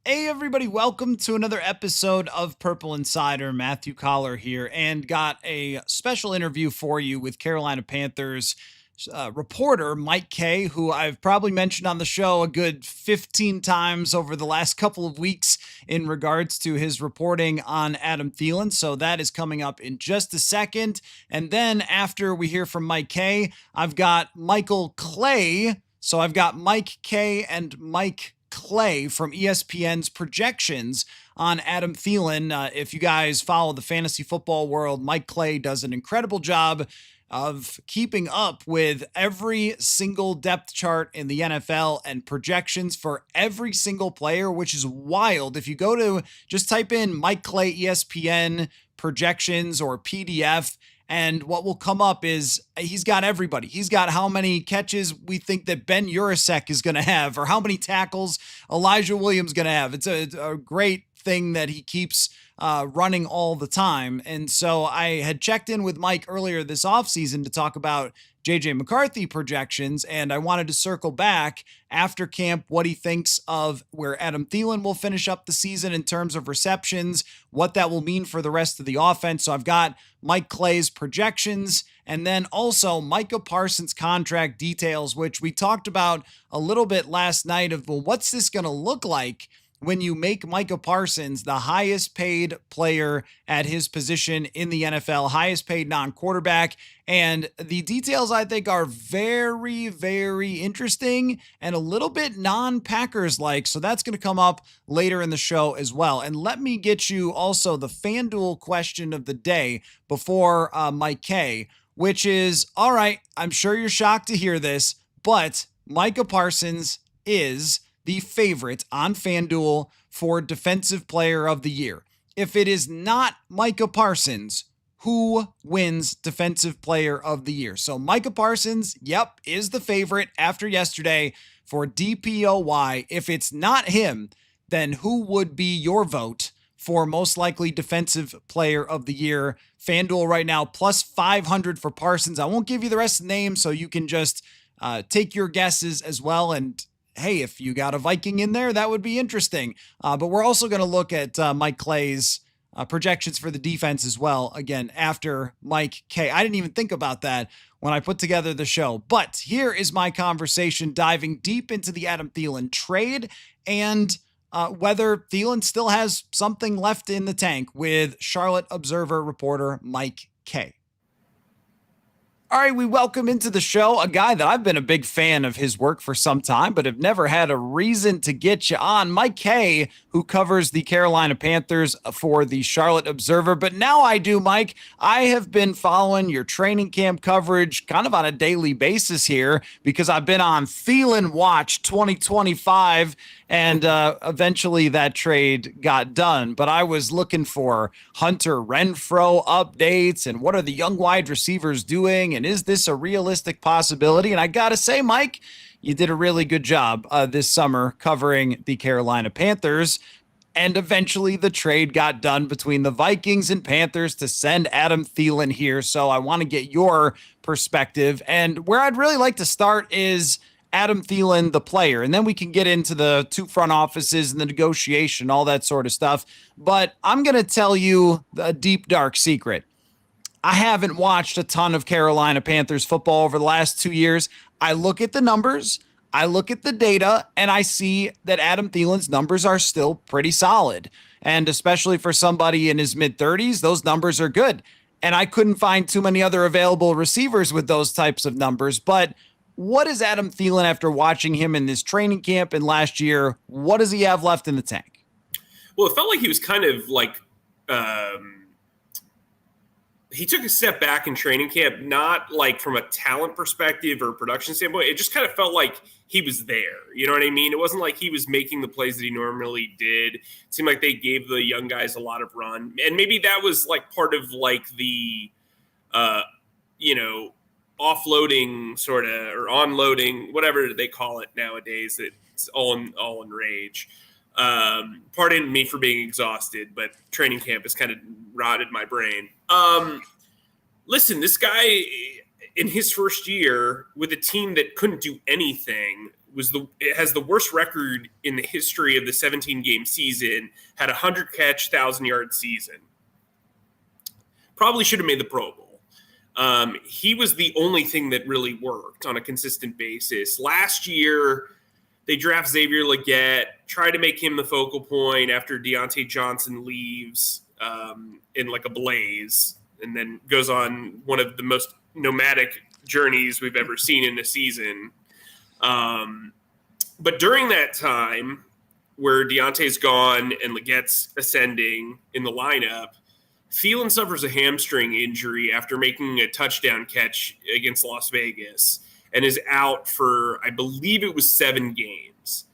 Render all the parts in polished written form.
Hey, everybody, welcome to another episode of Purple Insider. Matthew Coller here, and got a special interview for you with Carolina Panthers reporter Mike Kaye, who I've probably mentioned on the show a good 15 times over the last couple of weeks in regards to his reporting on Adam Thielen. So that is coming up in just a second. And then after we hear from Mike Kaye, I've got Michael Clay. So I've got Mike Kaye and Mike Clay from ESPN's projections on Adam Thielen. If you guys follow the fantasy football world, Mike Clay does an incredible job of keeping up with every single depth chart in the NFL and projections for every single player, which is wild. If you go to just type in Mike Clay ESPN projections or PDF, and what will come up is he's got everybody. He's got how many catches we think that Ben Urasek is going to have, or how many tackles Elijah Williams is going to have. It's a great thing that he keeps running all the time. And so I had checked in with Mike earlier this offseason to talk about JJ McCarthy projections, and I wanted to circle back after camp what he thinks of where Adam Thielen will finish up the season in terms of receptions, what that will mean for the rest of the offense. So I've got Mike Clay's projections, and then also Micah Parsons' contract details, which we talked about a little bit last night of, well, what's this going to look like when you make Micah Parsons the highest paid player at his position in the NFL, highest paid non-quarterback. And the details, I think, are very, very interesting and a little bit non-Packers-like. So that's going to come up later in the show as well. And let me get you also the FanDuel question of the day before Mike Kaye, which is, all right, I'm sure you're shocked to hear this, but Micah Parsons is the favorite on FanDuel for Defensive Player of the Year. If it is not Micah Parsons, who wins Defensive Player of the Year? So Micah Parsons, yep, is the favorite after yesterday for DPOY. If it's not him, then who would be your vote for most likely Defensive Player of the Year? FanDuel right now, plus 500 for Parsons. I won't give you the rest of the names, so you can just take your guesses as well. And hey, if you got a Viking in there, that would be interesting. But we're also going to look at Mike Clay's projections for the defense as well, again, after Mike Kaye. I didn't even think about that when I put together the show. But here is my conversation diving deep into the Adam Thielen trade and whether Thielen still has something left in the tank with Charlotte Observer reporter Mike Kaye. All right, we welcome into the show a guy that I've been a big fan of his work for some time, but have never had a reason to get you on. Mike Kaye, who covers the Carolina Panthers for the Charlotte Observer. But now I do, Mike. I have been following your training camp coverage kind of on a daily basis here because I've been on Thielen Watch 2025, and eventually that trade got done. But I was looking for Hunter Renfrow updates and what are the young wide receivers doing, and is this a realistic possibility? And I got to say, Mike, you did a really good job this summer covering the Carolina Panthers. And eventually the trade got done between the Vikings and Panthers to send Adam Thielen here. So I want to get your perspective. And where I'd really like to start is Adam Thielen, the player, and then we can get into the two front offices and the negotiation, all that sort of stuff. But I'm going to tell you a deep, dark secret. I haven't watched a ton of Carolina Panthers football over the last 2 years. I look at the numbers, I look at the data, and I see that Adam Thielen's numbers are still pretty solid. And especially for somebody in his mid-30s, those numbers are good. And I couldn't find too many other available receivers with those types of numbers. But what is Adam Thielen after watching him in this training camp and last year? What does he have left in the tank? Well, it felt like he was kind of like he took a step back in training camp, not like from a talent perspective or production standpoint. It just kind of felt like he was there. You know what I mean? It wasn't like he was making the plays that he normally did. It seemed like they gave the young guys a lot of run. And maybe that was like part of like the, offloading sort of, or onloading, whatever they call it nowadays. It's all in rage. Pardon me for being exhausted, but training camp has kind of rotted my brain. Listen, this guy in his first year with a team that couldn't do anything it has the worst record in the history of the 17-game season, had a 100-catch, 1,000-yard season. Probably should have made the Pro Bowl. He was the only thing that really worked on a consistent basis. Last year, they draft Xavier Legette, try to make him the focal point after Deontay Johnson leaves in like a blaze, and then goes on one of the most nomadic journeys we've ever seen in a season. But during that time where Deontay's gone and Legette's ascending in the lineup, Thielen suffers a hamstring injury after making a touchdown catch against Las Vegas and is out for, I believe it was 7 games.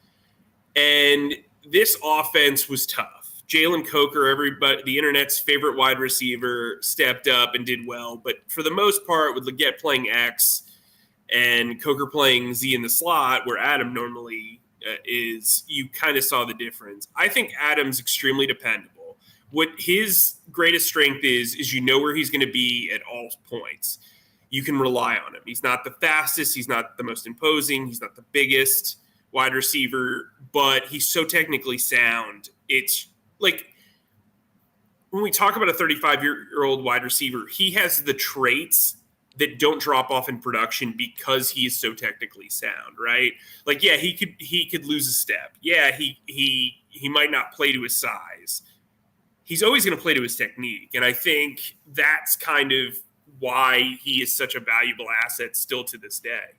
And this offense was tough. Jalen Coker, everybody, the internet's favorite wide receiver, stepped up and did well. But for the most part, with Legette playing X and Coker playing Z in the slot, where Adam normally is, you kind of saw the difference. I think Adam's extremely dependable. What his greatest strength is you know where he's going to be at all points. You can rely on him. He's not the fastest. He's not the most imposing. He's not the biggest wide receiver, but he's so technically sound. It's like when we talk about a 35-year-old wide receiver, he has the traits that don't drop off in production because he is so technically sound, right? Like, yeah, he could lose a step. Yeah, he might not play to his size. He's always going to play to his technique, and I think that's kind of why he is such a valuable asset still to this day.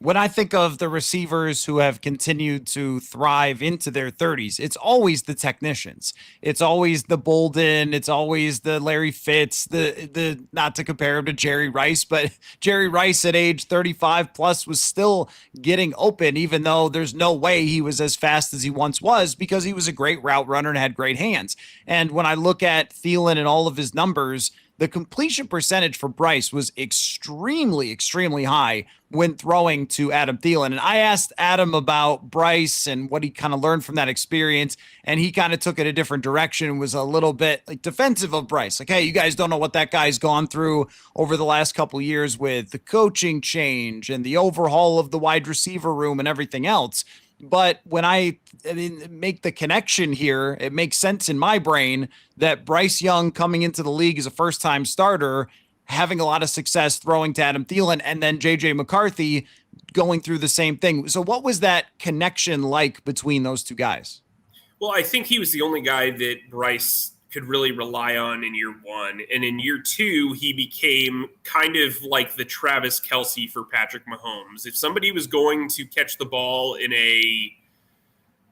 When I think of the receivers who have continued to thrive into their 30s, it's always the technicians. It's always the Bolden. It's always the Larry Fitz, the not to compare him to Jerry Rice, but Jerry Rice at age 35 plus was still getting open, even though there's no way he was as fast as he once was because he was a great route runner and had great hands. And when I look at Thielen and all of his numbers, the completion percentage for Bryce was extremely, extremely high when throwing to Adam Thielen. And I asked Adam about Bryce and what he kind of learned from that experience. And he kind of took it a different direction and was a little bit like defensive of Bryce. Like, hey, you guys don't know what that guy's gone through over the last couple of years with the coaching change and the overhaul of the wide receiver room and everything else. But when I make the connection here, it makes sense in my brain that Bryce Young coming into the league as a first-time starter, having a lot of success throwing to Adam Thielen, and then J.J. McCarthy going through the same thing. So what was that connection like between those two guys? Well, I think he was the only guy that Bryce could really rely on in year one. And in year two, he became kind of like the Travis Kelce for Patrick Mahomes. If somebody was going to catch the ball in a,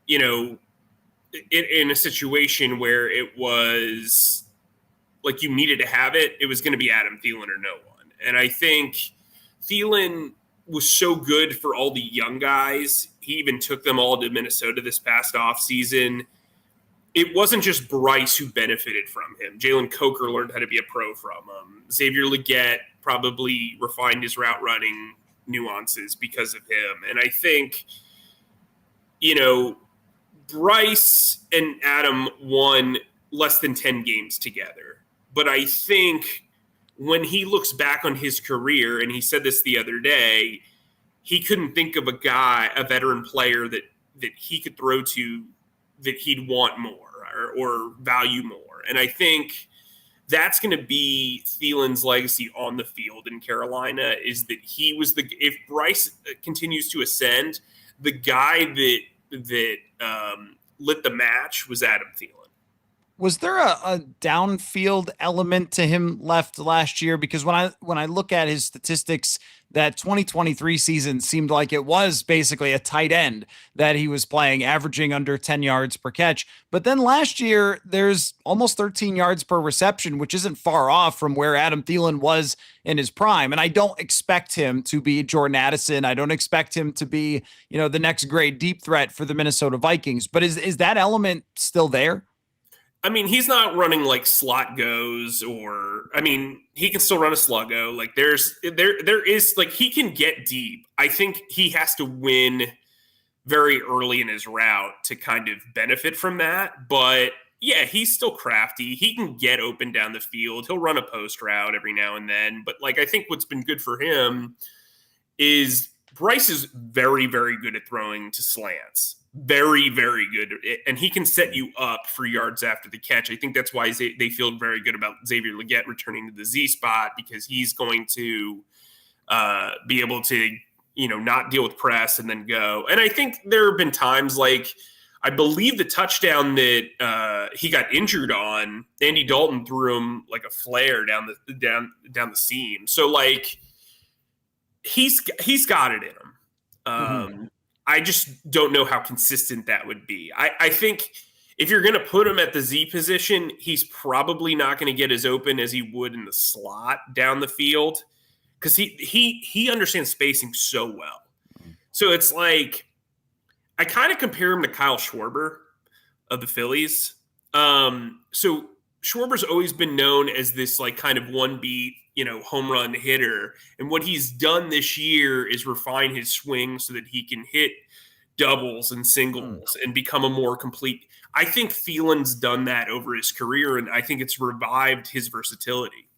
in a situation where it was like you needed to have it, it was going to be Adam Thielen or no one. And I think Thielen was so good for all the young guys. He even took them all to Minnesota this past offseason. It wasn't just Bryce who benefited from him. Jalen Coker learned how to be a pro from him. Xavier Legette probably refined his route running nuances because of him. And I think, Bryce and Adam won less than 10 games together. But I think when he looks back on his career, and he said this the other day, he couldn't think of a veteran player that he could throw to that he'd want more or value more. And I think that's going to be Thielen's legacy on the field in Carolina, is that he was if Bryce continues to ascend, the guy that lit the match was Adam Thielen. Was there a downfield element to him left last year? Because when I look at his statistics, that 2023 season seemed like it was basically a tight end that he was playing, averaging under 10 yards per catch. But then last year, there's almost 13 yards per reception, which isn't far off from where Adam Thielen was in his prime. And I don't expect him to be Jordan Addison. I don't expect him to be, the next great deep threat for the Minnesota Vikings. But is that element still there? I mean, he's not running like slot goes he can still run a sluggo. Like there is like, he can get deep. I think he has to win very early in his route to kind of benefit from that. But yeah, he's still crafty. He can get open down the field. He'll run a post route every now and then. But like, I think what's been good for him is Bryce is very, very good at throwing to slants. Very, very good. And he can set you up for yards after the catch. I think that's why they feel very good about Xavier Legette returning to the Z spot, because he's going to be able to, not deal with press and then go. And I think there have been times, like, I believe the touchdown that he got injured on, Andy Dalton threw him like a flare down the seam. So, like, he's got it in him. I just don't know how consistent that would be. I think if you're going to put him at the Z position, he's probably not going to get as open as he would in the slot down the field, because he understands spacing so well. So it's like, I kind of compare him to Kyle Schwarber of the Phillies. So Schwarber's always been known as this, like, kind of one beat, home run hitter. And what he's done this year is refine his swing so that he can hit doubles and singles and become a more complete. I think Thielen's done that over his career, and I think it's revived his versatility.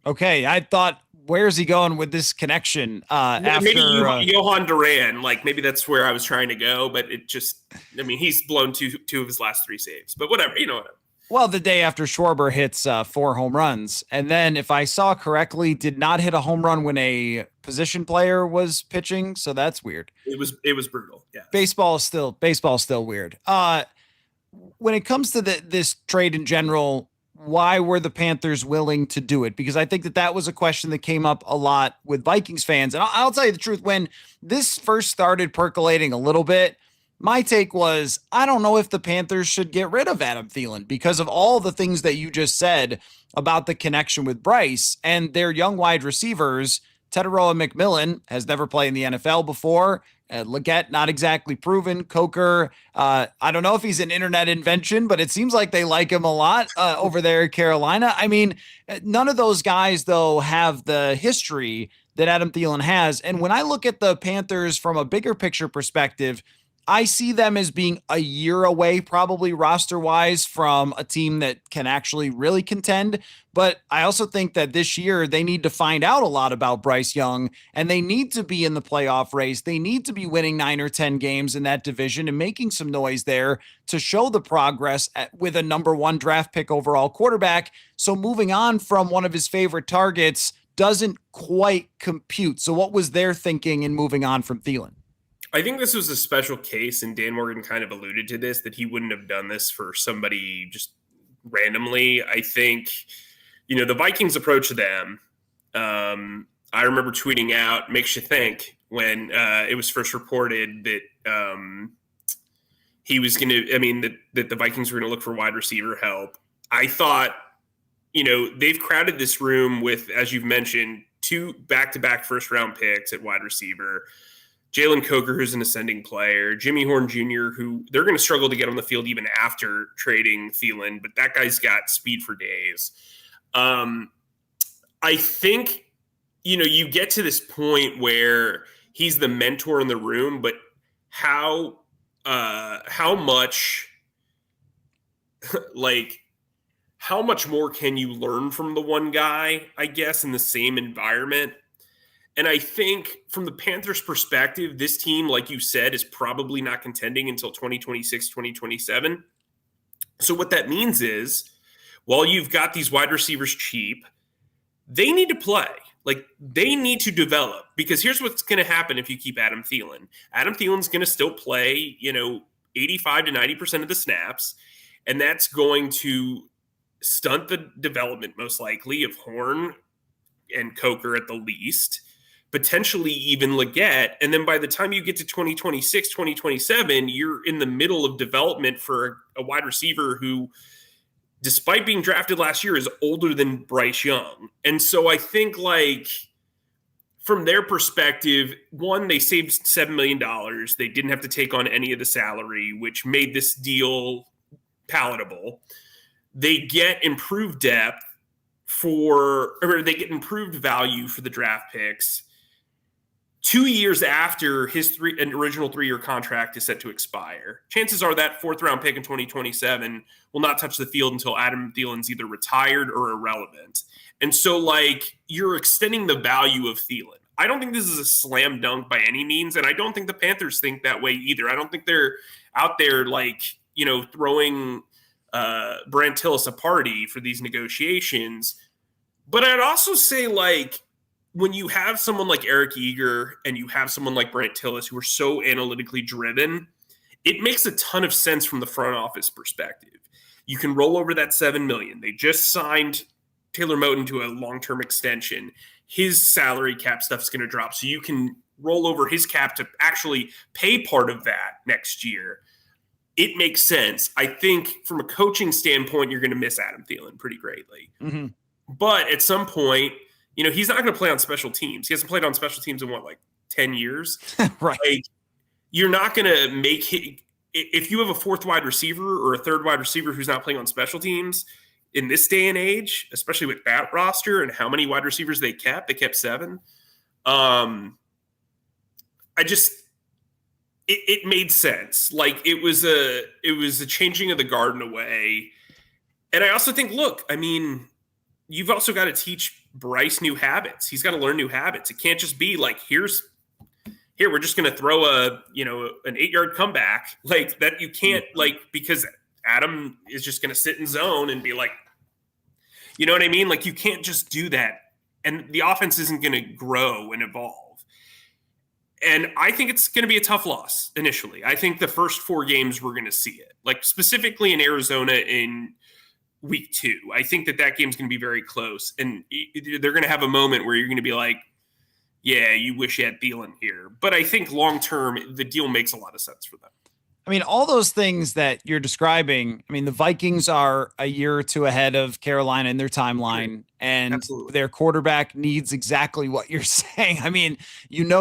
Okay, I thought, where's he going with this connection? Maybe Johan Duran, like, maybe that's where I was trying to go, but it just, he's blown two of his last 3 saves, but whatever, whatever. Well, the day after Schwarber hits 4 home runs, and then, if I saw correctly, did not hit a home run when a position player was pitching. So that's weird. It was brutal. Yeah. Baseball is still weird. When it comes to this trade in general, why were the Panthers willing to do it? Because I think that was a question that came up a lot with Vikings fans. And I'll tell you the truth, when this first started percolating a little bit, my take was, I don't know if the Panthers should get rid of Adam Thielen because of all the things that you just said about the connection with Bryce and their young wide receivers. Teteroa McMillan has never played in the NFL before. Legette, not exactly proven. Coker, I don't know if he's an internet invention, but it seems like they like him a lot over there in Carolina. None of those guys, though, have the history that Adam Thielen has. And when I look at the Panthers from a bigger picture perspective, I see them as being a year away, probably roster-wise, from a team that can actually really contend. But I also think that this year they need to find out a lot about Bryce Young, and they need to be in the playoff race. They need to be winning 9 or 10 games in that division and making some noise there to show the progress with a number 1 draft pick overall quarterback. So moving on from one of his favorite targets doesn't quite compute. So what was their thinking in moving on from Thielen? I think this was a special case, and Dan Morgan kind of alluded to this, that he wouldn't have done this for somebody just randomly. I think, the Vikings approach to them, I remember tweeting out, makes you think, when it was first reported that he was going to, that the Vikings were going to look for wide receiver help. I thought, they've crowded this room with, as you've mentioned, 2 back-to-back first-round picks at wide receiver. Jalen Coker, who's an ascending player, Jimmy Horn Jr., who they're going to struggle to get on the field even after trading Thielen, but that guy's got speed for days. I think, you get to this point where he's the mentor in the room, but how much, how much more can you learn from the one guy, I guess, in the same environment? And I think from the Panthers' perspective, this team, like you said, is probably not contending until 2026, 2027. So what that means is, while you've got these wide receivers cheap, they need to play. They need to develop, because here's what's going to happen if you keep Adam Thielen. Adam Thielen's going to still play, 85 to 90% of the snaps, and that's going to stunt the development, most likely, of Horn and Coker at the least, potentially even Legette. And then by the time you get to 2026, 2027, you're in the middle of development for a wide receiver who, despite being drafted last year, is older than Bryce Young. And so I think, from their perspective, one, they saved $7 million. They didn't have to take on any of the salary, which made this deal palatable. They get improved depth they get improved value for the draft picks 2 years after his original 3-year contract is set to expire. Chances are that 4th-round pick in 2027 will not touch the field until Adam Thielen's either retired or irrelevant. And so, you're extending the value of Thielen. I don't think this is a slam dunk by any means, and I don't think the Panthers think that way either. I don't think they're out there like, throwing Brant Tillis a party for these negotiations. But I'd also say, like, when you have someone like Eric Eager and you have someone like Brant Tillis who are so analytically driven, it makes a ton of sense from the front office perspective. You can roll over that $7 million. They just signed Taylor Moton to a long-term extension. His salary cap stuff is going to drop, so you can roll over his cap to actually pay part of that next year. It makes sense. I think from a coaching standpoint, you're going to miss Adam Thielen pretty greatly. Mm-hmm. But at some point, he's not going to play on special teams. He hasn't played on special teams in 10 years? Right. Like, you're not going to make – if you have a fourth wide receiver or a third wide receiver who's not playing on special teams in this day and age, especially with that roster and how many wide receivers they kept 7. It made sense. Like, it was a changing of the guard in a way. And I also think, look, I mean, you've also got to teach Bryce new habits. He's got to learn new habits. It can't just be like, here, we're just going to throw an 8-yard comeback like that. You can't, like, because Adam is just going to sit in zone and be like, you know what I mean? Like, you can't just do that. And the offense isn't going to grow and evolve. And I think it's going to be a tough loss initially. I think the first 4 games we're going to see it, like specifically in Arizona in week 2. I think that game's going to be very close. And they're going to have a moment where you're going to be like, yeah, you wish you had Thielen here. But I think long-term, the deal makes a lot of sense for them. I mean, all those things that you're describing, I mean, the Vikings are a year or 2 ahead of Carolina in their timeline, and Absolutely. Their quarterback needs exactly what you're saying. I mean,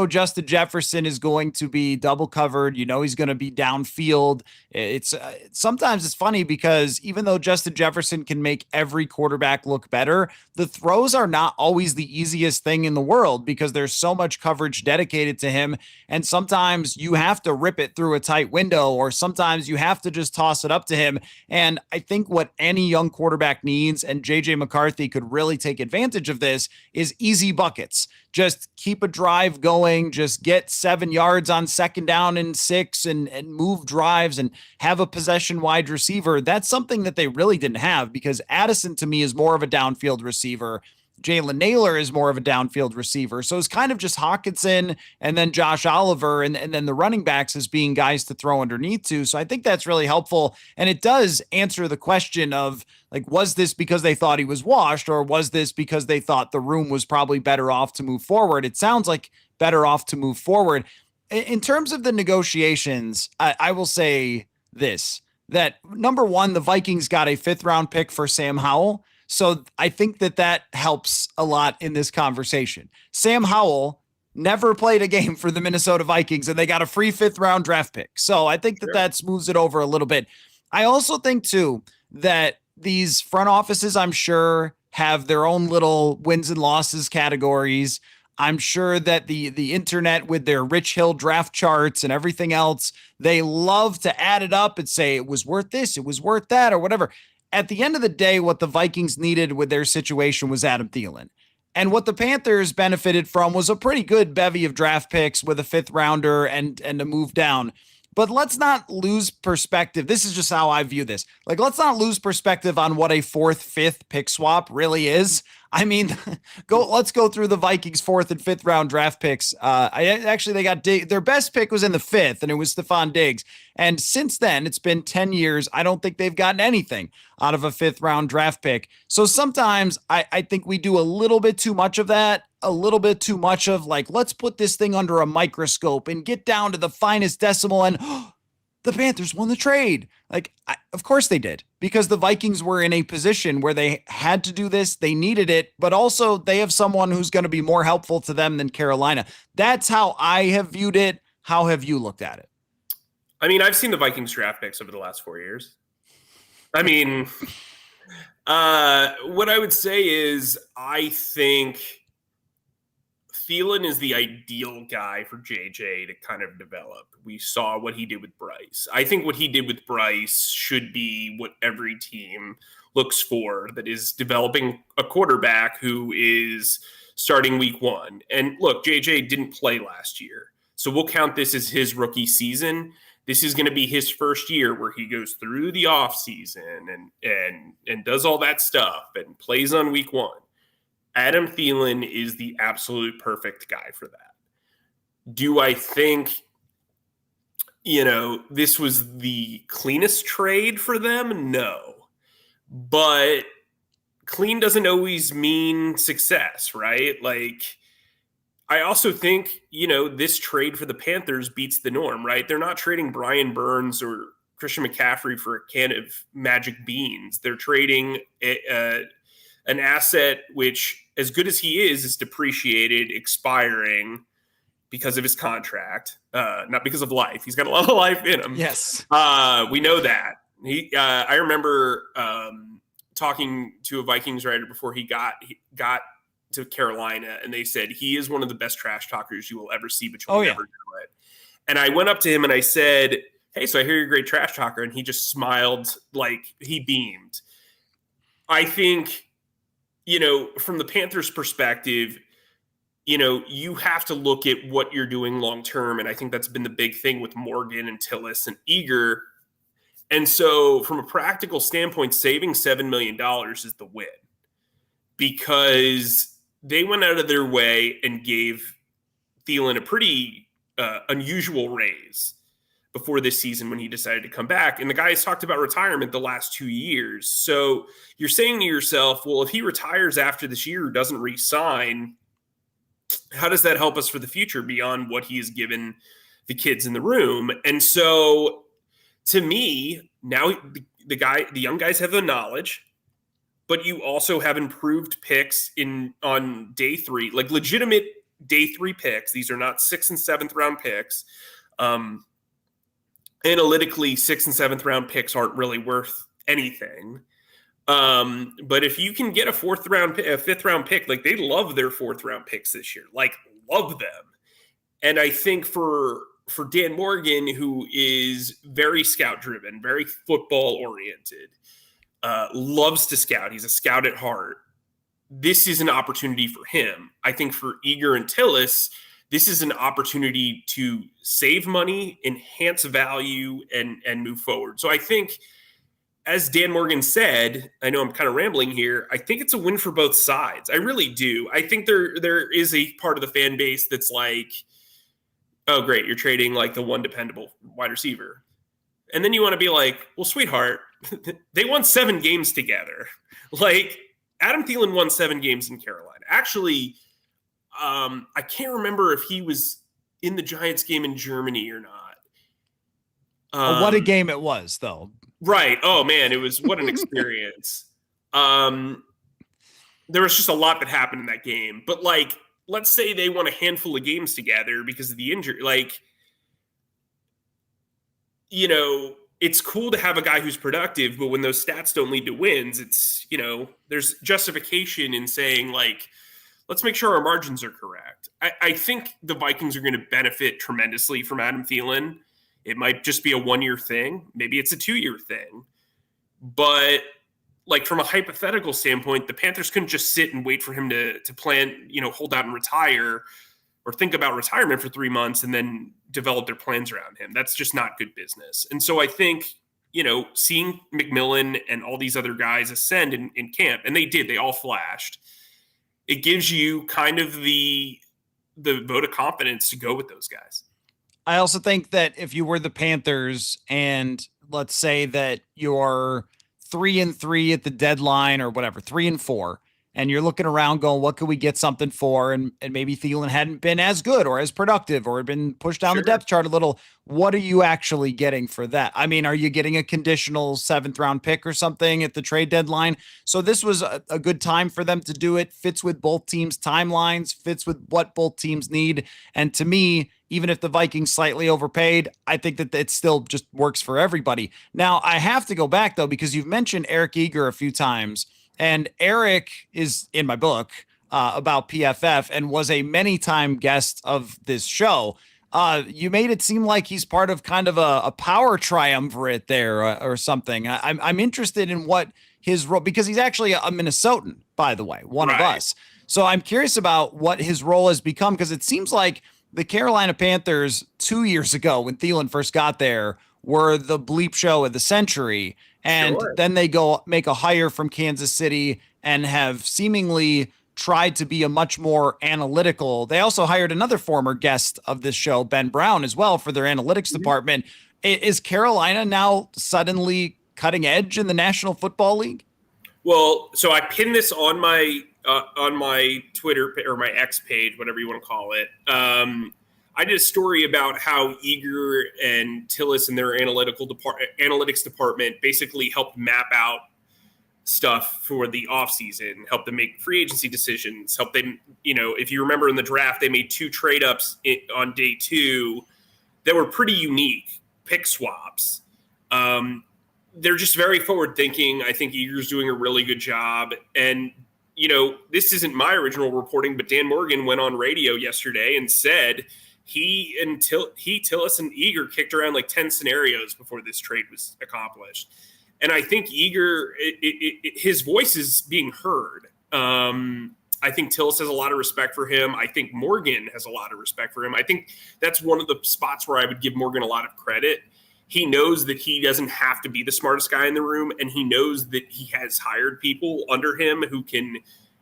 Justin Jefferson is going to be double covered. He's going to be downfield. It's sometimes it's funny because even though Justin Jefferson can make every quarterback look better, the throws are not always the easiest thing in the world because there's so much coverage dedicated to him. And sometimes you have to rip it through a tight window, or sometimes you have to just toss it up to him. And I think what any young quarterback needs, and JJ McCarthy could really take advantage of this, is easy buckets. Just keep a drive going, just get 7 yards on 2nd down and 6 and move drives and have a possession wide receiver. That's something that they really didn't have because Addison to me is more of a downfield receiver. Jalen Naylor is more of a downfield receiver. So it's kind of just Hawkinson and then Josh Oliver and then the running backs as being guys to throw underneath to. So I think that's really helpful. And it does answer the question of, like, was this because they thought he was washed, or was this because they thought the room was probably better off to move forward? It sounds like better off to move forward. In terms of the negotiations, I will say this, that number one, the Vikings got a 5th round pick for Sam Howell. So I think that helps a lot in this conversation. Sam Howell never played a game for the Minnesota Vikings, and they got a free 5th round draft pick. So I think that smooths it over a little bit. I also think, too, that these front offices, I'm sure, have their own little wins and losses categories. I'm sure that the internet with their Rich Hill draft charts and everything else, they love to add it up and say it was worth this, it was worth that, or whatever. At the end of the day, what the Vikings needed with their situation was Adam Thielen. And what the Panthers benefited from was a pretty good bevy of draft picks with a 5th rounder and a move down. But let's not lose perspective. This is just how I view this. Like, let's not lose perspective on what a 4th, 5th pick swap really is. I mean, let's go through the Vikings 4th and 5th round draft picks. They got their best pick was in the 5th, and it was Stephon Diggs. And since then, it's been 10 years. I don't think they've gotten anything out of a 5th round draft pick. So sometimes I think we do a little bit too much of that, a little bit too much of like, let's put this thing under a microscope and get down to the finest decimal, and the Panthers won the trade. Of course they did, because the Vikings were in a position where they had to do this. They needed it, but also they have someone who's going to be more helpful to them than Carolina. That's how I have viewed it. How have you looked at it? I mean, I've seen the Vikings draft picks over the last 4 years. I mean, what I would say is I think Thielen is the ideal guy for JJ to kind of develop. We saw what he did with Bryce. I think what he did with Bryce should be what every team looks for, that is developing a quarterback who is starting week 1. And look, JJ didn't play last year, so we'll count this as his rookie season. This is going to be his first year where he goes through the offseason and does all that stuff and plays on week 1. Adam Thielen is the absolute perfect guy for that. Do I think, this was the cleanest trade for them? No. But clean doesn't always mean success, right? Like, I also think, this trade for the Panthers beats the norm, right? They're not trading Brian Burns or Christian McCaffrey for a can of magic beans. They're trading an asset which, as good as he is depreciated, expiring because of his contract, not because of life. He's got a lot of life in him. Yes. We know that. I remember talking to a Vikings writer before he got to Carolina, and they said he is one of the best trash talkers you will ever see, but you'll never do it. And I went up to him and I said, "Hey, so I hear you're a great trash talker," and he just smiled, like he beamed. I think, from the Panthers' perspective, you have to look at what you're doing long term, and I think that's been the big thing with Morgan and Tillis and Eager. And so, from a practical standpoint, saving $7 million is the win, because they went out of their way and gave Thielen a pretty unusual raise before this season when he decided to come back. And the guy has talked about retirement the last 2 years. So you're saying to yourself, well, if he retires after this year, doesn't re-sign, how does that help us for the future beyond what he has given the kids in the room? And so to me, now the young guys have the knowledge, but you also have improved picks on day 3, like legitimate day 3 picks. These are not 6th and 7th round picks. Analytically, 6th and 7th round picks aren't really worth anything. But if you can get a 5th round pick, like they love their 4th round picks this year, like love them. And I think for Dan Morgan, who is very scout driven, very football oriented, loves to scout. He's a scout at heart. This is an opportunity for him. I think for Eager and Tillis, this is an opportunity to save money, enhance value, and move forward. So I think, as Dan Morgan said, I know I'm kind of rambling here, I think it's a win for both sides. I really do. I think there is a part of the fan base that's like, oh, great, you're trading like the one dependable wide receiver. And then you want to be like, well, sweetheart, they won 7 games together. Like, Adam Thielen won 7 games in Carolina. Actually, I can't remember if he was in the Giants game in Germany or not. What a game it was, though. Right. Oh, man, it was, what an experience. There was just a lot that happened in that game. But, like, let's say they won a handful of games together because of the injury. Like, it's cool to have a guy who's productive, but when those stats don't lead to wins, it's, there's justification in saying, like, let's make sure our margins are correct. I think the Vikings are going to benefit tremendously from Adam Thielen. It might just be a 1-year thing. Maybe it's a 2-year thing. But, like, from a hypothetical standpoint, the Panthers couldn't just sit and wait for him to plan, hold out and retire, or think about retirement for 3 months and then develop their plans around him. That's just not good business. And so I think, seeing McMillan and all these other guys ascend in camp, and they did, they all flashed, it gives you kind of the vote of confidence to go with those guys. I also think that if you were the Panthers and let's say that you're 3-3 at the deadline or whatever, 3-4, and you're looking around going, what could we get something for? And maybe Thielen hadn't been as good or as productive or had been pushed down the depth chart a little. What are you actually getting for that? I mean, are you getting a conditional 7th round pick or something at the trade deadline? So this was a good time for them to do it. Fits with both teams' timelines, fits with what both teams need. And to me, even if the Vikings slightly overpaid, I think that it still just works for everybody. Now, I have to go back, though, because you've mentioned Eric Eager a few times. And Eric is in my book about PFF and was a many-time guest of this show. You made it seem like he's part of kind of a power triumvirate there or something. I'm interested in what his role, because he's actually a Minnesotan, by the way, one of us. So I'm curious about what his role has become, because it seems like the Carolina Panthers 2 years ago, when Thielen first got there, were the bleep show of the century. And Sure. then they go make a hire from Kansas City and have seemingly tried to be a much more analytical. They also hired another former guest of this show, Ben Brown, as well, for their analytics department. Is Carolina now suddenly cutting edge in the National Football League? Well, so I pinned this on my Twitter or my X page, whatever you want to call it. I did a story about how Eager and Tillis and their analytics department basically helped map out stuff for the offseason, help them make free agency decisions, help them, if you remember in the draft, they made 2 trade ups on day 2 that were pretty unique pick swaps. They're just very forward thinking. I think Eager's doing a really good job. And, this isn't my original reporting, but Dan Morgan went on radio yesterday and said Tillis and Eager kicked around like 10 scenarios before this trade was accomplished. And I think Eager, his voice is being heard. I think Tillis has a lot of respect for him. I think Morgan has a lot of respect for him. I think that's one of the spots where I would give Morgan a lot of credit. He knows that he doesn't have to be the smartest guy in the room, and he knows that he has hired people under him who can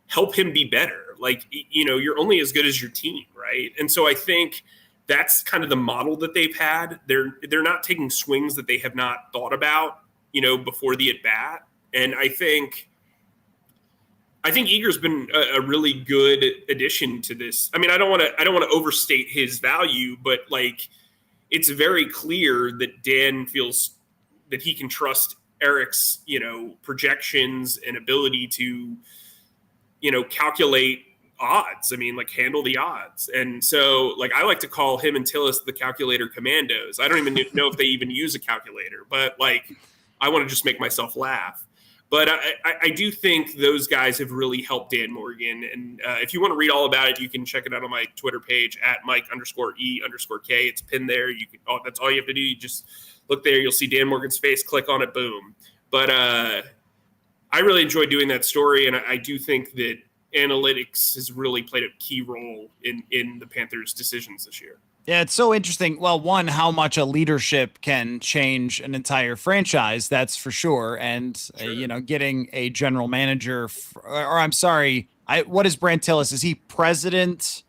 help him be better. Like, you're only as good as your team, right? And so I think that's kind of the model that they've had. They're not taking swings that they have not thought about, before the at bat. And I think Eager's been a really good addition to this. I mean, I don't want to overstate his value, but like, it's very clear that Dan feels that he can trust Eric's, projections and ability to, calculate odds. I mean, like, handle the odds. And so, like, I like to call him and Tillis the calculator commandos. I don't even know if they even use a calculator, but like, I want to just make myself laugh. But I do think those guys have really helped Dan Morgan. And if you want to read all about it, you can check it out on my Twitter page at Mike_E_K. It's pinned there. That's all you have to do. You just look there. You'll see Dan Morgan's face. Click on it. Boom. But I really enjoyed doing that story. And I do think that analytics has really played a key role in the Panthers' decisions this year. Yeah, it's so interesting. Well, one, how much a leadership can change an entire franchise, that's for sure. And, Sure. Getting a general manager, or I'm sorry, what is Brant Tillis? Is he president?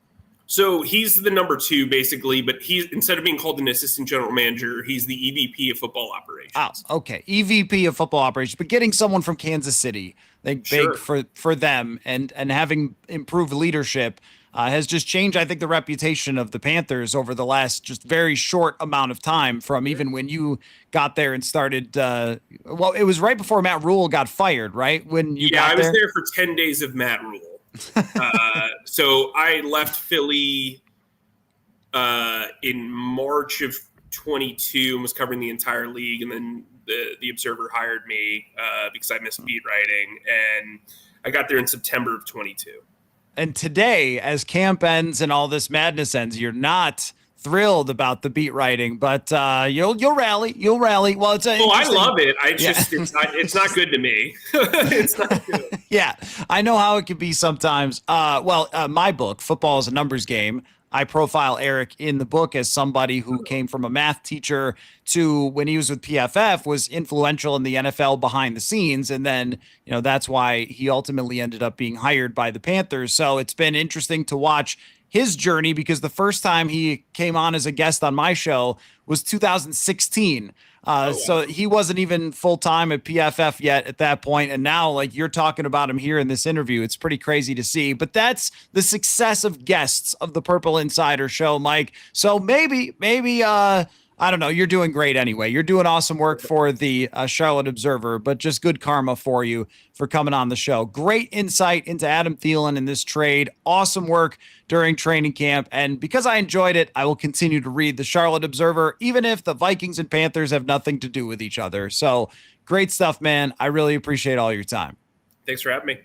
So he's the number 2, basically, but he's, instead of being called an assistant general manager, he's the EVP of football operations. Oh, okay. EVP of football operations, but getting someone from Kansas City, I think big Sure. for them, and having improved leadership has just changed, I think, the reputation of the Panthers over the last just very short amount of time, from even when you got there and started. Well, it was right before Matt Rule got fired, right? When you got I was there? there for 10 days of Matt Rule. So I left Philly in March of 22 and was covering the entire league. And then the Observer hired me because I missed beat writing. And I got there in September of 22. And today, as camp ends and all this madness ends, you're not thrilled about the beat writing, but you'll rally. You'll rally. Well, I love it. It's not good to me. It's not good. Yeah, I know how it can be sometimes. My book, Football is a Numbers Game, I profile Eric in the book as somebody who came from a math teacher to, when he was with PFF, was influential in the NFL behind the scenes. And then, that's why he ultimately ended up being hired by the Panthers. So it's been interesting to watch his journey, because the first time he came on as a guest on my show was 2016. So he wasn't even full time at PFF yet at that point. And now, like, you're talking about him here in this interview, it's pretty crazy to see. But that's the success of guests of the Purple Insider show, Mike. So maybe, I don't know. You're doing great anyway. You're doing awesome work for the Charlotte Observer, but just good karma for you for coming on the show. Great insight into Adam Thielen in this trade. Awesome work during training camp. And because I enjoyed it, I will continue to read the Charlotte Observer, even if the Vikings and Panthers have nothing to do with each other. So great stuff, man. I really appreciate all your time. Thanks for having me.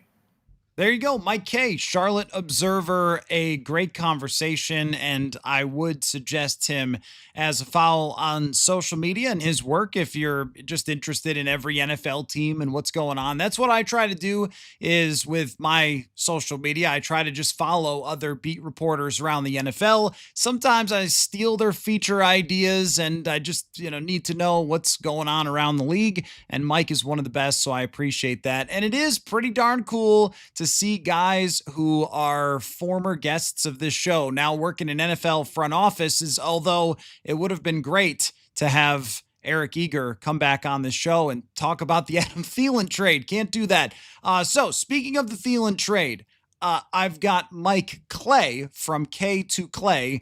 There you go. Mike Kaye, Charlotte Observer, a great conversation. And I would suggest him as a follow on social media and his work if you're just interested in every NFL team and what's going on. That's what I try to do is with my social media. I try to just follow other beat reporters around the NFL. Sometimes I steal their feature ideas and I just, need to know what's going on around the league. And Mike is one of the best. So I appreciate that. And it is pretty darn cool to see guys who are former guests of this show now working in NFL front offices, although it would have been great to have Eric Eager come back on this show and talk about the Adam Thielen trade. Can't do that. So speaking of the Thielen trade, I've got Mike Kaye from K to Clay.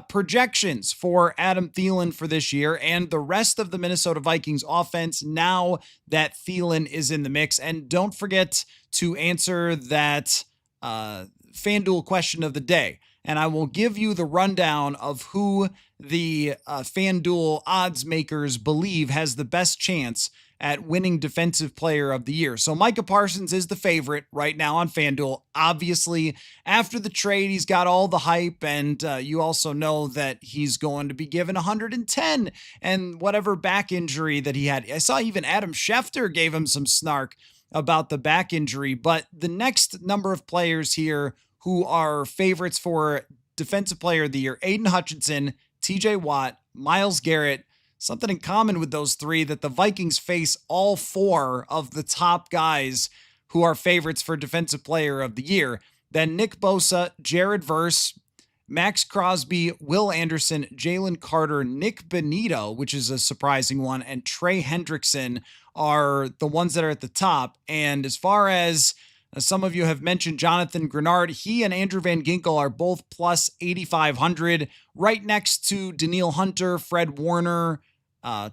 Projections for Adam Thielen for this year and the rest of the Minnesota Vikings offense now that Thielen is in the mix. And don't forget to answer that FanDuel question of the day. And I will give you the rundown of who the FanDuel odds makers believe has the best chance at winning Defensive Player of the Year. So Micah Parsons is the favorite right now on FanDuel. Obviously, after the trade, he's got all the hype, and you also know that he's going to be given 110 and whatever back injury that he had. I saw even Adam Schefter gave him some snark about the back injury, but the next number of players here who are favorites for Defensive Player of the Year, Aiden Hutchinson, TJ Watt, Myles Garrett. Something in common with those three that the Vikings face all four of the top guys who are favorites for Defensive Player of the Year. Then Nick Bosa, Jared Verse, Max Crosby, Will Anderson, Jalen Carter, Nick Benito, which is a surprising one, and Trey Hendrickson are the ones that are at the top. And as far as some of you have mentioned Jonathan Grenard, he and Andrew Van Ginkel are both plus 8,500, right next to Daniil Hunter, Fred Warner,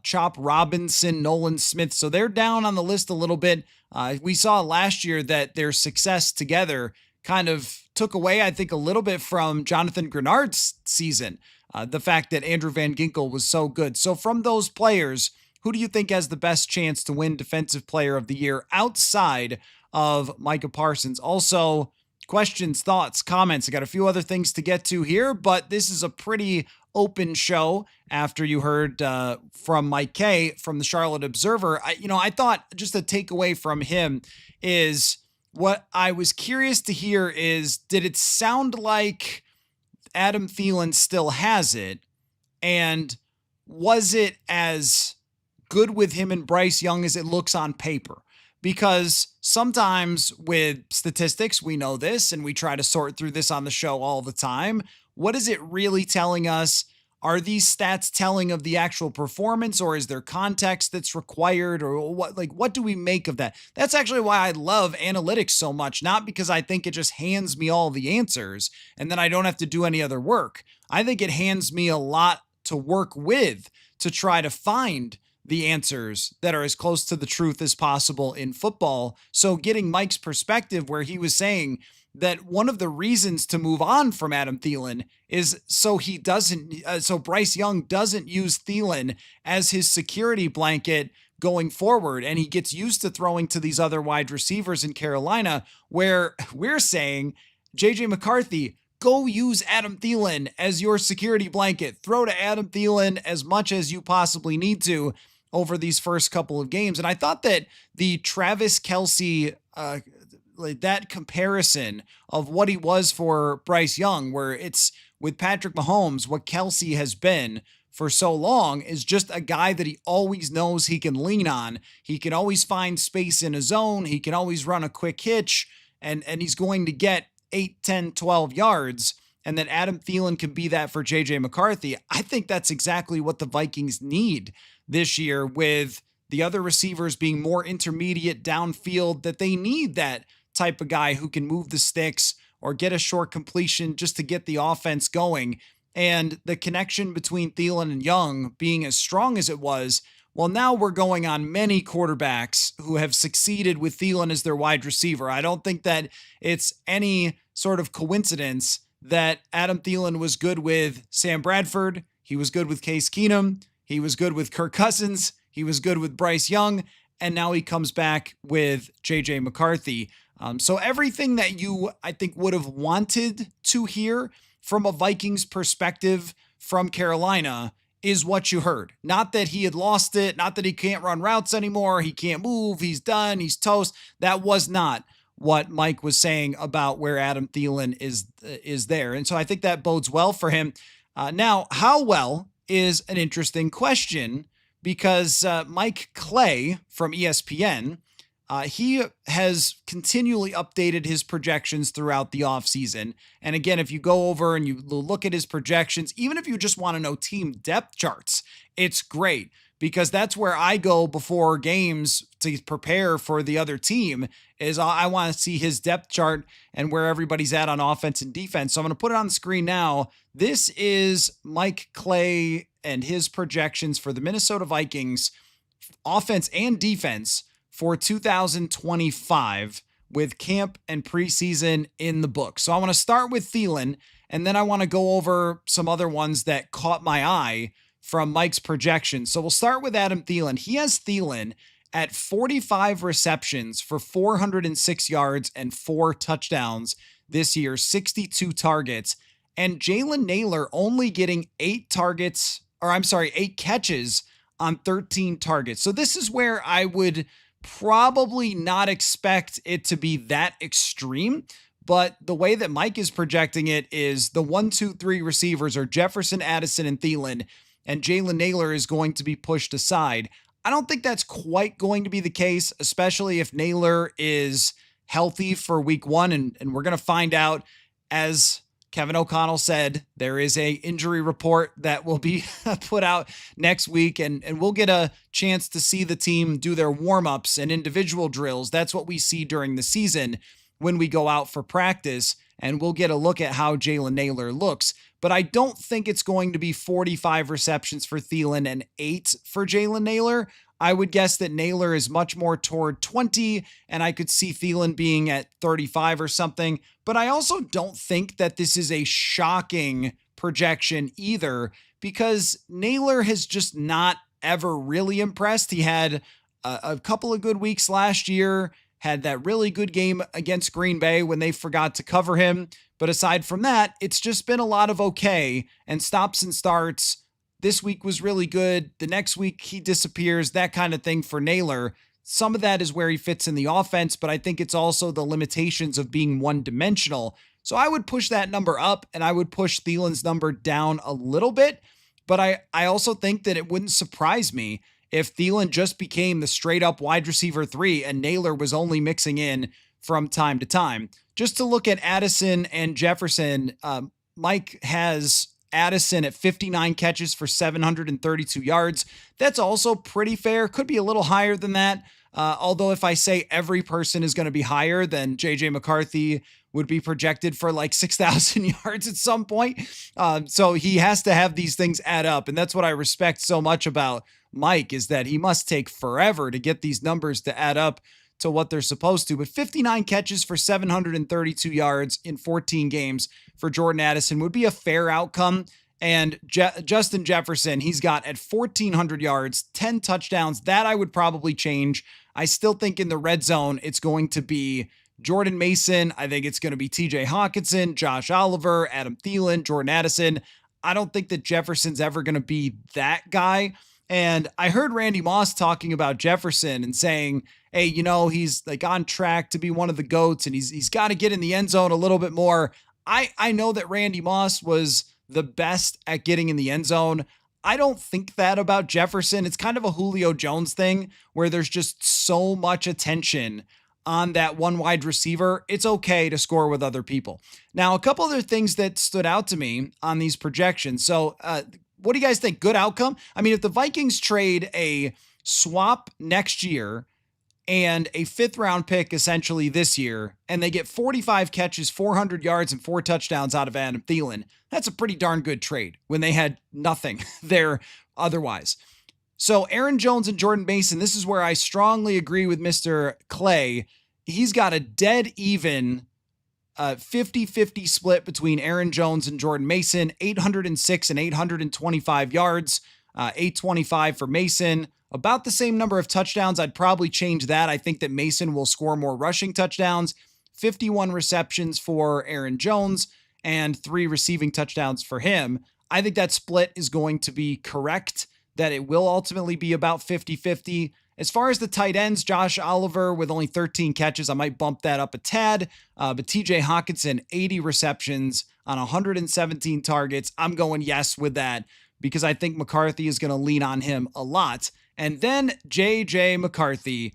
Chop Robinson, Nolan Smith. So they're down on the list a little bit. We saw last year that their success together kind of took away, I think, a little bit from Jonathan Grenard's season. The fact that Andrew Van Ginkel was so good. So from those players, who do you think has the best chance to win Defensive Player of the Year outside of Micah Parsons? Also, questions, thoughts, comments. I got a few other things to get to here, but this is a pretty open show after you heard from Mike Kaye from the Charlotte Observer. I thought just a takeaway from him is what I was curious to hear is, did it sound like Adam Thielen still has it? And was it as good with him and Bryce Young as it looks on paper? Because sometimes with statistics, we know this and we try to sort through this on the show all the time. What is it really telling us? Are these stats telling of the actual performance, or is there context that's required, or what do we make of that? That's actually why I love analytics so much, not because I think it just hands me all the answers and then I don't have to do any other work. I think it hands me a lot to work with to try to find the answers that are as close to the truth as possible in football. So getting Mike's perspective, where he was saying that one of the reasons to move on from Adam Thielen is so Bryce Young doesn't use Thielen as his security blanket going forward. And he gets used to throwing to these other wide receivers in Carolina, where we're saying, JJ McCarthy, go use Adam Thielen as your security blanket. Throw to Adam Thielen as much as you possibly need to over these first couple of games. And I thought that the Travis Kelce, that comparison of what he was for Bryce Young, where it's with Patrick Mahomes, what Kelce has been for so long is just a guy that he always knows he can lean on. He can always find space in his zone. He can always run a quick hitch, and he's going to get 8, 10, 12 yards. And that Adam Thielen can be that for JJ McCarthy. I think that's exactly what the Vikings need this year, with the other receivers being more intermediate downfield, that they need that type of guy who can move the sticks or get a short completion just to get the offense going. And the connection between Thielen and Young being as strong as it was, well, now we're going on many quarterbacks who have succeeded with Thielen as their wide receiver. I don't think that it's any sort of coincidence that Adam Thielen was good with Sam Bradford. He was good with Case Keenum. He was good with Kirk Cousins. He was good with Bryce Young. And now he comes back with JJ McCarthy. So everything that you, I think, would have wanted to hear from a Vikings perspective from Carolina is what you heard. Not that he had lost it, not that he can't run routes anymore, he can't move, he's done, he's toast. That was not what Mike was saying about where Adam Thielen is there. And so I think that bodes well for him. Now, how well is an interesting question because Mike Kaye from ESPN, he has continually updated his projections throughout the offseason. And again, if you go over and you look at his projections, even if you just want to know team depth charts, it's great because that's where I go before games to prepare for the other team is I want to see his depth chart and where everybody's at on offense and defense. So I'm going to put it on the screen now. This is Mike Kaye and his projections for the Minnesota Vikings offense and defense for 2025 with camp and preseason in the book. So I want to start with Thielen, and then I want to go over some other ones that caught my eye from Mike's projections. So we'll start with Adam Thielen. He has Thielen at 45 receptions for 406 yards and 4 touchdowns this year, 62 targets, and Jalen Nailor only getting 8 catches on 13 targets. So this is where I would probably not expect it to be that extreme, but the way that Mike is projecting it is the 1, 2, 3 receivers are Jefferson, Addison, and Thielen, and Jalen Nailor is going to be pushed aside. I don't think that's quite going to be the case, especially if Nailor is healthy for week 1, and we're going to find out. As Kevin O'Connell said, there is a injury report that will be put out next week, and we'll get a chance to see the team do their warm-ups and individual drills. That's what we see during the season when we go out for practice, and we'll get a look at how Jalen Nailor looks. But I don't think it's going to be 45 receptions for Thielen and 8 for Jalen Nailor. I would guess that Nailor is much more toward 20, and I could see Thielen being at 35 or something. But I also don't think that this is a shocking projection either, because Nailor has just not ever really impressed. He had a couple of good weeks last year, had that really good game against Green Bay when they forgot to cover him. But aside from that, it's just been a lot of okay and stops and starts. This week was really good. The next week he disappears, that kind of thing for Nailor. Some of that is where he fits in the offense, but I think it's also the limitations of being one-dimensional. So I would push that number up, and I would push Thielen's number down a little bit. But I also think that it wouldn't surprise me if Thielen just became the straight-up wide receiver 3 and Nailor was only mixing in from time to time. Just to look at Addison and Jefferson, Mike has Addison at 59 catches for 732 yards. That's also pretty fair. Could be a little higher than that. Although if I say every person is going to be higher, then JJ McCarthy would be projected for like 6,000 yards at some point. So he has to have these things add up. And that's what I respect so much about Mike, is that he must take forever to get these numbers to add up to what they're supposed to. But 59 catches for 732 yards in 14 games for Jordan Addison would be a fair outcome. And Justin Jefferson, he's got at 1,400 yards, 10 touchdowns. That I would probably change. I still think in the red zone, it's going to be Jordan Mason. I think it's going to be TJ Hawkinson, Josh Oliver, Adam Thielen, Jordan Addison. I don't think that Jefferson's ever going to be that guy. And I heard Randy Moss talking about Jefferson and saying, hey, he's like on track to be one of the GOATs, and he's got to get in the end zone a little bit more. I know that Randy Moss was the best at getting in the end zone. I don't think that about Jefferson. It's kind of a Julio Jones thing where there's just so much attention on that one wide receiver. It's okay to score with other people. Now, a couple other things that stood out to me on these projections. So, what do you guys think? Good outcome? I mean, if the Vikings trade a swap next year and a 5th round pick essentially this year, and they get 45 catches, 400 yards, and 4 touchdowns out of Adam Thielen, that's a pretty darn good trade when they had nothing there otherwise. So Aaron Jones and Jordan Mason, this is where I strongly agree with Mr. Kaye. He's got a dead even 50-50 split between Aaron Jones and Jordan Mason, 806 and 825 yards, 825 for Mason. About the same number of touchdowns. I'd probably change that. I think that Mason will score more rushing touchdowns. 51 receptions for Aaron Jones and 3 receiving touchdowns for him. I think that split is going to be correct, that it will ultimately be about 50-50. As far as the tight ends, Josh Oliver with only 13 catches, I might bump that up a tad. But TJ Hawkinson, 80 receptions on 117 targets. I'm going yes with that because I think McCarthy is going to lean on him a lot. And then J.J. McCarthy.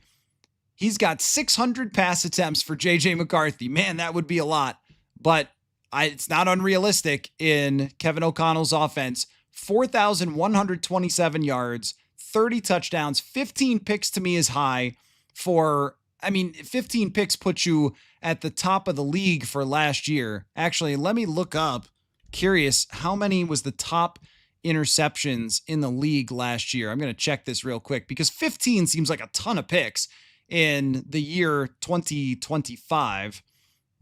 He's got 600 pass attempts for J.J. McCarthy. Man, that would be a lot. But it's not unrealistic in Kevin O'Connell's offense. 4,127 yards, 30 touchdowns, 15 picks to me is high 15 picks puts you at the top of the league for last year. Actually, let me look up. Curious, how many was the top interceptions in the league last year? I'm going to check this real quick because 15 seems like a ton of picks in the year 2025.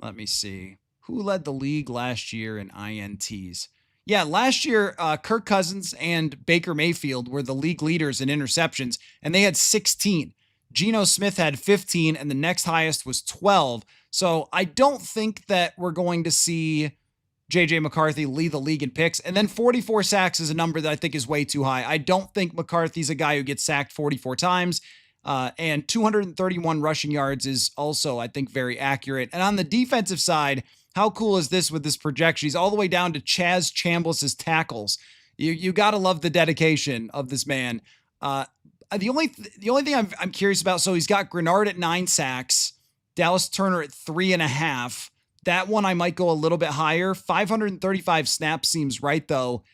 Let me see. Who led the league last year in INTs? Yeah, last year, Kirk Cousins and Baker Mayfield were the league leaders in interceptions, and they had 16. Geno Smith had 15, and the next highest was 12. So I don't think that we're going to see J.J. McCarthy lead the league in picks. And then 44 sacks is a number that I think is way too high. I don't think McCarthy's a guy who gets sacked 44 times. And 231 rushing yards is also, I think, very accurate. And on the defensive side, how cool is this with this projection? He's all the way down to Chaz Chambliss's tackles. You got to love the dedication of this man. The only thing I'm curious about, so he's got Grenard at 9 sacks, Dallas Turner at 3.5. That one I might go a little bit higher. 535 snaps seems right, though.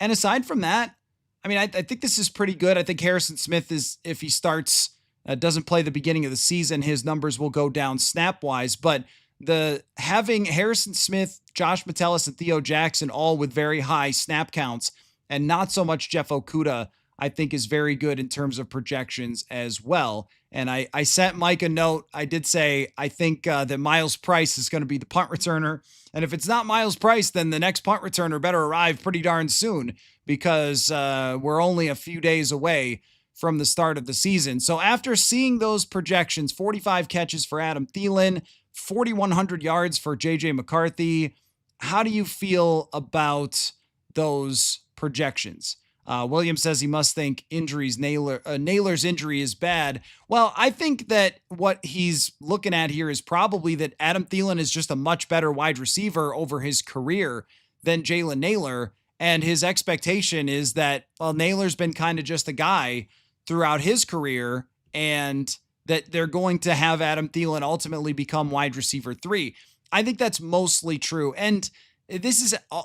And aside from that, I think this is pretty good. I think Harrison Smith is, if he starts, doesn't play the beginning of the season, his numbers will go down snap-wise. But having Harrison Smith, Josh Metellus, and Theo Jackson all with very high snap counts and not so much Jeff Okudah, I think is very good in terms of projections as well. And I sent Mike a note. I did say, I think that Miles Price is going to be the punt returner. And if it's not Miles Price, then the next punt returner better arrive pretty darn soon because we're only a few days away from the start of the season. So after seeing those projections, 45 catches for Adam Thielen, 4,100 yards for J.J. McCarthy, how do you feel about those projections? William says he must think Naylor's injury is bad. Well, I think that what he's looking at here is probably that Adam Thielen is just a much better wide receiver over his career than Jalen Naylor. And his expectation is that, well, Naylor's been kind of just a guy throughout his career and that they're going to have Adam Thielen ultimately become wide receiver 3. I think that's mostly true. And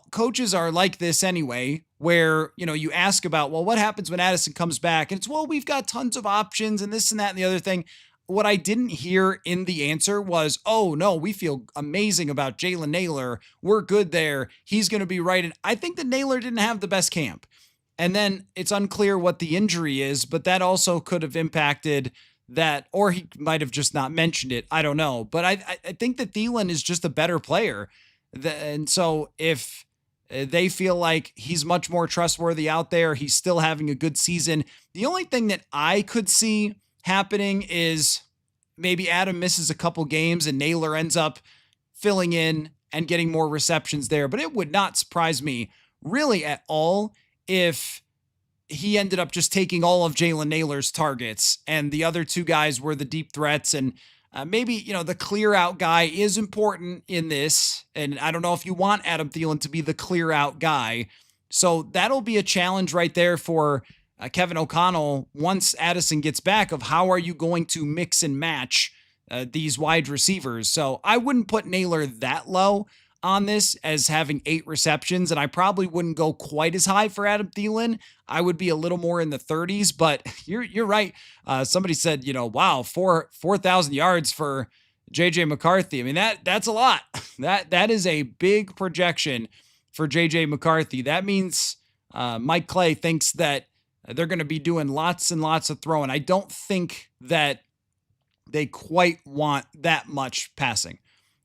coaches are like this anyway, where, you ask about, well, what happens when Addison comes back? And it's, well, we've got tons of options and this and that and the other thing. What I didn't hear in the answer was, oh no, we feel amazing about Jalen Naylor. We're good there. He's going to be right. And I think that Naylor didn't have the best camp. And then it's unclear what the injury is, but that also could have impacted that, or he might have just not mentioned it. I don't know. But I think that Thielen is just a better player. And so if they feel like he's much more trustworthy out there, he's still having a good season. The only thing that I could see happening is maybe Adam misses a couple games and Naylor ends up filling in and getting more receptions there. But it would not surprise me really at all if he ended up just taking all of Jalen Naylor's targets and the other two guys were the deep threats. And maybe, the clear out guy is important in this. And I don't know if you want Adam Thielen to be the clear out guy. So that'll be a challenge right there for Kevin O'Connell once Addison gets back, of how are you going to mix and match these wide receivers. So I wouldn't put Naylor that low on this as having 8 receptions, and I probably wouldn't go quite as high for Adam Thielen. I would be a little more in the 30s, but you're right. Somebody said, wow, 4,000 yards for J.J. McCarthy. I mean, that's a lot. That is a big projection for J.J. McCarthy. That means Mike Kaye thinks that they're going to be doing lots and lots of throwing. I don't think that they quite want that much passing.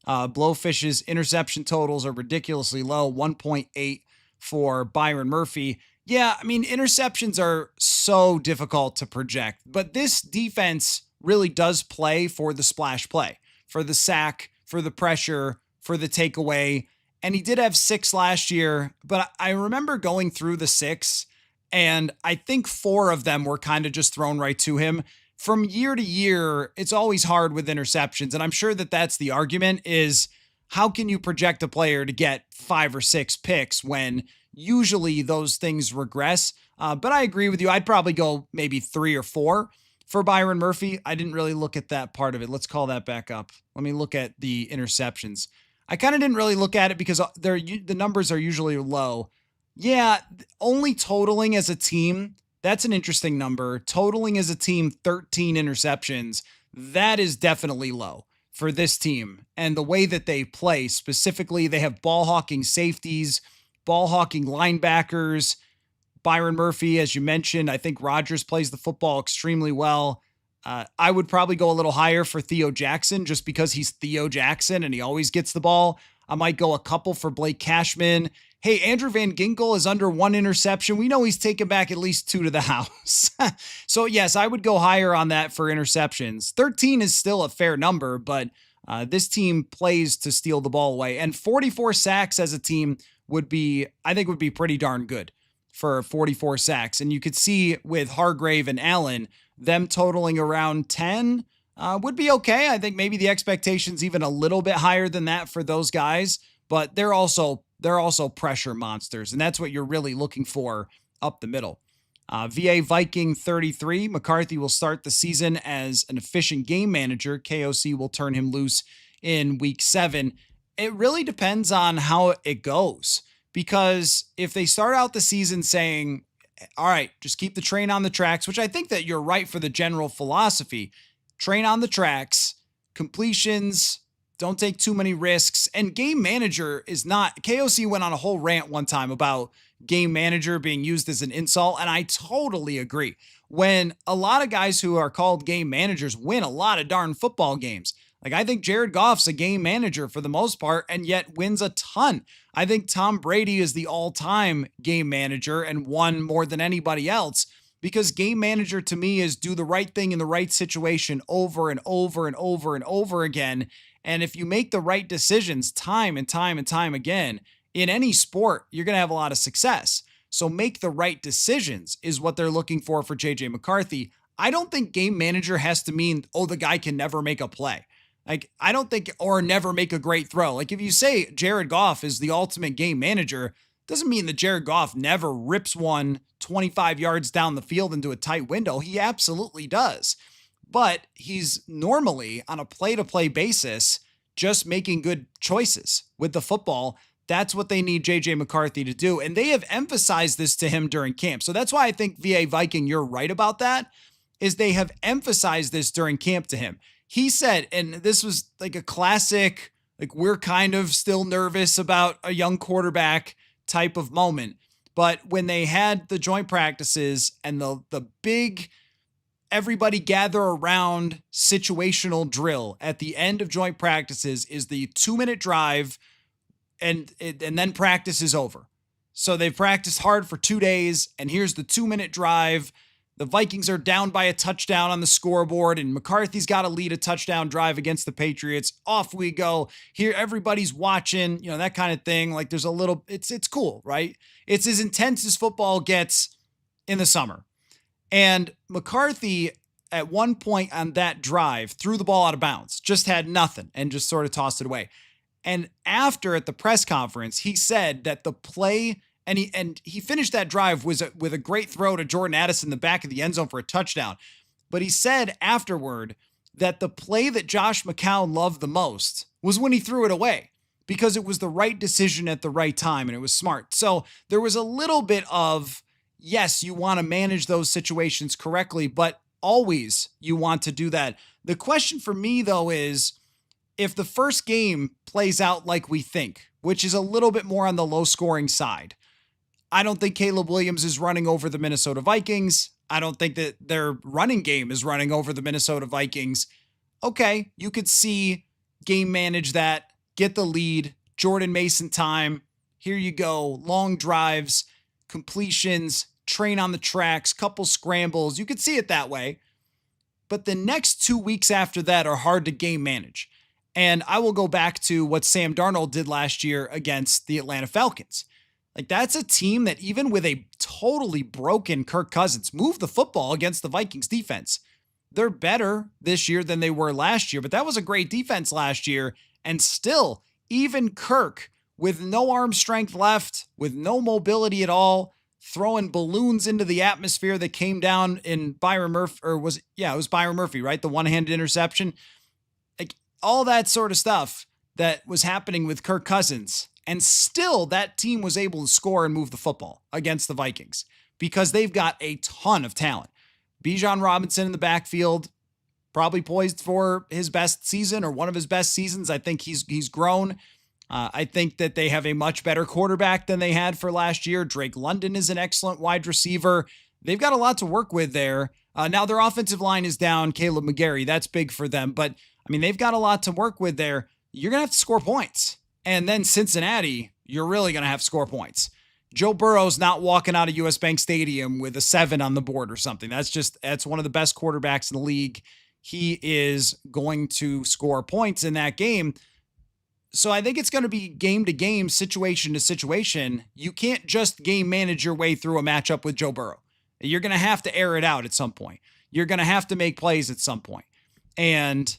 Blowfish's interception totals are ridiculously low, 1.8 for Byron Murphy. Yeah, interceptions are so difficult to project, but this defense really does play for the splash play, for the sack, for the pressure, for the takeaway. And he did have 6 last year, but I remember going through the 6, and I think 4 of them were kind of just thrown right to him. From year to year, it's always hard with interceptions. And I'm sure that that's the argument is how can you project a player to get 5 or 6 picks when usually those things regress? But I agree with you. I'd probably go maybe 3 or 4 for Byron Murphy. I didn't really look at that part of it. Let's call that back up. Let me look at the interceptions. I kind of didn't really look at it because the numbers are usually low. Yeah, only totaling as a team, that's an interesting number. Totaling as a team, 13 interceptions. That is definitely low for this team. And the way that they play, specifically, they have ball hawking safeties, ball hawking linebackers. Byron Murphy, as you mentioned, I think Rodgers plays the football extremely well. I would probably go a little higher for Theo Jackson just because he's Theo Jackson and he always gets the ball. I might go a couple for Blake Cashman. Hey, Andrew Van Ginkel is under 1 interception. We know he's taken back at least 2 to the house. So yes, I would go higher on that for interceptions. 13 is still a fair number, but this team plays to steal the ball away. And 44 sacks as a team would be pretty darn good for 44 sacks. And you could see with Hargrave and Allen, them totaling around 10 would be okay. I think maybe the expectation's even a little bit higher than that for those guys, but they're also pressure monsters, and that's what you're really looking for up the middle. VA Viking 33, McCarthy will start the season as an efficient game manager. KOC will turn him loose in week 7. It really depends on how it goes, because if they start out the season saying, all right, just keep the train on the tracks, which I think that you're right for the general philosophy, train on the tracks, completions, don't take too many risks. And game manager is not, KOC went on a whole rant one time about game manager being used as an insult. And I totally agree. When a lot of guys who are called game managers win a lot of darn football games. Like, I think Jared Goff's a game manager for the most part and yet wins a ton. I think Tom Brady is the all-time game manager and won more than anybody else, because game manager to me is do the right thing in the right situation over and over and over and over again. And if you make the right decisions time and time and time again in any sport, you're going to have a lot of success. So make the right decisions is what they're looking for JJ McCarthy. I don't think game manager has to mean, oh, the guy can never make a play. Like, I don't think, or never make a great throw. Like, if you say Jared Goff is the ultimate game manager, doesn't mean that Jared Goff never rips one 25 yards down the field into a tight window. He absolutely does. But he's normally on a play-to-play basis just making good choices with the football. That's what they need JJ McCarthy to do. And they have emphasized this to him during camp. So that's why I think VA Viking, you're right about that, is they have emphasized this during camp to him. He said, and this was like a classic, like, we're kind of still nervous about a young quarterback type of moment. But when they had the joint practices and the big everybody gather around situational drill at the end of joint practices is the 2-minute drive, and then practice is over. So they've practiced hard for 2 days, and here's the 2-minute drive. The Vikings are down by a touchdown on the scoreboard, and McCarthy's got to lead a touchdown drive against the Patriots. Off we go. Here, everybody's watching, that kind of thing. Like, there's a little, it's cool, right? It's as intense as football gets in the summer. And McCarthy, at one point on that drive, threw the ball out of bounds, just had nothing, and just sort of tossed it away. And after, at the press conference, he said that the play, and he finished that drive with a great throw to Jordan Addison in the back of the end zone for a touchdown. But he said afterward that the play that Josh McCown loved the most was when he threw it away, because it was the right decision at the right time and it was smart. So there was a little bit of, yes, you want to manage those situations correctly, but always you want to do that. The question for me, though, is if the first game plays out like we think, which is a little bit more on the low scoring side, I don't think Caleb Williams is running over the Minnesota Vikings. I don't think that their running game is running over the Minnesota Vikings. Okay, you could see game manage that, get the lead, Jordan Mason time. Here you go. Long drives, completions, train on the tracks, couple scrambles. You could see it that way. But the next 2 weeks after that are hard to game manage. And I will go back to what Sam Darnold did last year against the Atlanta Falcons. Like, that's a team that, even with a totally broken Kirk Cousins, moved the football against the Vikings defense. They're better this year than they were last year, but that was a great defense last year. And still, even Kirk, with no arm strength left, with no mobility at all, throwing balloons into the atmosphere that came down in Byron Murphy, it was Byron Murphy, right? The one-handed interception. Like, all that sort of stuff that was happening with Kirk Cousins. And still, that team was able to score and move the football against the Vikings because they've got a ton of talent. Bijan Robinson in the backfield, probably poised for his best season or one of his best seasons. I think he's grown. I think that they have a much better quarterback than they had for last year. Drake London is an excellent wide receiver. They've got a lot to work with there. Now their offensive line is down. Caleb McGarry, that's big for them. But, I mean, they've got a lot to work with there. You're going to have to score points. And then Cincinnati, you're really going to have to score points. Joe Burrow's not walking out of US Bank Stadium with a 7 on the board or something. That's one of the best quarterbacks in the league. He is going to score points in that game. So I think it's going to be game to game, situation to situation. You can't just game manage your way through a matchup with Joe Burrow. You're going to have to air it out at some point. You're going to have to make plays at some point. And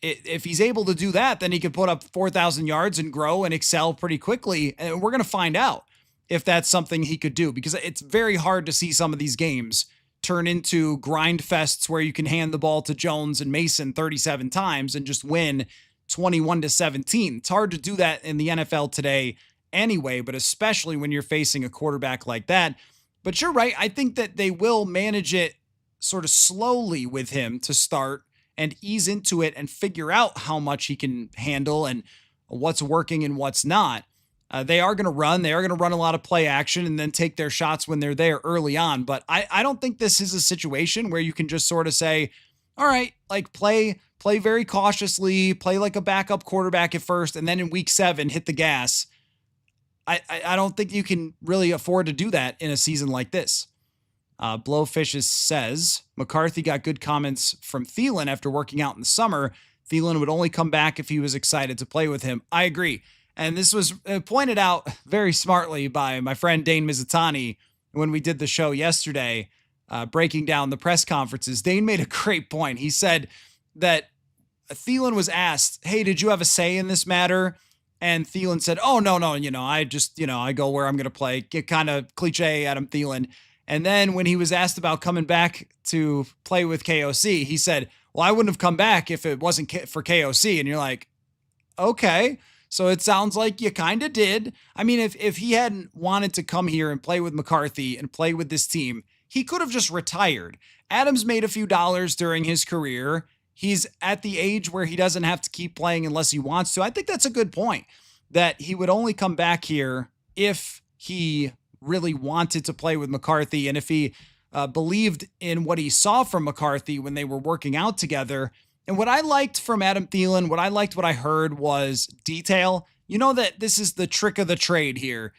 if he's able to do that, then he can put up 4,000 yards and grow and excel pretty quickly. And we're going to find out if that's something he could do, because it's very hard to see some of these games turn into grind fests where you can hand the ball to Jones and Mason 37 times and just win 21-17. It's hard to do that in the NFL today anyway, but especially when you're facing a quarterback like that. But you're right. I think that they will manage it sort of slowly with him to start and ease into it and figure out how much he can handle and what's working and what's not. They are going to run. They are going to run a lot of play action and then take their shots when they're there early on. But I don't think this is a situation where you can just sort of say, all right, like play very cautiously, play like a backup quarterback at first, and then in week 7, hit the gas. I don't think you can really afford to do that in a season like this. Blowfishes says, McCarthy got good comments from Thielen after working out in the summer. Thielen would only come back if he was excited to play with him. I agree. And this was pointed out very smartly by my friend Dane Mizutani when we did the show yesterday, breaking down the press conferences. Dane made a great point. He said that Thielen was asked, hey, did you have a say in this matter? And Thielen said, oh, no, I just, I go where I'm going to play. Get kind of cliche Adam Thielen. And then when he was asked about coming back to play with KOC, he said, well, I wouldn't have come back if it wasn't for KOC. And you're like, okay. So it sounds like you kind of did. I mean, if he hadn't wanted to come here and play with McCarthy and play with this team, he could have just retired. Adams made a few dollars during his career. He's at the age where he doesn't have to keep playing unless he wants to. I think that's a good point, that he would only come back here if he really wanted to play with McCarthy and if he believed in what he saw from McCarthy when they were working out together. And what I liked from Adam Thielen, what I heard was detail. You know that this is the trick of the trade here.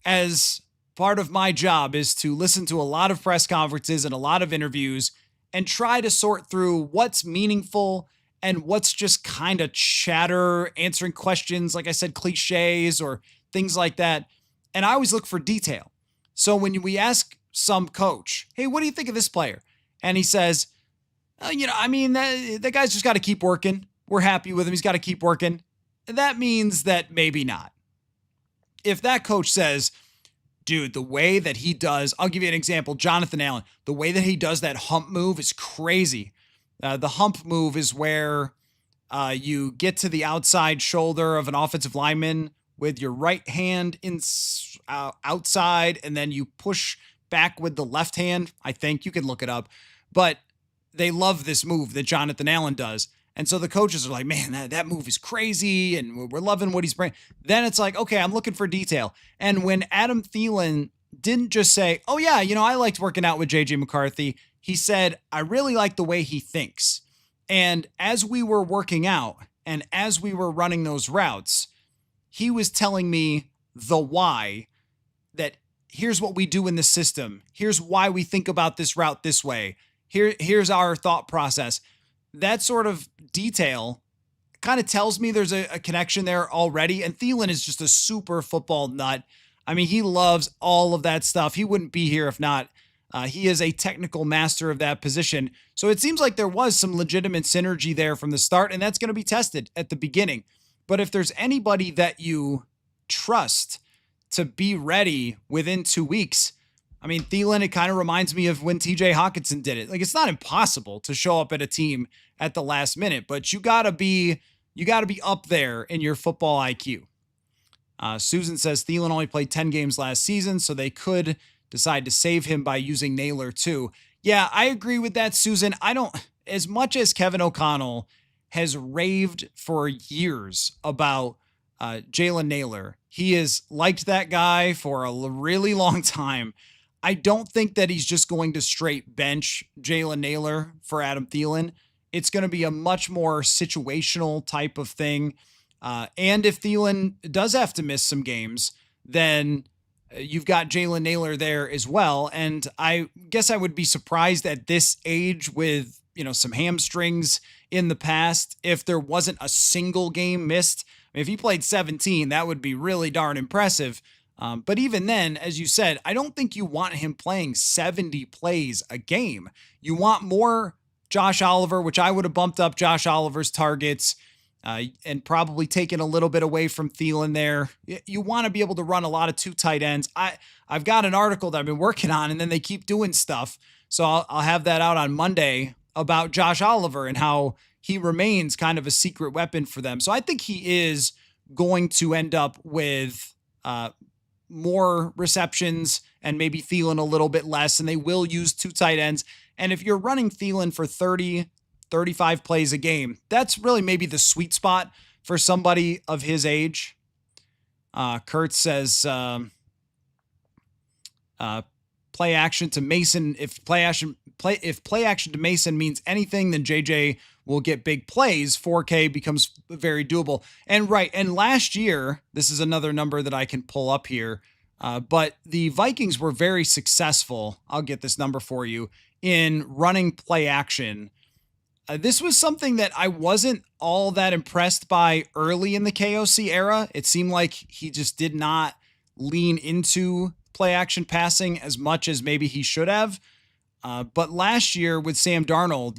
As part of my job is to listen to a lot of press conferences and a lot of interviews and try to sort through what's meaningful and what's just kind of chatter, answering questions, like I said, cliches or things like that. And I always look for detail. So when we ask some coach, hey, what do you think of this player? And he says, that guy's just got to keep working. We're happy with him. He's got to keep working. That means that maybe not. If that coach says, dude, the way that he does, I'll give you an example, Jonathan Allen, the way that he does that hump move is crazy. The hump move is where you get to the outside shoulder of an offensive lineman with your right hand outside, and then you push back with the left hand. I think you can look it up, but they love this move that Jonathan Allen does. And so the coaches are like, man, that move is crazy, and we're loving what he's bringing. Then it's like, okay, I'm looking for detail. And when Adam Thielen didn't just say, oh yeah, I liked working out with JJ McCarthy, he said, I really like the way he thinks. And as we were working out and as we were running those routes, he was telling me the why, that here's what we do in the system. Here's why we think about this route this way. Here's our thought process. That sort of detail kind of tells me there's a connection there already. And Thielen is just a super football nut. I mean, he loves all of that stuff. He wouldn't be here if not. He is a technical master of that position. So it seems like there was some legitimate synergy there from the start, and that's going to be tested at the beginning. But if there's anybody that you trust to be ready within 2 weeks, I mean, Thielen, it kind of reminds me of when TJ Hawkinson did it. Like, it's not impossible to show up at a team at the last minute, but you gotta be up there in your football IQ. Susan says Thielen only played 10 games last season, so they could decide to save him by using Naylor too. Yeah, I agree with that, Susan. As much as Kevin O'Connell has raved for years about Jalen Naylor, he has liked that guy for a really long time. I don't think that he's just going to straight bench Jalen Naylor for Adam Thielen. It's going to be a much more situational type of thing. And if Thielen does have to miss some games, then you've got Jalen Naylor there as well. And I guess I would be surprised at this age with, some hamstrings in the past if there wasn't a single game missed. I mean, if he played 17, that would be really darn impressive. But even then, as you said, I don't think you want him playing 70 plays a game. You want more Josh Oliver, which I would have bumped up Josh Oliver's targets and probably taken a little bit away from Thielen there. You want to be able to run a lot of 2 tight ends. I've got an article that I've been working on, and then they keep doing stuff. So I'll have that out on Monday about Josh Oliver and how he remains kind of a secret weapon for them. So I think he is going to end up with more receptions and maybe Thielen a little bit less, and they will use 2 tight ends. And if you're running Thielen for 30, 35 plays a game, that's really maybe the sweet spot for somebody of his age. Kurt says, play action to Mason. If play action to Mason means anything, then JJ will get big plays. 4K becomes very doable. And last year, this is another number that I can pull up here, but the Vikings were very successful. I'll get this number for you in running play action. This was something that I wasn't all that impressed by early in the KOC era. It seemed like he just did not lean into play action passing as much as maybe he should have. But last year with Sam Darnold,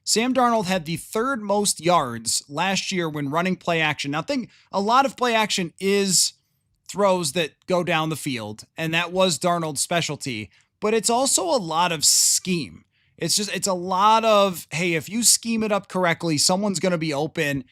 Sam Darnold had the 3rd most yards last year when running play action. Now, a lot of play action is throws that go down the field, and that was Darnold's specialty, but it's also a lot of scheme. It's a lot of, hey, if you scheme it up correctly, someone's going to be open.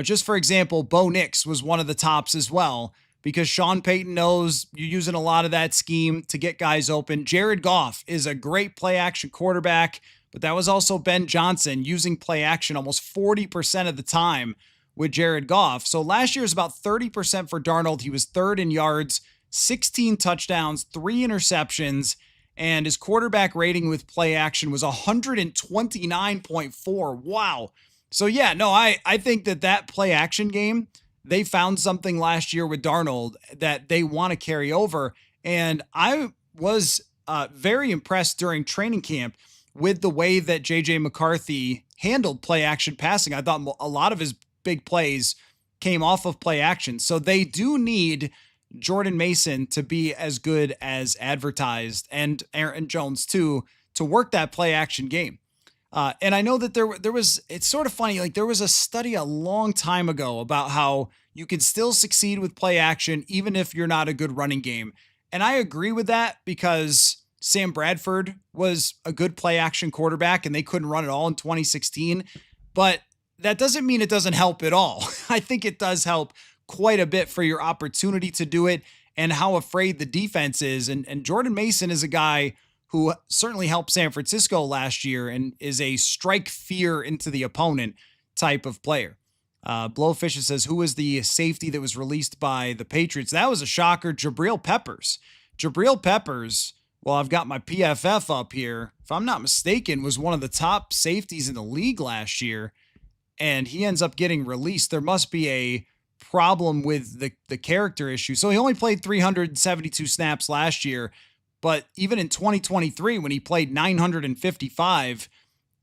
Just for example, Bo Nix was one of the tops as well, because Sean Payton knows you're using a lot of that scheme to get guys open. Jared Goff is a great play action quarterback, but that was also Ben Johnson using play action almost 40% of the time with Jared Goff. So last year was about 30% for Darnold. He was 3rd in yards, 16 touchdowns, 3 interceptions, and his quarterback rating with play action was 129.4. Wow. So I think that play action game, they found something last year with Darnold that they want to carry over. And I was very impressed during training camp with the way that JJ McCarthy handled play action passing. I thought a lot of his big plays came off of play action. So they do need Jordan Mason to be as good as advertised, and Aaron Jones too, to work that play action game. And I know that there was, it's sort of funny, like there was a study a long time ago about how you can still succeed with play action even if you're not a good running game. And I agree with that because Sam Bradford was a good play action quarterback and they couldn't run it all in 2016, but that doesn't mean it doesn't help at all. I think it does help quite a bit for your opportunity to do it and how afraid the defense is. And Jordan Mason is a guy who certainly helped San Francisco last year and is a strike fear into the opponent type of player. Blowfish says, who was the safety that was released by the Patriots? That was a shocker. Jabril Peppers. Jabril Peppers, well, I've got my PFF up here, if I'm not mistaken, was one of the top safeties in the league last year, and he ends up getting released. There must be a problem with the character issue. So he only played 372 snaps last year, but even in 2023, when he played 955,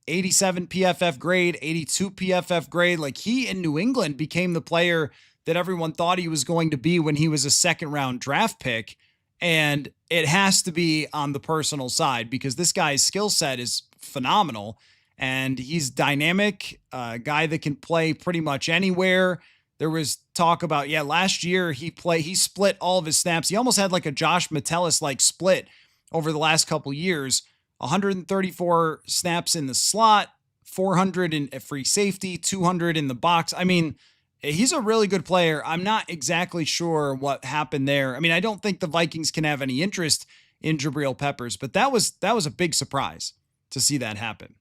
87 PFF grade, 82 PFF grade. Like, he in New England became the player that everyone thought he was going to be when he was a second round draft pick. And it has to be on the personal side because this guy's skill set is phenomenal and he's dynamic, a guy that can play pretty much anywhere. There was talk about, last year he split all of his snaps. He almost had like a Josh Metellus like split over the last couple years. 134 snaps in the slot, 400 in free safety, 200 in the box. I mean, he's a really good player. I'm not exactly sure what happened there. I mean, I don't think the Vikings can have any interest in Jabril Peppers, but that was a big surprise to see that happen.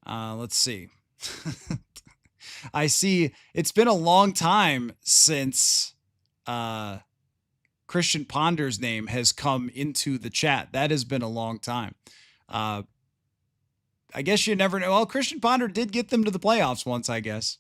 Let's see. I see it's been a long time since Christian Ponder's name has come into the chat. That has been a long time. I guess you never know. Well, Christian Ponder did get them to the playoffs once, I guess.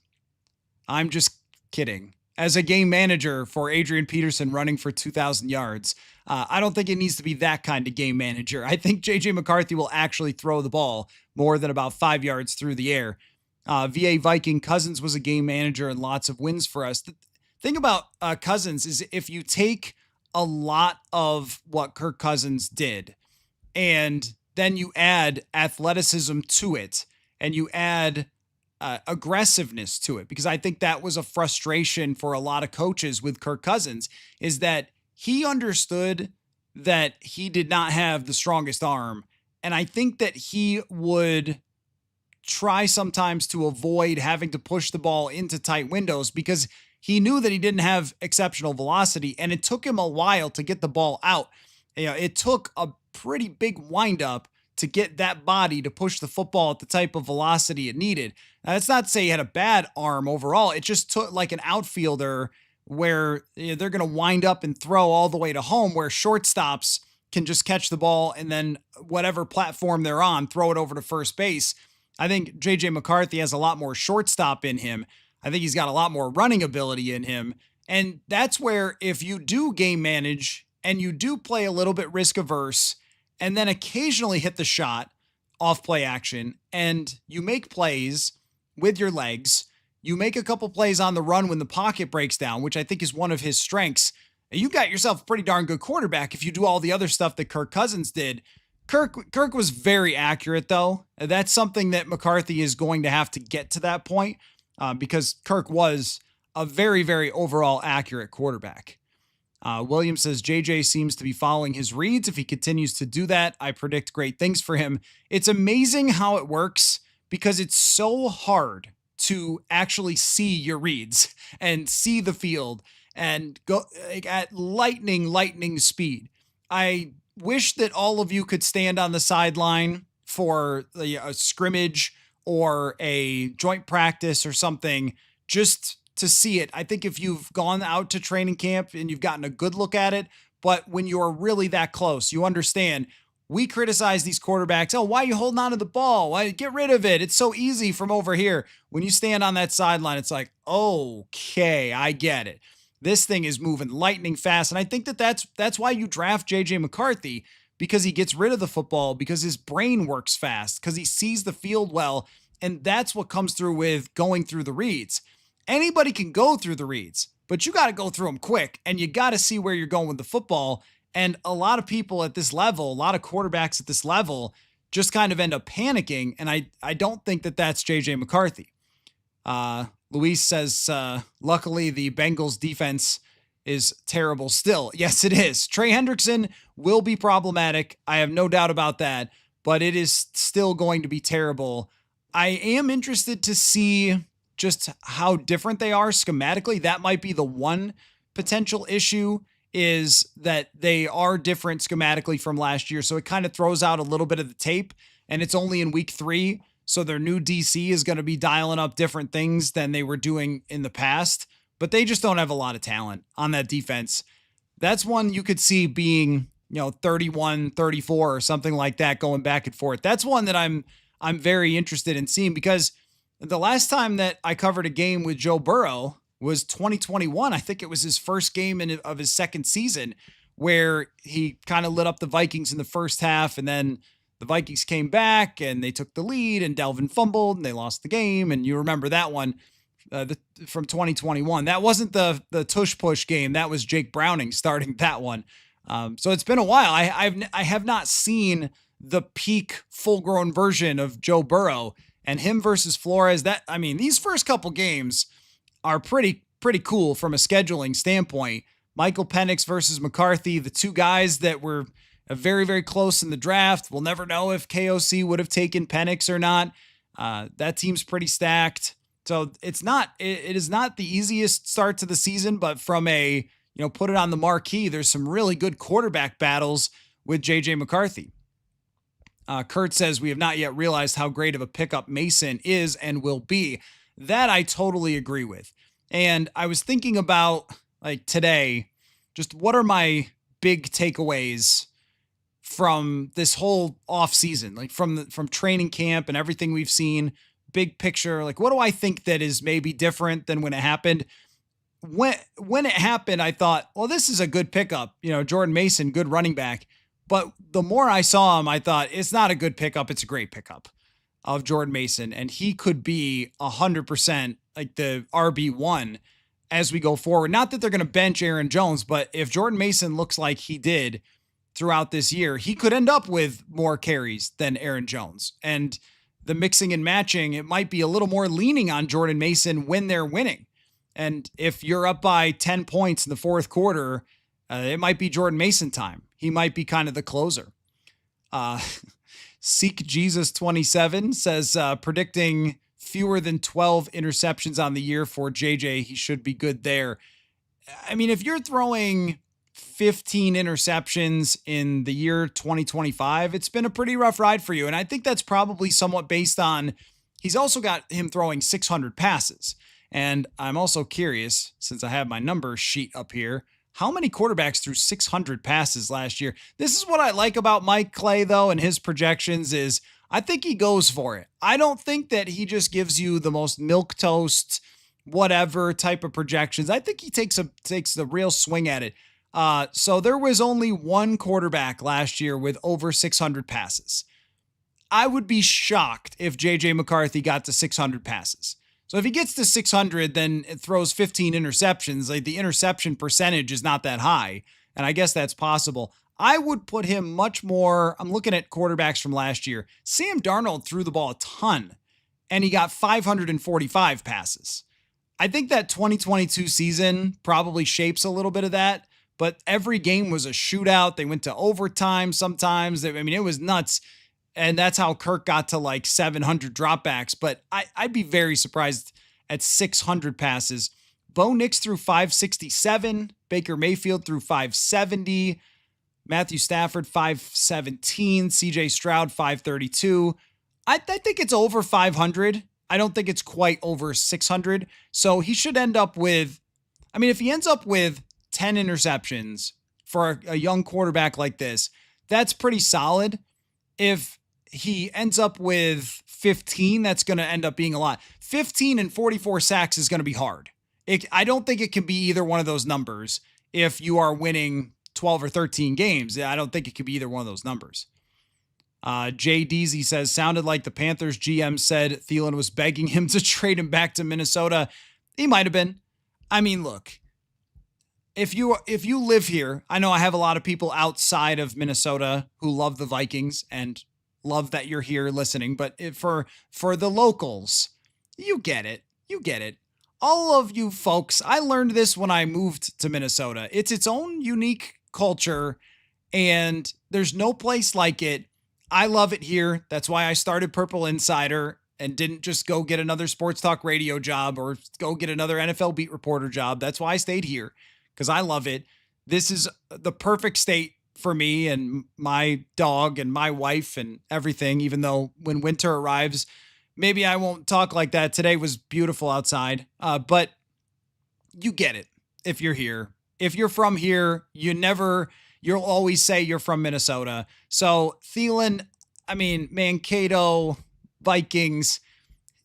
I'm just kidding. As a game manager for Adrian Peterson running for 2,000 yards, I don't think it needs to be that kind of game manager. I think J.J. McCarthy will actually throw the ball more than about 5 yards through the air. VA Viking Cousins was a game manager and lots of wins for us. The thing about Cousins is if you take a lot of what Kirk Cousins did and then you add athleticism to it and you add aggressiveness to it, because I think that was a frustration for a lot of coaches with Kirk Cousins, is that he understood that he did not have the strongest arm. And I think that he would try sometimes to avoid having to push the ball into tight windows because he knew that he didn't have exceptional velocity, and it took him a while to get the ball out. It took a pretty big windup to get that body to push the football at the type of velocity it needed. Now, that's not to say he had a bad arm overall. It just took like an outfielder where they're going to wind up and throw all the way to home, where shortstops can just catch the ball and then whatever platform they're on, throw it over to first base. I think J.J. McCarthy has a lot more shortstop in him. I think he's got a lot more running ability in him. And that's where if you do game manage and you do play a little bit risk averse and then occasionally hit the shot off play action and you make plays with your legs, you make a couple plays on the run when the pocket breaks down, which I think is one of his strengths. And you've got yourself a pretty darn good quarterback if you do all the other stuff that Kirk Cousins did. Kirk was very accurate, though. That's something that McCarthy is going to have to get to that point because Kirk was a very, very overall accurate quarterback. William says, JJ seems to be following his reads. If he continues to do that, I predict great things for him. It's amazing how it works because it's so hard to actually see your reads and see the field and go at lightning speed. I wish that all of you could stand on the sideline for a scrimmage or a joint practice or something just to see it. I think if you've gone out to training camp and you've gotten a good look at it, but when you're really that close, you understand. We criticize these quarterbacks. Oh, why are you holding on to the ball? Why get rid of it? It's so easy from over here. When you stand on that sideline, it's like, okay, I get it. This thing is moving lightning fast. And I think that's why you draft J.J. McCarthy, because he gets rid of the football, because his brain works fast, because he sees the field well. And that's what comes through with going through the reads. Anybody can go through the reads, but you got to go through them quick and you got to see where you're going with the football. And a lot of people at this level, a lot of quarterbacks at this level just kind of end up panicking. And I don't think that that's J.J. McCarthy. Luis says, luckily the Bengals defense is terrible still. Yes, it is. Trey Hendrickson will be problematic. I have no doubt about that, but it is still going to be terrible. I am interested to see just how different they are schematically. That might be the one potential issue, is that they are different schematically from last year. So it kind of throws out a little bit of the tape, and it's only in week 3. So their new DC is going to be dialing up different things than they were doing in the past, but they just don't have a lot of talent on that defense. That's one you could see being, 31-34 or something like that, going back and forth. That's one that I'm very interested in seeing, because the last time that I covered a game with Joe Burrow was 2021. I think it was his first game of his second season, where he kind of lit up the Vikings in the first half, and then the Vikings came back and they took the lead and Delvin fumbled and they lost the game. And you remember that one from 2021. That wasn't the tush push game. That was Jake Browning starting that one. So it's been a while. I have not seen the peak full grown version of Joe Burrow, and him versus Flores. These first couple games are pretty cool from a scheduling standpoint. Michael Penix versus McCarthy, the two guys that were very, very close in the draft. We'll never know if KOC would have taken Penix or not. That team's pretty stacked. So it is not the easiest start to the season, but from a, put it on the marquee, there's some really good quarterback battles with JJ McCarthy. Kurt says, we have not yet realized how great of a pickup Mason is and will be. That I totally agree with. And I was thinking about, like, today, just what are my big takeaways from this whole off season, like from training camp and everything we've seen, big picture. Like, what do I think that is maybe different than when it happened? When it happened, I thought, well, this is a good pickup. Jordan Mason, good running back. But the more I saw him, I thought it's not a good pickup. It's a great pickup of Jordan Mason. And he could be 100% like the RB1 as we go forward. Not that they're going to bench Aaron Jones, but if Jordan Mason looks like he did throughout this year, he could end up with more carries than Aaron Jones. And the mixing and matching, it might be a little more leaning on Jordan Mason when they're winning. And if you're up by 10 points in the fourth quarter, it might be Jordan Mason time. He might be kind of the closer. Seek Jesus 27 says, predicting fewer than 12 interceptions on the year for JJ. He should be good there. I mean, if you're throwing 15 interceptions in the year 2025, it's been a pretty rough ride for you. And I think that's probably somewhat based on, he's also got him throwing 600 passes. And I'm also curious, since I have my number sheet up here, how many quarterbacks threw 600 passes last year? This is what I like about Mike Kaye, though, and his projections is I think he goes for it. I don't think that he just gives you the most milquetoast, whatever type of projections. I think he takes the real swing at it. So there was only one quarterback last year with over 600 passes. I would be shocked if JJ McCarthy got to 600 passes. So if he gets to 600, then it throws 15 interceptions. Like, the interception percentage is not that high. And I guess that's possible. I would put him much more. I'm looking at quarterbacks from last year. Sam Darnold threw the ball a ton and he got 545 passes. I think that 2022 season probably shapes a little bit of that, but every game was a shootout. They went to overtime sometimes. I mean, it was nuts. And that's how Kirk got to like 700 dropbacks. But I'd be very surprised at 600 passes. Bo Nix threw 567. Baker Mayfield threw 570. Matthew Stafford 517. CJ Stroud 532. I think it's over 500. I don't think it's quite over 600. So he should end up with, if he ends up with 10 interceptions for a young quarterback like this, that's pretty solid. If he ends up with 15, that's going to end up being a lot. 15 and 44 sacks is going to be hard. I don't think it can be either one of those numbers if you are winning 12 or 13 games. I don't think it could be either one of those numbers. Jay Deasy says, sounded like the Panthers GM said Thielen was begging him to trade him back to Minnesota. He might have been. Look, if you live here, I know I have a lot of people outside of Minnesota who love the Vikings and love that you're here listening, but for the locals, you get it. All of you folks, I learned this when I moved to Minnesota. It's its own unique culture, and there's no place like it. I love it here. That's why I started Purple Insider and didn't just go get another sports talk radio job or go get another NFL beat reporter job. That's why I stayed here, because I love it. This is the perfect state for me and my dog and my wife and everything, even though when winter arrives, maybe I won't talk like that. Today was beautiful outside, but you get it if you're here. If you're from here, you'll always say you're from Minnesota. So Thielen, Mankato, Vikings,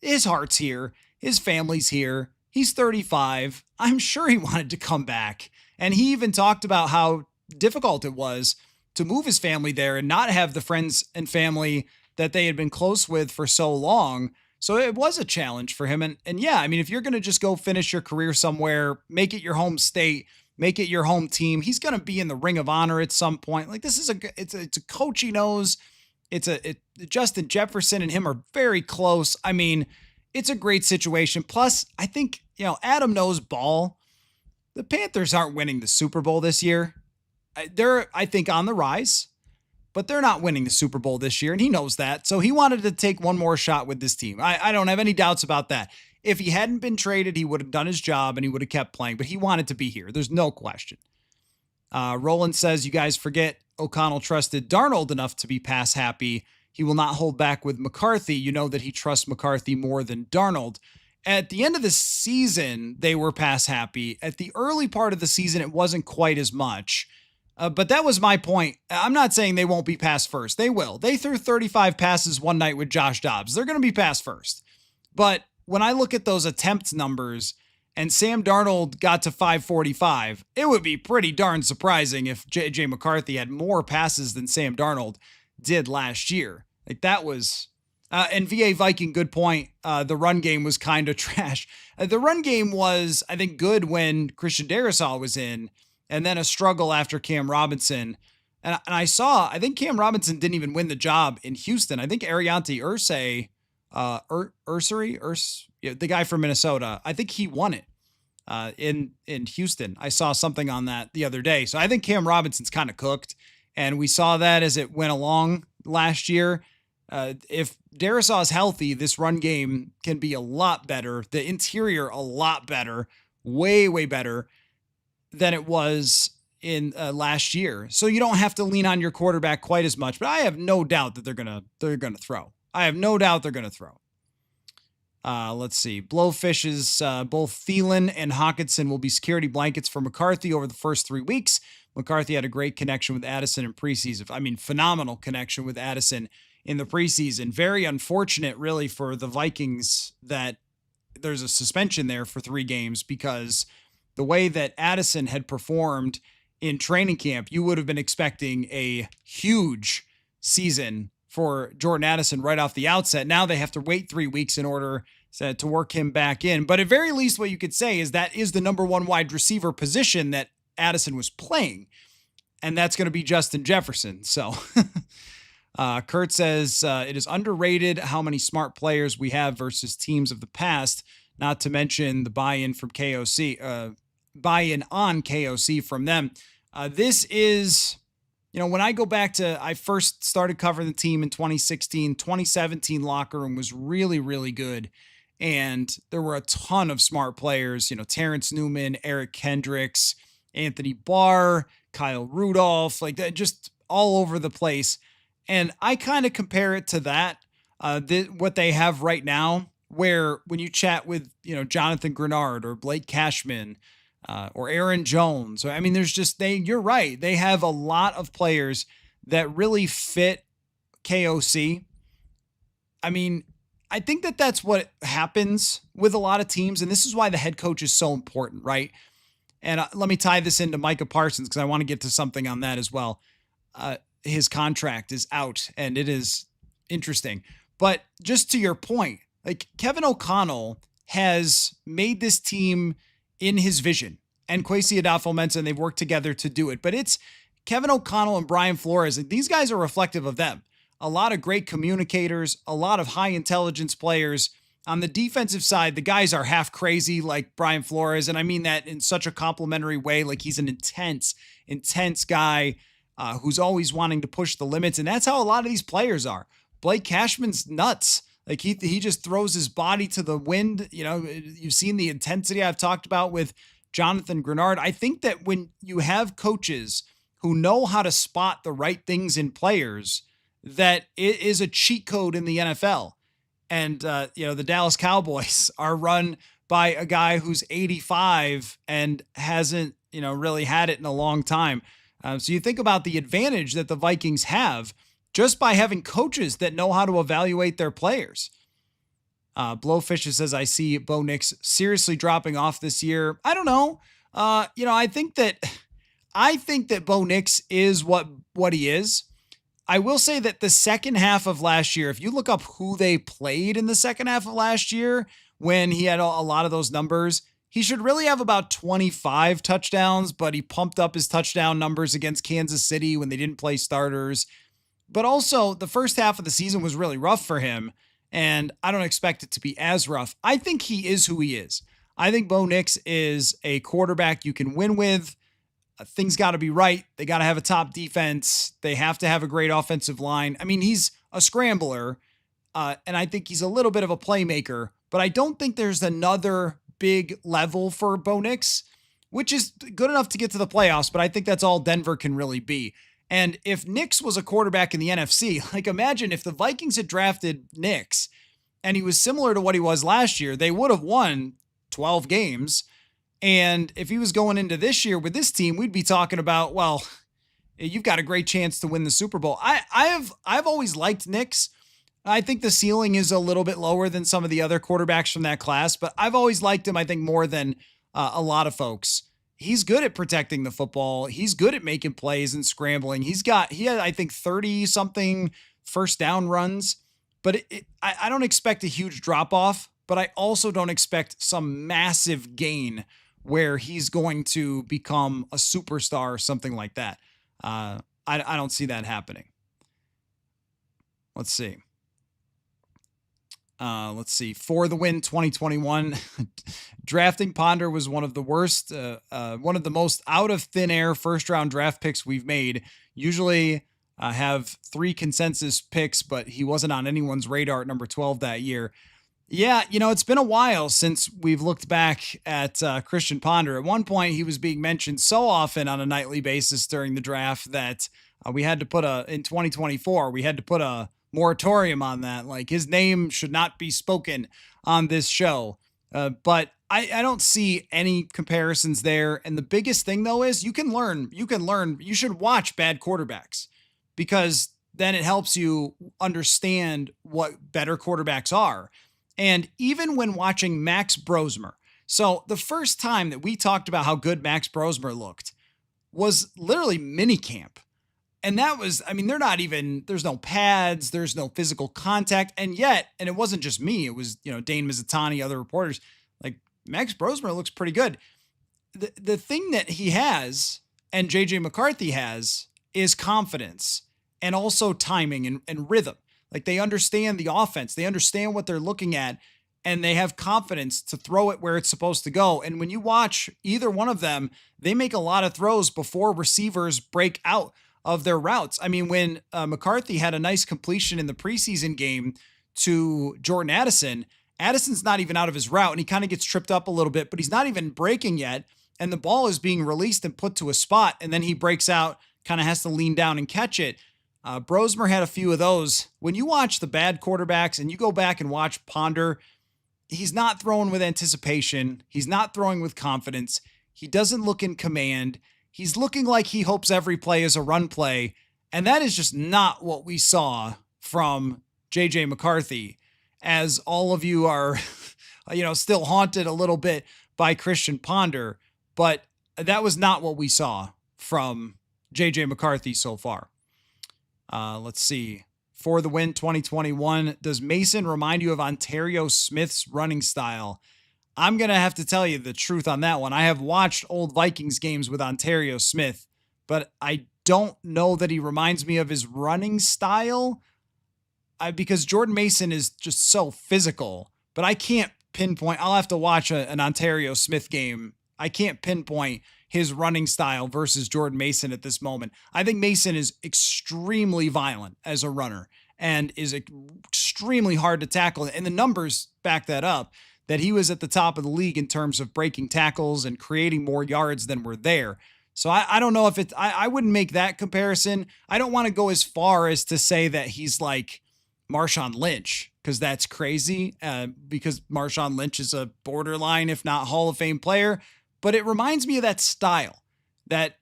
his heart's here. His family's here. He's 35. I'm sure he wanted to come back. And he even talked about how difficult it was to move his family there and not have the friends and family that they had been close with for so long. So it was a challenge for him. And yeah, I mean, if you're going to just go finish your career somewhere, make it your home state, make it your home team, he's going to be in the Ring of Honor at some point. Like this is it's a coach he knows. Justin Jefferson and him are very close. I mean, it's a great situation. Plus, I think, Adam knows ball. The Panthers aren't winning the Super Bowl this year. They're, I think, on the rise, but they're not winning the Super Bowl this year, and he knows that. So he wanted to take one more shot with this team. I don't have any doubts about that. If he hadn't been traded, he would have done his job and he would have kept playing, but he wanted to be here. There's no question. Roland says, you guys forget O'Connell trusted Darnold enough to be pass happy. He will not hold back with McCarthy. You know that he trusts McCarthy more than Darnold. At the end of the season, they were pass happy. At the early part of the season, it wasn't quite as much. But that was my point. I'm not saying they won't be pass first. They will. They threw 35 passes one night with Josh Dobbs. They're going to be pass first. But when I look at those attempt numbers and Sam Darnold got to 545, it would be pretty darn surprising if J.J. McCarthy had more passes than Sam Darnold did last year. Like that was... and VA Viking, good point. The run game was kind of trash. The run game was, I think, good when Christian Darrisaw was in, and then a struggle after Cam Robinson. And I think Cam Robinson didn't even win the job in Houston. I think Ariante the guy from Minnesota, I think he won it in Houston. I saw something on that the other day. So I think Cam Robinson's kind of cooked, and we saw that as it went along last year. If Darrisaw is healthy, this run game can be a lot better. The interior, a lot better, way, way better than it was in last year. So you don't have to lean on your quarterback quite as much, but I have no doubt that they're going to throw. I have no doubt they're going to throw. Let's see. Blowfish's both Thielen and Hawkinson will be security blankets for McCarthy over the first 3 weeks. McCarthy had a great connection with Addison in preseason. I mean, phenomenal connection with Addison in the preseason. Very unfortunate, really, for the Vikings that there's a suspension there for 3 games, because the way that Addison had performed in training camp, you would have been expecting a huge season for Jordan Addison right off the outset. Now they have to wait 3 weeks in order to work him back in. But at very least, what you could say is that is the number 1 wide receiver position that Addison was playing, and that's going to be Justin Jefferson. So Kurt says it is underrated how many smart players we have versus teams of the past, not to mention the buy-in from buy-in on KOC from them. This is, when I go back to, I first started covering the team in 2016, 2017 locker room was really, really good. And there were a ton of smart players, Terrence Newman, Eric Kendricks, Anthony Barr, Kyle Rudolph, like that, just all over the place. And I kind of compare it to that, what they have right now, where when you chat with, Jonathan Grenard or Blake Cashman or Aaron Jones, I mean, you're right. They have a lot of players that really fit KOC. I mean, I think that that's what happens with a lot of teams. And this is why the head coach is so important, right? And let me tie this into Micah Parsons, because I want to get to something on that as well. His contract is out, and it is interesting. But just to your point, like Kevin O'Connell has made this team in his vision, and Kwesi Adolfo-Mensah, and they've worked together to do it. But it's Kevin O'Connell and Brian Flores, and these guys are reflective of them. A lot of great communicators, a lot of high intelligence players. On the defensive side, the guys are half crazy like Brian Flores, and I mean that in such a complimentary way. Like he's an intense guy who's always wanting to push the limits, and that's how a lot of these players are. Blake Cashman's nuts. Like he just throws his body to the wind. You've seen the intensity I've talked about with Jonathan Grenard. I think that when you have coaches who know how to spot the right things in players, that it is a cheat code in the NFL. And, the Dallas Cowboys are run by a guy who's 85 and hasn't, really had it in a long time. So you think about the advantage that the Vikings have just by having coaches that know how to evaluate their players. Blowfish says, I see Bo Nix seriously dropping off this year. I don't know. I think that I think that Bo Nix is what he is. I will say that the second half of last year, if you look up who they played in the second half of last year, when he had a lot of those numbers, he should really have about 25 touchdowns, but he pumped up his touchdown numbers against Kansas City when they didn't play starters. But also, the first half of the season was really rough for him, and I don't expect it to be as rough. I think he is who he is. I think Bo Nix is a quarterback you can win with. Things got to be right. They got to have a top defense. They have to have a great offensive line. I mean, he's a scrambler, and I think he's a little bit of a playmaker, but I don't think there's another big level for Bo Nix, which is good enough to get to the playoffs, but I think that's all Denver can really be. And if Nix was a quarterback in the NFC, like imagine if the Vikings had drafted Nix and he was similar to what he was last year, they would have won 12 games. And if he was going into this year with this team, we'd be talking about, well, you've got a great chance to win the Super Bowl. I've always liked Nix. I think the ceiling is a little bit lower than some of the other quarterbacks from that class, but I've always liked him, I think, more than a lot of folks. He's good at protecting the football. He's good at making plays and scrambling. He had, I think, 30 something first down runs, but I don't expect a huge drop off, but I also don't expect some massive gain where he's going to become a superstar or something like that. I don't see that happening. Let's see. For the win 2021, drafting Ponder was one of the worst, one of the most out of thin air first round draft picks we've made. Usually have 3 consensus picks, but he wasn't on anyone's radar at number 12 that year. Yeah, it's been a while since we've looked back at Christian Ponder. At one point, he was being mentioned so often on a nightly basis during the draft that we had to in 2024, we had to put a moratorium on that. Like, his name should not be spoken on this show. But I don't see any comparisons there. And the biggest thing, though, is you should watch bad quarterbacks, because then it helps you understand what better quarterbacks are. And even when watching Max Brosmer, so the first time that we talked about how good Max Brosmer looked was literally minicamp. And that was, there's no pads, there's no physical contact. And it wasn't just me, it was, Dane Mizutani, other reporters, like, Max Brosmer looks pretty good. The thing that he has, and JJ McCarthy has, is confidence and also timing and rhythm. Like, they understand the offense, they understand what they're looking at, and they have confidence to throw it where it's supposed to go. And when you watch either one of them, they make a lot of throws before receivers break out of their routes. I mean, when McCarthy had a nice completion in the preseason game to Jordan Addison's not even out of his route, and he kind of gets tripped up a little bit, but he's not even breaking yet. And the ball is being released and put to a spot, and then he breaks out, kind of has to lean down and catch it. Brosmer had a few of those. When you watch the bad quarterbacks and you go back and watch Ponder, he's not throwing with anticipation. He's not throwing with confidence. He doesn't look in command. He's looking like he hopes every play is a run play. And that is just not what we saw from JJ McCarthy, as all of you are, still haunted a little bit by Christian Ponder. But that was not what we saw from JJ McCarthy so far. Let's see. For the win 2021, does Mason remind you of Ontario Smith's running style? I'm going to have to tell you the truth on that one. I have watched old Vikings games with Ontario Smith, but I don't know that he reminds me of his running style, because Jordan Mason is just so physical, but I can't pinpoint. I'll have to watch an Ontario Smith game. I can't pinpoint his running style versus Jordan Mason at this moment. I think Mason is extremely violent as a runner and is extremely hard to tackle. And the numbers back that up, that he was at the top of the league in terms of breaking tackles and creating more yards than were there. So I don't know if I wouldn't make that comparison. I don't want to go as far as to say that he's like Marshawn Lynch, because that's crazy, because Marshawn Lynch is a borderline, if not Hall of Fame player. But it reminds me of that style, that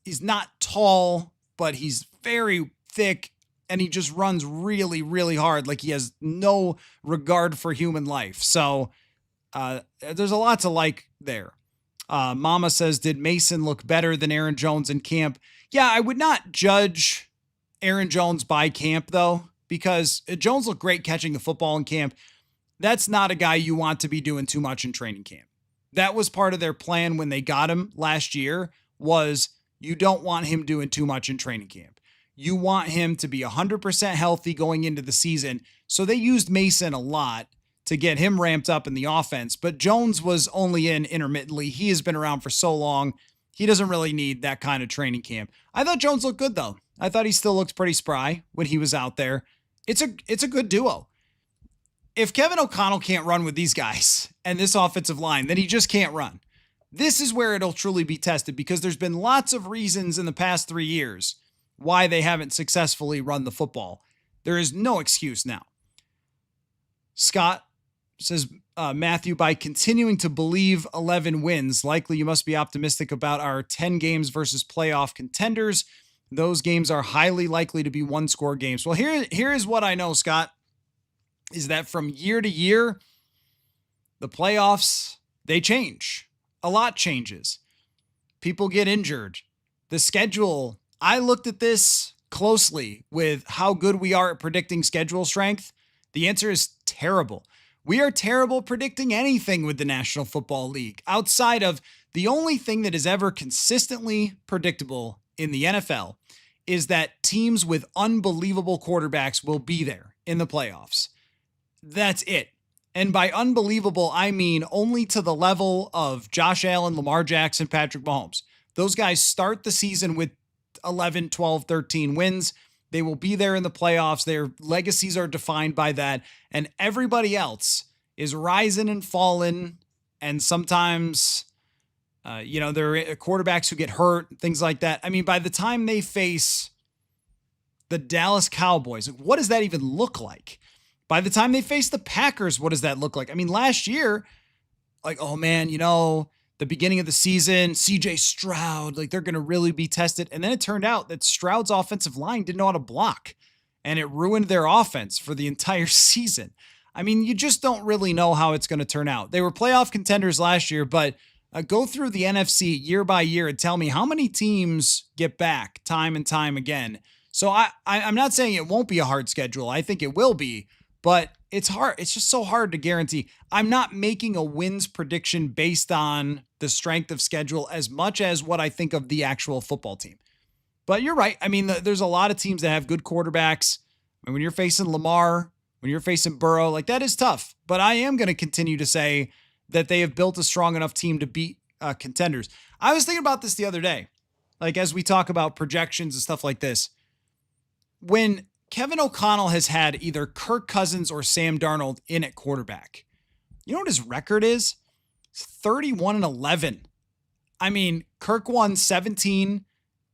he's not tall, but he's very thick, and he just runs really, really hard. Like, he has no regard for human life. So there's a lot to like there. Mama says, did Mason look better than Aaron Jones in camp? Yeah, I would not judge Aaron Jones by camp, though, because Jones looked great catching the football in camp. That's not a guy you want to be doing too much in training camp. That was part of their plan when they got him last year, was you don't want him doing too much in training camp. You want him to be 100% healthy going into the season. So they used Mason a lot to get him ramped up in the offense, but Jones was only in intermittently. He has been around for so long. He doesn't really need that kind of training camp. I thought Jones looked good, though. I thought he still looked pretty spry when he was out there. It's a good duo. If Kevin O'Connell can't run with these guys and this offensive line, then he just can't run. This is where it'll truly be tested, because there's been lots of reasons in the past 3 years why they haven't successfully run the football. There is no excuse now. Scott says, Matthew, by continuing to believe 11 wins, likely you must be optimistic about our 10 games versus playoff contenders. Those games are highly likely to be one-score games. Well, here is what I know, Scott, is that from year to year, the playoffs, they change. A lot changes. People get injured. The schedule, I looked at this closely with how good we are at predicting schedule strength. The answer is terrible. We are terrible predicting anything with the National Football League, outside of the only thing that is ever consistently predictable in the NFL is that teams with unbelievable quarterbacks will be there in the playoffs. That's it. And by unbelievable, I mean only to the level of Josh Allen, Lamar Jackson, Patrick Mahomes. Those guys start the season with 11, 12, 13 wins. They will be there in the playoffs. Their legacies are defined by that. And everybody else is rising and falling. And sometimes, there are quarterbacks who get hurt, things like that. I mean, by the time they face the Dallas Cowboys, what does that even look like? By the time they face the Packers, what does that look like? I mean, last year, oh man, the beginning of the season, CJ Stroud, they're going to really be tested. And then it turned out that Stroud's offensive line didn't know how to block, and it ruined their offense for the entire season. I mean, you just don't really know how it's going to turn out. They were playoff contenders last year, but go through the NFC year by year and tell me how many teams get back time and time again. So I'm not saying it won't be a hard schedule. I think it will be. But it's hard. It's just so hard to guarantee. I'm not making a wins prediction based on the strength of schedule as much as what I think of the actual football team. But you're right. I mean, there's a lot of teams that have good quarterbacks. I mean, when you're facing Lamar, when you're facing Burrow, that is tough. But I am going to continue to say that they have built a strong enough team to beat contenders. I was thinking about this the other day, as we talk about projections and stuff like this. When Kevin O'Connell has had either Kirk Cousins or Sam Darnold in at quarterback, you know what his record is? It's 31-11. I mean, Kirk won 17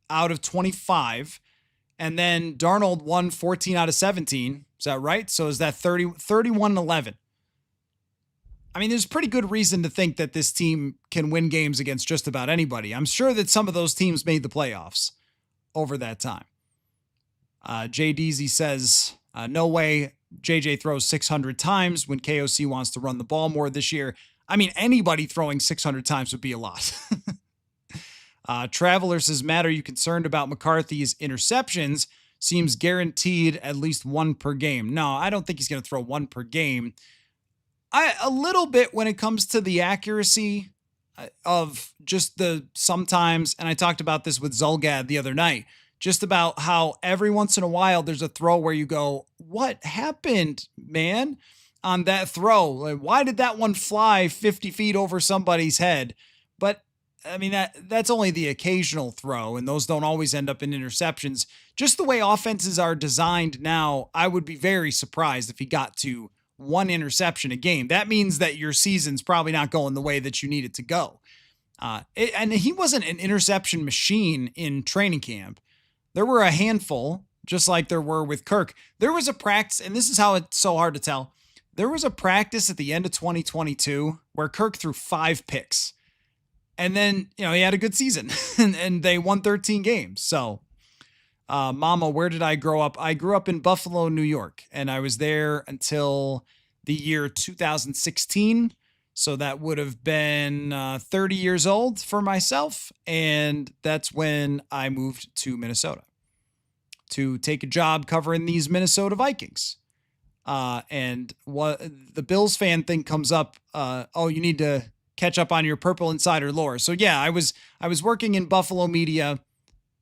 out of 25, and then Darnold won 14 out of 17. Is that right? So is that 31-11? I mean, there's pretty good reason to think that this team can win games against just about anybody. I'm sure that some of those teams made the playoffs over that time. Jay Deasy says, no way JJ throws 600 times when KOC wants to run the ball more this year. I mean, anybody throwing 600 times would be a lot. Traveler says, Matt, are you concerned about McCarthy's interceptions? Seems guaranteed at least one per game. No, I don't think he's going to throw one per game. A little bit when it comes to the accuracy of just the sometimes, and I talked about this with Zulgad the other night, just about how every once in a while there's a throw where you go, what happened, man, on that throw? Why did that one fly 50 feet over somebody's head? But I mean, that's only the occasional throw, and those don't always end up in interceptions. Just the way offenses are designed now, I would be very surprised if he got to one interception a game. That means that your season's probably not going the way that you need it to go. And he wasn't an interception machine in training camp. There were a handful, just like there were with Kirk. There was a practice, and this is how it's so hard to tell. There was a practice at the end of 2022 where Kirk threw 5 picks. And then, he had a good season and they won 13 games. So, Mama, where did I grow up? I grew up in Buffalo, New York, and I was there until the year 2016. So that would have been 30 years old for myself. And that's when I moved to Minnesota to take a job covering these Minnesota Vikings. And what the Bills fan thing comes up, oh, you need to catch up on your Purple Insider lore. So yeah, I was working in Buffalo media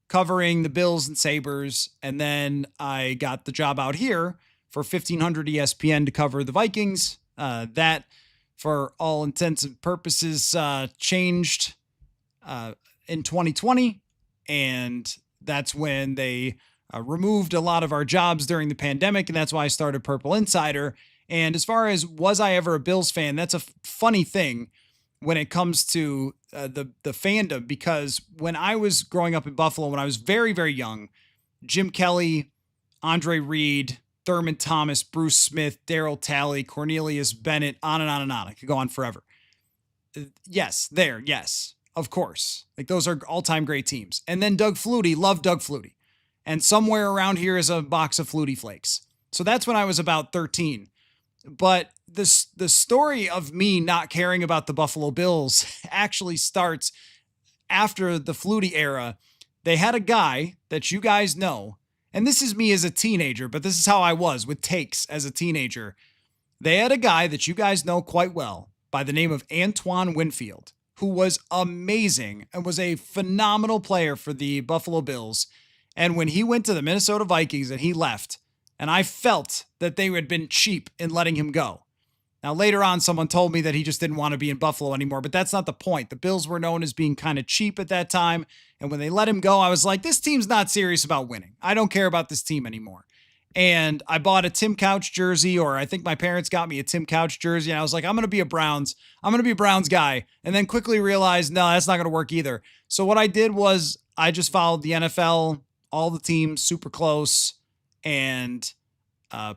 covering the Bills and Sabres, and then I got the job out here for 1500 ESPN to cover the Vikings. That, for all intents and purposes, changed in 2020, and that's when they removed a lot of our jobs during the pandemic, and that's why I started Purple Insider. And as far as was I ever a Bills fan, that's a funny thing when it comes to the fandom, because when I was growing up in Buffalo, when I was very, very young, Jim Kelly, Andre Reed, Thurman Thomas, Bruce Smith, Darryl Talley, Cornelius Bennett, on and on and on. I could go on forever. Yes, of course. Like, those are all-time great teams. And then Doug Flutie, loved Doug Flutie. And somewhere around here is a box of Flutie Flakes. So that's when I was about 13. But the story of me not caring about the Buffalo Bills actually starts after the Flutie era. They had a guy that you guys know, and this is me as a teenager, but this is how I was with takes as a teenager. They had a guy that you guys know quite well by the name of Antoine Winfield, who was amazing and was a phenomenal player for the Buffalo Bills. And when he went to the Minnesota Vikings and he left, and I felt that they had been cheap in letting him go. Now, later on, someone told me that he just didn't want to be in Buffalo anymore, but that's not the point. The Bills were known as being kind of cheap at that time, and when they let him go, I was like, this team's not serious about winning. I don't care about this team anymore. And I bought a Tim Couch jersey, or I think my parents got me a Tim Couch jersey, and I was like, I'm going to be a Browns guy, and then quickly realized, no, that's not going to work either. So what I did was I just followed the NFL, all the teams super close, and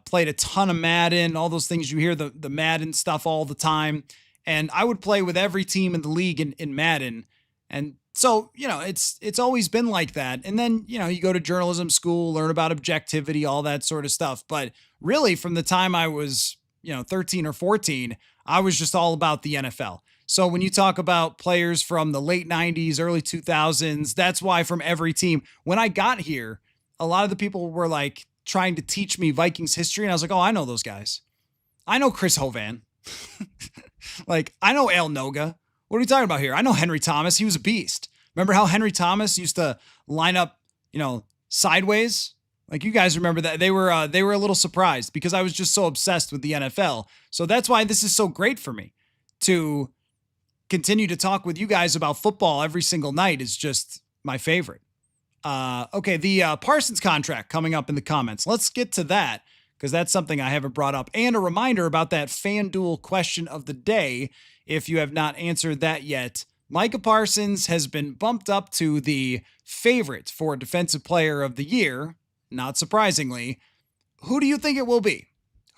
played a ton of Madden, all those things you hear, the Madden stuff all the time. And I would play with every team in the league in Madden. And so, it's always been like that. And then, you go to journalism school, learn about objectivity, all that sort of stuff. But really, from the time I was, 13 or 14, I was just all about the NFL. So when you talk about players from the late 90s, early 2000s, that's why from every team, when I got here, a lot of the people were like trying to teach me Vikings history. And I was like, oh, I know those guys. I know Chris Hovan. Like, I know Al Noga. What are we talking about here? I know Henry Thomas. He was a beast. Remember how Henry Thomas used to line up, sideways? Like, you guys remember that. They were a little surprised because I was just so obsessed with the NFL. So that's why this is so great for me to continue to talk with you guys about football every single night. Is just my favorite. Okay, the Parsons contract coming up in the comments. Let's get to that because that's something I haven't brought up. And a reminder about that FanDuel question of the day. If you have not answered that yet, Micah Parsons has been bumped up to the favorite for Defensive Player of the Year. Not surprisingly. Who do you think it will be?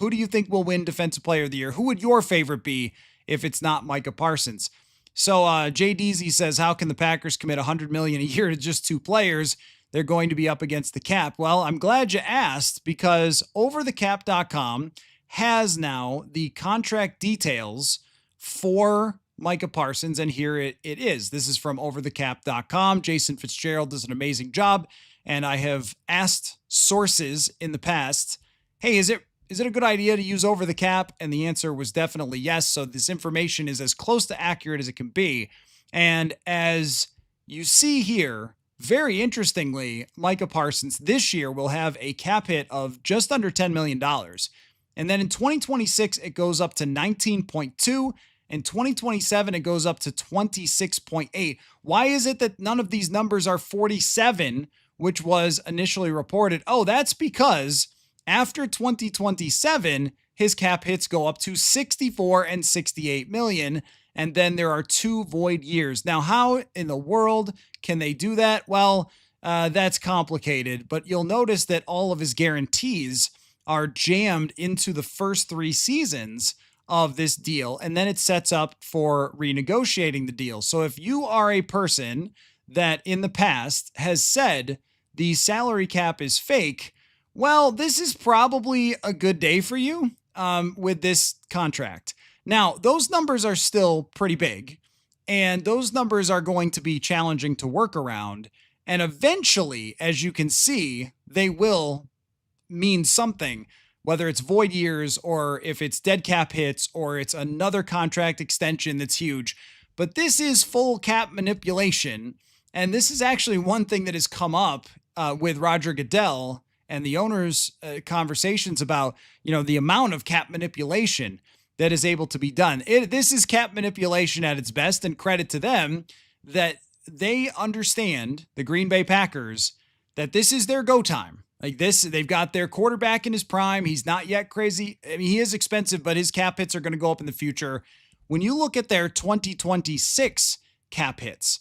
Who do you think will win Defensive Player of the Year? Who would your favorite be if it's not Micah Parsons? So Jay Deasy says, how can the Packers commit $100 million a year to just two players? They're going to be up against the cap. Well, I'm glad you asked because overthecap.com has now the contract details for Micah Parsons, and here it is. This is from overthecap.com. Jason Fitzgerald does an amazing job, and I have asked sources in the past, hey, is it a good idea to use Over the Cap? And the answer was definitely yes. So this information is as close to accurate as it can be. And as you see here, very interestingly, Micah Parsons this year will have a cap hit of just under $10 million. And then in 2026, it goes up to 19.2. In 2027, it goes up to 26.8. Why is it that none of these numbers are 47, which was initially reported? Oh, that's because after 2027, his cap hits go up to 64 and 68 million. And then there are 2 void years. Now, how in the world can they do that? Well, that's complicated, but you'll notice that all of his guarantees are jammed into the first 3 seasons of this deal. And then it sets up for renegotiating the deal. So if you are a person that in the past has said the salary cap is fake, well, this is probably a good day for you with this contract. Now, those numbers are still pretty big, and those numbers are going to be challenging to work around. And eventually, as you can see, they will mean something, whether it's void years or if it's dead cap hits or it's another contract extension that's huge. But this is full cap manipulation. And this is actually one thing that has come up with Roger Goodell and the owners' conversations about, the amount of cap manipulation that is able to be done. This is cap manipulation at its best, and credit to them that they understand, the Green Bay Packers, that this is their go time. Like this, they've got their quarterback in his prime. He's not yet crazy. I mean, he is expensive, but his cap hits are going to go up in the future. When you look at their 2026 cap hits,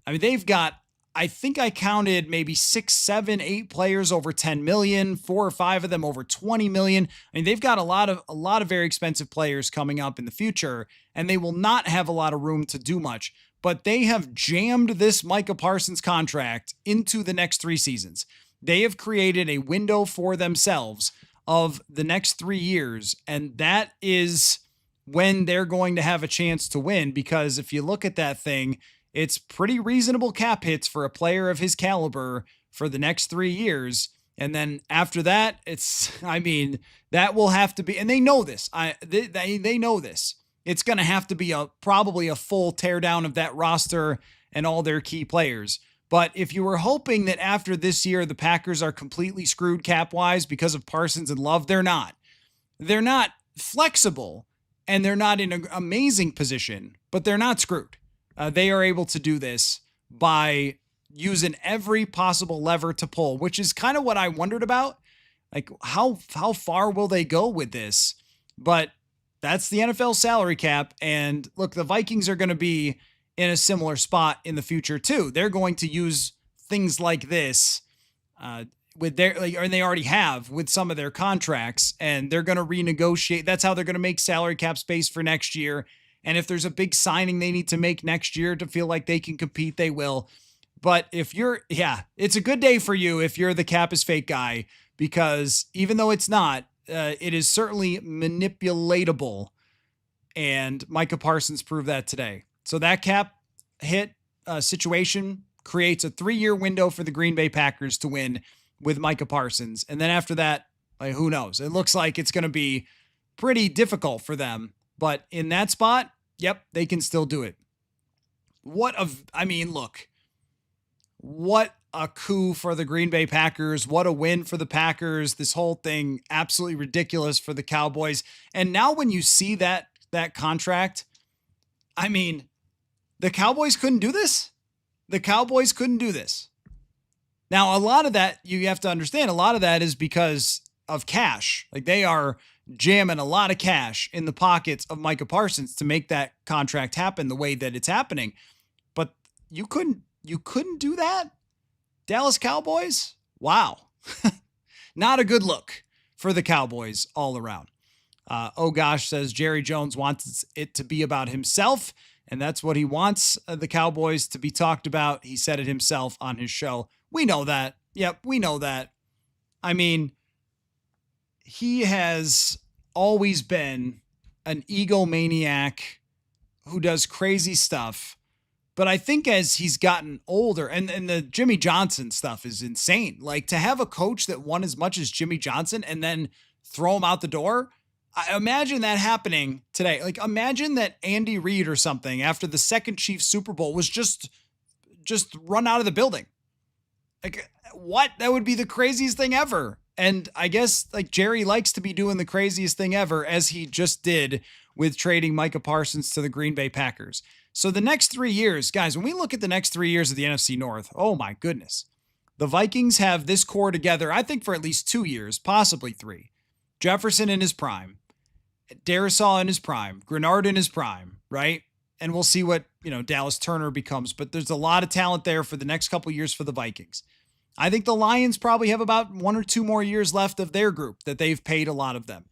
I mean, they've got, I think I counted maybe 6, 7, 8 players over 10 million, 4 or 5 of them over 20 million. I mean, they've got a lot of very expensive players coming up in the future, and they will not have a lot of room to do much. But they have jammed this Micah Parsons contract into the next 3 seasons. They have created a window for themselves of the next 3 years, and that is when they're going to have a chance to win, because if you look at that thing, it's pretty reasonable cap hits for a player of his caliber for the next 3 years. And then after that, that will have to be, and they know this. They know this. It's going to have to be probably a full teardown of that roster and all their key players. But if you were hoping that after this year, the Packers are completely screwed cap-wise because of Parsons and Love, they're not. They're not flexible, and they're not in an amazing position, but they're not screwed. They are able to do this by using every possible lever to pull, which is kind of what I wondered about. Like, how far will they go with this? But that's the NFL salary cap. And look, the Vikings are going to be in a similar spot in the future too. They're going to use things like this with their, and they already have with some of their contracts, and they're going to renegotiate. That's how they're going to make salary cap space for next year. And if there's a big signing they need to make next year to feel like they can compete, they will. But if it's a good day for you if you're the cap is fake guy, because even though it's not, it is certainly manipulatable. And Micah Parsons proved that today. So that cap hit situation creates a 3-year window for the Green Bay Packers to win with Micah Parsons. And then after that, who knows? It looks like it's going to be pretty difficult for them. But in that spot, yep, they can still do it. What a coup for the Green Bay Packers. What a win for the Packers. This whole thing, absolutely ridiculous for the Cowboys. And now when you see that contract, the Cowboys couldn't do this. The Cowboys couldn't do this. Now, a lot of that, you have to understand, a lot of that is because of cash. Like, they are jamming a lot of cash in the pockets of Micah Parsons to make that contract happen the way that it's happening. But you couldn't do that? Dallas Cowboys? Wow. Not a good look for the Cowboys all around. Oh gosh, says Jerry Jones wants it to be about himself, and that's what he wants the Cowboys to be talked about. He said it himself on his show. We know that. Yep, we know that. He has always been an egomaniac who does crazy stuff. But I think as he's gotten older, and the Jimmy Johnson stuff is insane. Like, to have a coach that won as much as Jimmy Johnson and then throw him out the door, I imagine that happening today. Like, imagine that Andy Reid or something after the second Chiefs Super Bowl was just run out of the building. Like, what? That would be the craziest thing ever. And I guess Jerry likes to be doing the craziest thing ever, as he just did with trading Micah Parsons to the Green Bay Packers. So the next 3 years, guys, when we look at the next 3 years of the NFC North, oh my goodness. The Vikings have this core together, I think, for at least 2 years, possibly 3. Jefferson in his prime, Darisaw in his prime, Grenard in his prime, right? And we'll see what, Dallas Turner becomes. But there's a lot of talent there for the next couple years for the Vikings. I think the Lions probably have about 1 or 2 more years left of their group that they've paid a lot of them.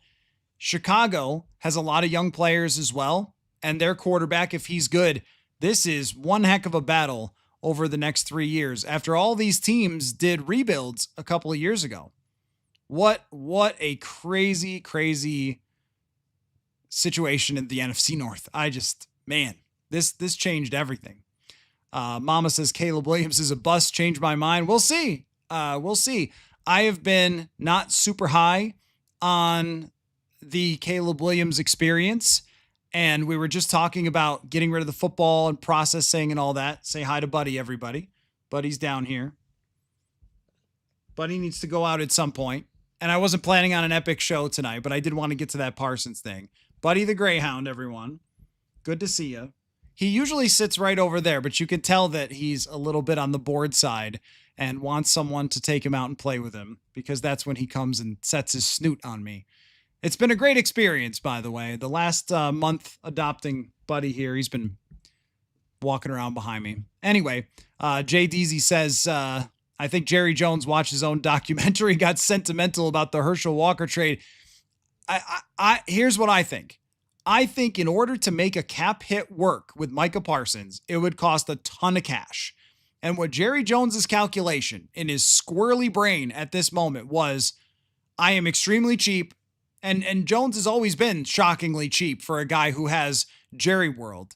Chicago has a lot of young players as well. And their quarterback, if he's good, this is one heck of a battle over the next 3 years. After all these teams did rebuilds a couple of years ago. What a crazy, crazy situation in the NFC North. Man, this changed everything. Mama says Caleb Williams is a bust. Changed my mind. We'll see. We'll see. I have been not super high on the Caleb Williams experience. And we were just talking about getting rid of the football and processing and all that. Say hi to Buddy, everybody. Buddy's down here. Buddy needs to go out at some point. And I wasn't planning on an epic show tonight, but I did want to get to that Parsons thing. Buddy the Greyhound, everyone. Good to see you. He usually sits right over there, but you can tell that he's a little bit on the bored side and wants someone to take him out and play with him, because that's when he comes and sets his snoot on me. It's been a great experience, by the way. The last month adopting Buddy here, he's been walking around behind me. Anyway, Jay Deasy says, I think Jerry Jones watched his own documentary, got sentimental about the Herschel Walker trade. Here's what I think. I think in order to make a cap hit work with Micah Parsons, it would cost a ton of cash. And what Jerry Jones's calculation in his squirrely brain at this moment was, I am extremely cheap. And Jones has always been shockingly cheap for a guy who has Jerry World.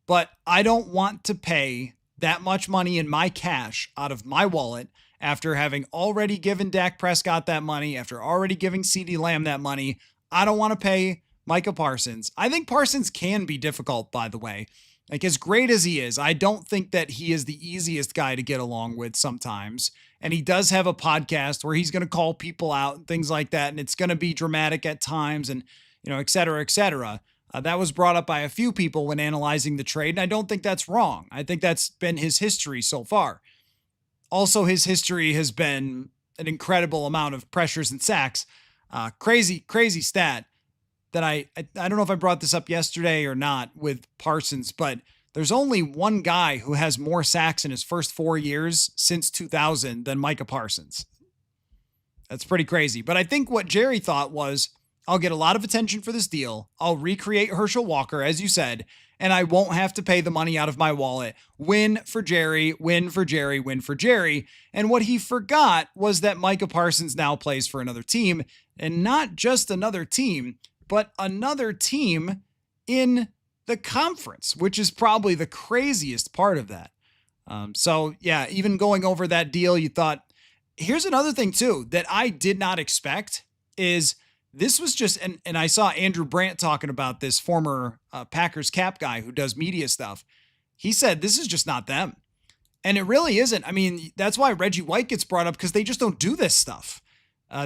But I don't want to pay that much money in my cash out of my wallet after having already given Dak Prescott that money, after already giving CeeDee Lamb that money. I don't want to pay Micah Parsons. I think Parsons can be difficult, by the way. Like, as great as he is, I don't think that he is the easiest guy to get along with sometimes. And he does have a podcast where he's going to call people out and things like that. And it's going to be dramatic at times and, et cetera, et cetera. That was brought up by a few people when analyzing the trade. And I don't think that's wrong. I think that's been his history so far. Also, his history has been an incredible amount of pressures and sacks. Crazy stat that I don't know if I brought this up yesterday or not with Parsons, but there's only one guy who has more sacks in his first 4 years since 2000 than Micah Parsons. That's pretty crazy. But I think what Jerry thought was, I'll get a lot of attention for this deal. I'll recreate Herschel Walker, as you said, and I won't have to pay the money out of my wallet. Win for Jerry, win for Jerry, win for Jerry. And what he forgot was that Micah Parsons now plays for another team, and not just another team, but another team in the conference, which is probably the craziest part of that. So yeah, even going over that deal, you thought, here's another thing too, that I did not expect is this was just, and I saw Andrew Brandt talking about this, former Packers cap guy who does media stuff. He said, this is just not them. And it really isn't. I mean, that's why Reggie White gets brought up, because they just don't do this stuff.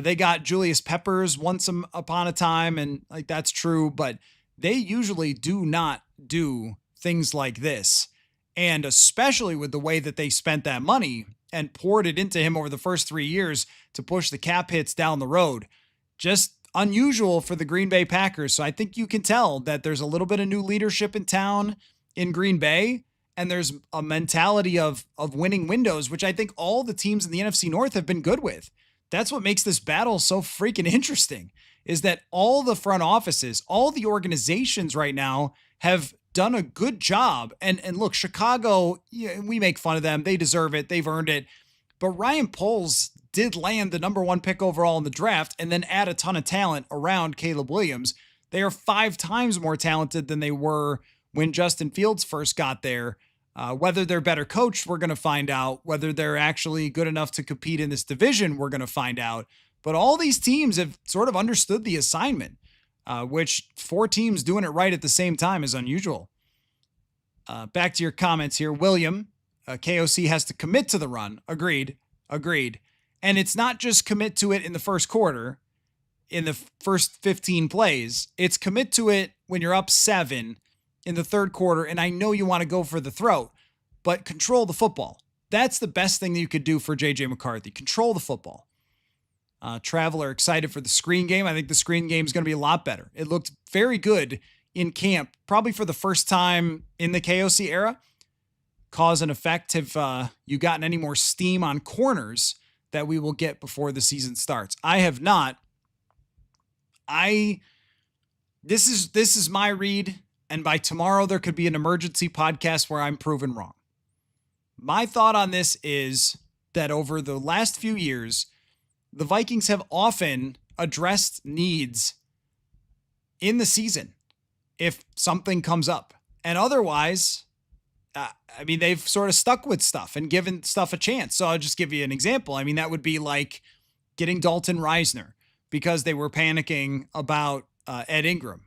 They got Julius Peppers once upon a time, and like, that's true, but they usually do not do things like this. And especially with the way that they spent that money and poured it into him over the first 3 years to push the cap hits down the road, just unusual for the Green Bay Packers. So I think you can tell that there's a little bit of new leadership in town in Green Bay, and there's a mentality of winning windows, which I think all the teams in the NFC North have been good with. That's what makes this battle so freaking interesting, is that all the front offices, all the organizations right now have done a good job. And look, Chicago, we make fun of them. They deserve it. They've earned it. But Ryan Poles did land the number 1 pick overall in the draft and then add a ton of talent around Caleb Williams. They are 5 times more talented than they were when Justin Fields first got there. Whether they're better coached, we're going to find out. Whether they're actually good enough to compete in this division, we're going to find out. But all these teams have sort of understood the assignment, which 4 teams doing it right at the same time is unusual. Back to your comments here. William, KOC has to commit to the run. Agreed. And it's not just commit to it in the first quarter, in the first 15 plays. It's commit to it when you're up 7 in the third quarter, and I know you want to go for the throat, but control the football. That's the best thing that you could do for JJ McCarthy. Control the football. Traveler excited for the screen game. I think the screen game is going to be a lot better. It looked very good in camp, probably for the first time in the KOC era. Cause and effect. Have you gotten any more steam on corners that we will get before the season starts? I have not. This is my read. And by tomorrow, there could be an emergency podcast where I'm proven wrong. My thought on this is that over the last few years, the Vikings have often addressed needs in the season. if something comes up. And otherwise, I mean, they've sort of stuck with stuff and given stuff a chance. So I'll just give you an example. I mean, that would be like getting Dalton Reisner because they were panicking about Ed Ingram.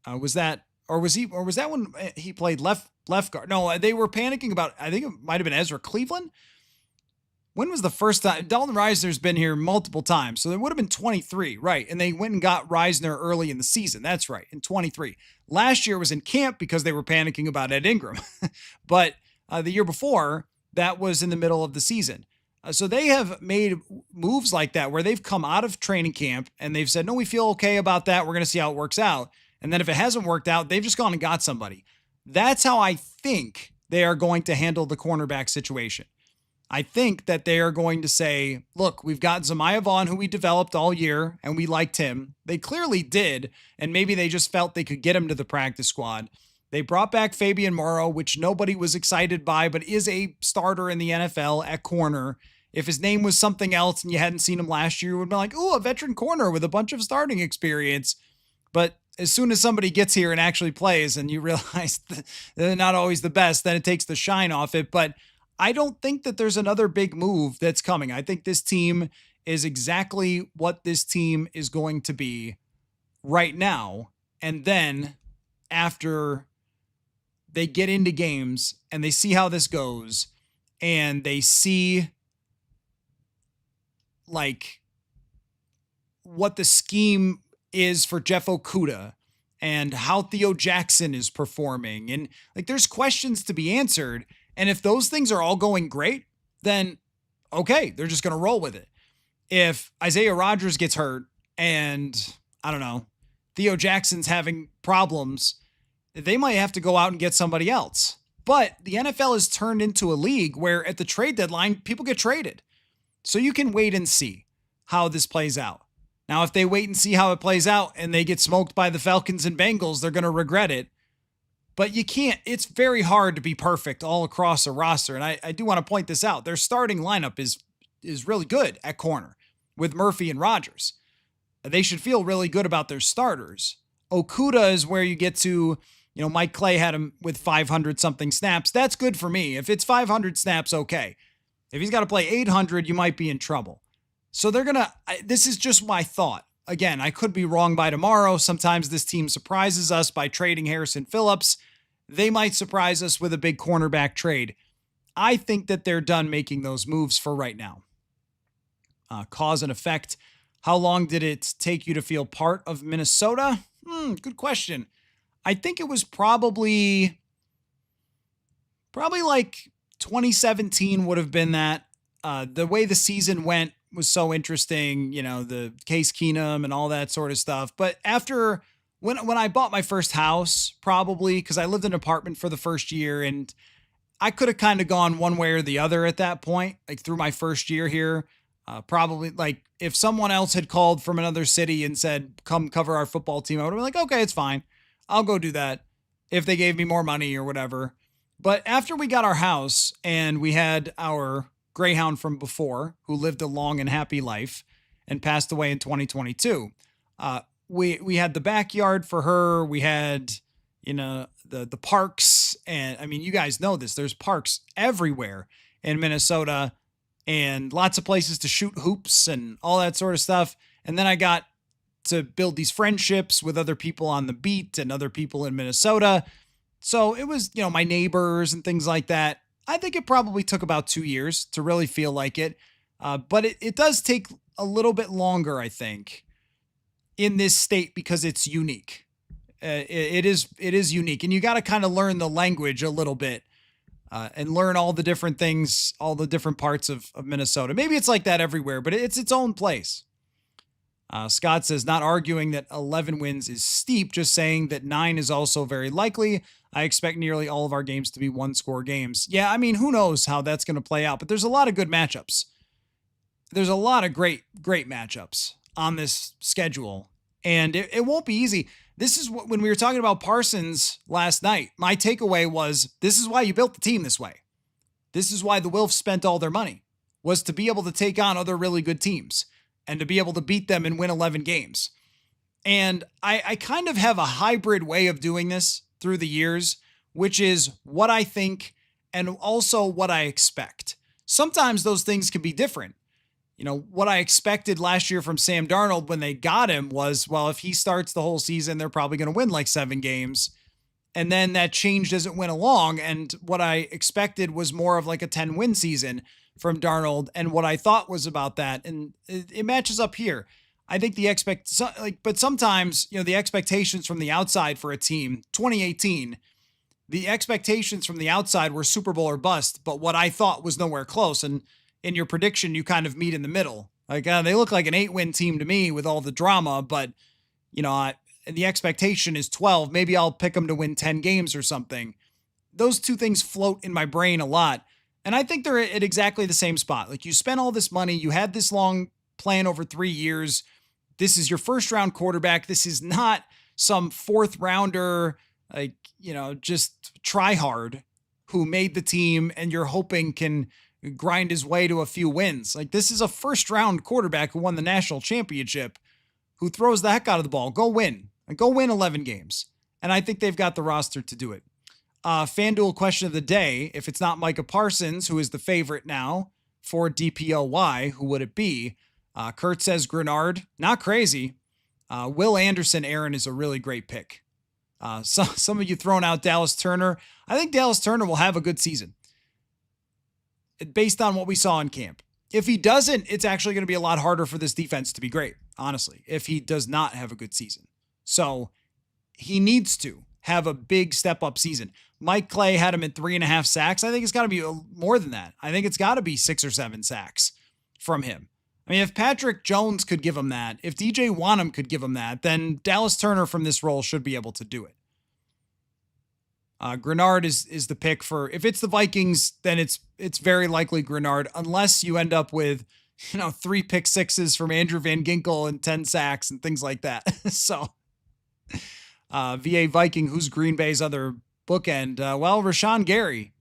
Was that when he played left guard? No, they were panicking about, I think it might have been Ezra Cleveland. When was the first time? Dalton Reisner's been here multiple times, so it would have been 23, right? And they went and got Reisner early in the season. That's right, in 23. Last year was in camp because they were panicking about Ed Ingram. But the year before, that was in the middle of the season. So they have made moves like that where they've come out of training camp and they've said, no, we feel okay about that. We're going to see how it works out. And then if it hasn't worked out, they've just gone and got somebody. That's how I think they are going to handle the cornerback situation. I think that they are going to say, look, we've got Zamiah Vaughn, who we developed all year, and we liked him. They clearly did, and maybe they just felt they could get him to the practice squad. They brought back Fabian Morrow, which nobody was excited by, but is a starter in the NFL at corner. If his name was something else and you hadn't seen him last year, you would be like, ooh, a veteran corner with a bunch of starting experience. But as soon as somebody gets here and actually plays and you realize that they're not always the best, then it takes the shine off it. But I don't think that there's another big move that's coming. I think this team is exactly what this team is going to be right now. And then after they get into games and they see how this goes and they see like what the scheme is for Jeff Okudah and how Theo Jackson is performing. And like, there's questions to be answered. And if those things are all going great, then okay, they're just going to roll with it. If Isaiah Rodgers gets hurt and I don't know, Theo Jackson's having problems, they might have to go out and get somebody else. But the NFL has turned into a league where at the trade deadline, people get traded. So you can wait and see how this plays out. Now, if they wait and see how it plays out and they get smoked by the Falcons and Bengals, they're going to regret it. But you can't, it's very hard to be perfect all across a roster. And I do want to point this out. Their starting lineup is really good at corner with Murphy and Rodgers. They should feel really good about their starters. Okudah is where you get to, Mike Kaye had him with 500 something snaps. That's good for me. If it's 500 snaps, okay. If he's got to play 800, you might be in trouble. So this is just my thought. Again, I could be wrong by tomorrow. Sometimes this team surprises us by trading Harrison Phillips. They might surprise us with a big cornerback trade. I think that they're done making those moves for right now. Cause and effect. How long did it take you to feel part of Minnesota? Good question. I think it was probably like 2017 would have been that. The way the season went was so interesting, the Case Keenum and all that sort of stuff. But after when I bought my first house, probably because I lived in an apartment for the first year and I could have kind of gone one way or the other at that point, like through my first year here. Probably like if someone else had called from another city and said, come cover our football team, I would have been like, okay, it's fine. I'll go do that if they gave me more money or whatever. But after we got our house and we had our Greyhound from before, who lived a long and happy life and passed away in 2022, we had the backyard for her. We had, the parks. And I mean, you guys know this. There's parks everywhere in Minnesota and lots of places to shoot hoops and all that sort of stuff. And then I got to build these friendships with other people on the beat and other people in Minnesota. So it was, my neighbors and things like that. I think it probably took about 2 years to really feel like it. But it does take a little bit longer, I think, in this state because it's unique. It is unique. And you got to kind of learn the language a little bit and learn all the different things, all the different parts of Minnesota. Maybe it's like that everywhere, but it's its own place. Scott says, not arguing that 11 wins is steep, just saying that 9 is also very likely. I expect nearly all of our games to be one-score games. Yeah, I mean, who knows how that's going to play out, but there's a lot of good matchups. There's a lot of great matchups on this schedule, and it won't be easy. This is what, when we were talking about Parsons last night, my takeaway was, this is why you built the team this way. This is why the Wilfs spent all their money, was to be able to take on other really good teams and to be able to beat them and win 11 games. And I kind of have a hybrid way of doing this through the years, which is what I think and also what I expect. Sometimes those things can be different. What I expected last year from Sam Darnold when they got him was, well, if he starts the whole season, they're probably going to win like 7 games. And then that changed as it went along. And what I expected was more of like a 10-win season from Darnold and what I thought was about that. And it matches up here. I think but sometimes, the expectations from the outside for a team, 2018, the expectations from the outside were Super Bowl or bust, but what I thought was nowhere close. And in your prediction, you kind of meet in the middle. Like, they look like an 8-win team to me with all the drama, but, the expectation is 12. Maybe I'll pick them to win 10 games or something. Those two things float in my brain a lot. And I think they're at exactly the same spot. Like, you spent all this money, you had this long plan over 3 years. This is your first round quarterback. This is not some fourth rounder, just try hard who made the team and you're hoping can grind his way to a few wins. Like, this is a first round quarterback who won the national championship, who throws the heck out of the ball. Go win. And go win 11 games. And I think they've got the roster to do it. FanDuel question of the day. If it's not Micah Parsons, who is the favorite now for DPOY, who would it be? Kurt says Grenard. Not crazy. Will Anderson, Aaron, is a really great pick. Some of you throwing out Dallas Turner. I think Dallas Turner will have a good season based on what we saw in camp. If he doesn't, it's actually going to be a lot harder for this defense to be great, honestly, if he does not have a good season. So he needs to have a big step-up season. Mike Kaye had him at 3.5 sacks. I think it's got to be more than that. I think it's got to be 6 or 7 sacks from him. I mean, if Patrick Jones could give him that, if DJ Wanham could give him that, then Dallas Turner from this role should be able to do it. Grenard is the pick for, if it's the Vikings, then it's very likely Grenard, unless you end up with, 3 pick sixes from Andrew Van Ginkel and 10 sacks and things like that. So VA Viking, who's Green Bay's other bookend? Rashawn Gary.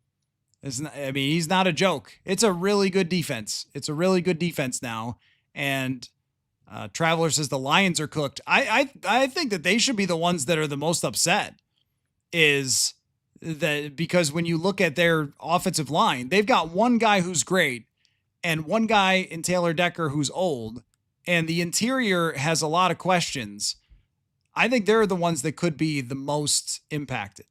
He's not a joke. It's a really good defense. It's a really good defense now. And Traveler says the Lions are cooked. I think that they should be the ones that are the most upset, is that because when you look at their offensive line, they've got one guy who's great and one guy in Taylor Decker who's old, and the interior has a lot of questions. I think they're the ones that could be the most impacted.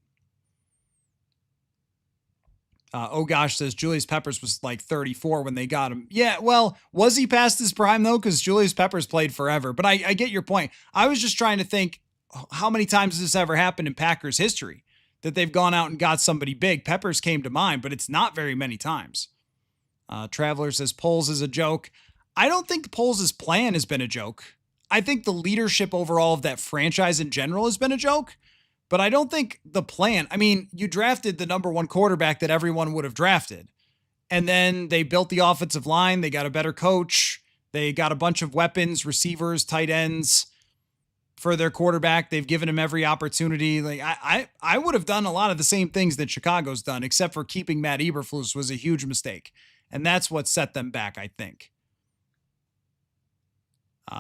Oh gosh, says Julius Peppers was like 34 when they got him. Yeah, well, was he past his prime though? Because Julius Peppers played forever. But I get your point. I was just trying to think, how many times has this ever happened in Packers history that they've gone out and got somebody big? Peppers came to mind, but it's not very many times. Traveler says Poles is a joke. I don't think Poles' plan has been a joke. I think the leadership overall of that franchise in general has been a joke, but I don't think the plan, you drafted the number 1 quarterback that everyone would have drafted. And then they built the offensive line. They got a better coach. They got a bunch of weapons, receivers, tight ends for their quarterback. They've given him every opportunity. Like I would have done a lot of the same things that Chicago's done, except for keeping Matt Eberflus was a huge mistake. And that's what set them back, I think.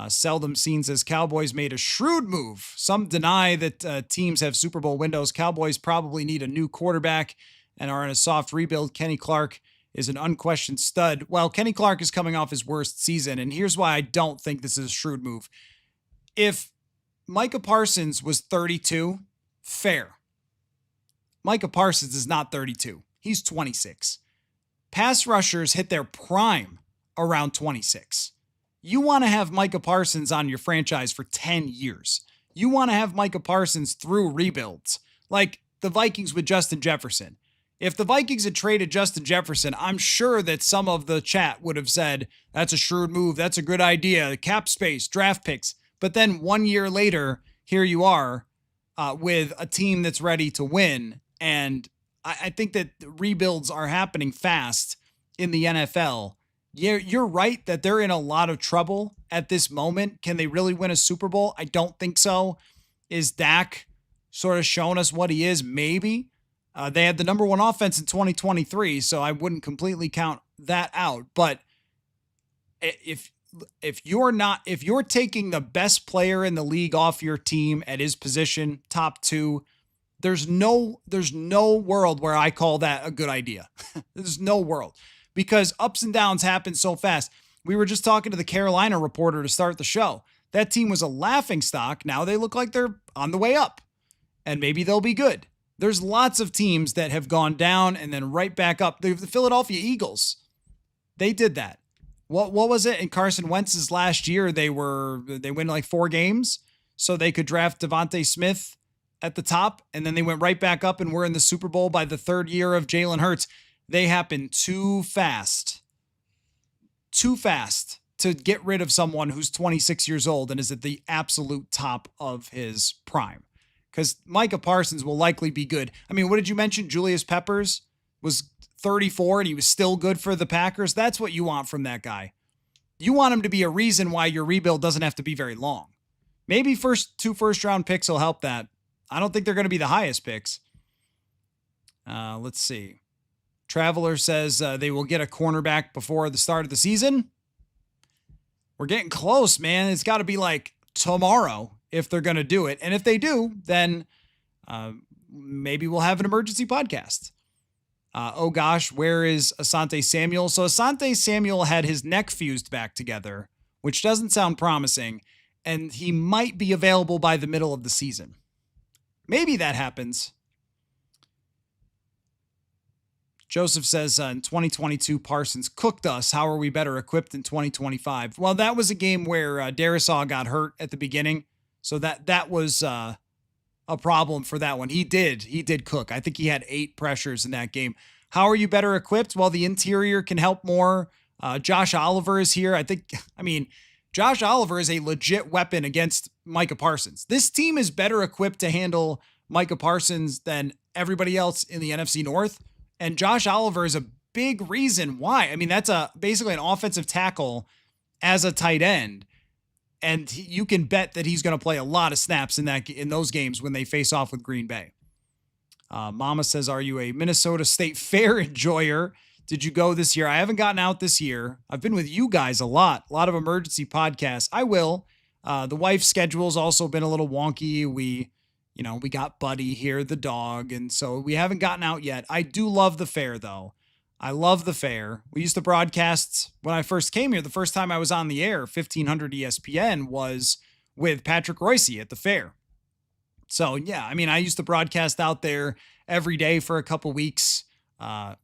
Seldom seen says Cowboys made a shrewd move. Some deny that teams have Super Bowl windows. Cowboys probably need a new quarterback and are in a soft rebuild. Kenny Clark is an unquestioned stud. Well, Kenny Clark is coming off his worst season, and here's why I don't think this is a shrewd move. If Micah Parsons was 32, fair. Micah Parsons is not 32. He's 26. Pass rushers hit their prime around 26. You want to have Micah Parsons on your franchise for 10 years. You want to have Micah Parsons through rebuilds, like the Vikings with Justin Jefferson. If the Vikings had traded Justin Jefferson, I'm sure that some of the chat would have said, that's a shrewd move, that's a good idea, cap space, draft picks. But then 1 year later, here you are with a team that's ready to win. And I think that rebuilds are happening fast in the NFL. You're right that they're in a lot of trouble at this moment. Can they really win a Super Bowl? I don't think so. Is Dak sort of showing us what he is? Maybe. They had the number 1 offense in 2023, so I wouldn't completely count that out. But if if you're taking the best player in the league off your team at his position, top 2, there's no world where I call that a good idea. There's no world, because ups and downs happen so fast. We were just talking to the Carolina reporter to start the show. That team was a laughing stock. Now they look like they're on the way up, and maybe they'll be good. There's lots of teams that have gone down and then right back up. The Philadelphia Eagles, they did that. What was it in Carson Wentz's last year? They win like 4 games so they could draft Devontae Smith at the top, and then they went right back up and were in the Super Bowl by the 3rd year of Jalen Hurts. They happened too fast to get rid of someone who's 26 years old and is at the absolute top of his prime. Because Micah Parsons will likely be good. I mean, what did you mention? Julius Peppers was 34 and he was still good for the Packers. That's what you want from that guy. You want him to be a reason why your rebuild doesn't have to be very long. Maybe 2 first-round picks will help that. I don't think they're going to be the highest picks. Let's see. Traveler says they will get a cornerback before the start of the season. We're getting close, man. It's got to be like tomorrow if they're going to do it. And if they do, then maybe we'll have an emergency podcast. Oh gosh, where is Asante Samuel? So Asante Samuel had his neck fused back together, which doesn't sound promising, and he might be available by the middle of the season. Maybe that happens. Joseph says, in 2022, Parsons cooked us. How are we better equipped in 2025? Well, that was a game where Darisaw got hurt at the beginning, so that was a problem for that one. He did cook. I think he had 8 pressures in that game. How are you better equipped? Well, the interior can help more. Josh Oliver is here. Josh Oliver is a legit weapon against Micah Parsons. This team is better equipped to handle Micah Parsons than everybody else in the NFC North. And Josh Oliver is a big reason why. I mean, that's basically an offensive tackle as a tight end. And you can bet that he's going to play a lot of snaps in those games when they face off with Green Bay. Mama says, are you a Minnesota State Fair enjoyer? Did you go this year? I haven't gotten out this year. I've been with you guys a lot of emergency podcasts. I will. The wife's schedule's also been a little wonky. We got Buddy here, the dog, and so we haven't gotten out yet. I do love the fair, though. I love the fair. We used to broadcast when I first came here. The first time I was on the air, 1500 ESPN, was with Patrick Royce at the fair. So, yeah, I used to broadcast out there every day for a couple weeks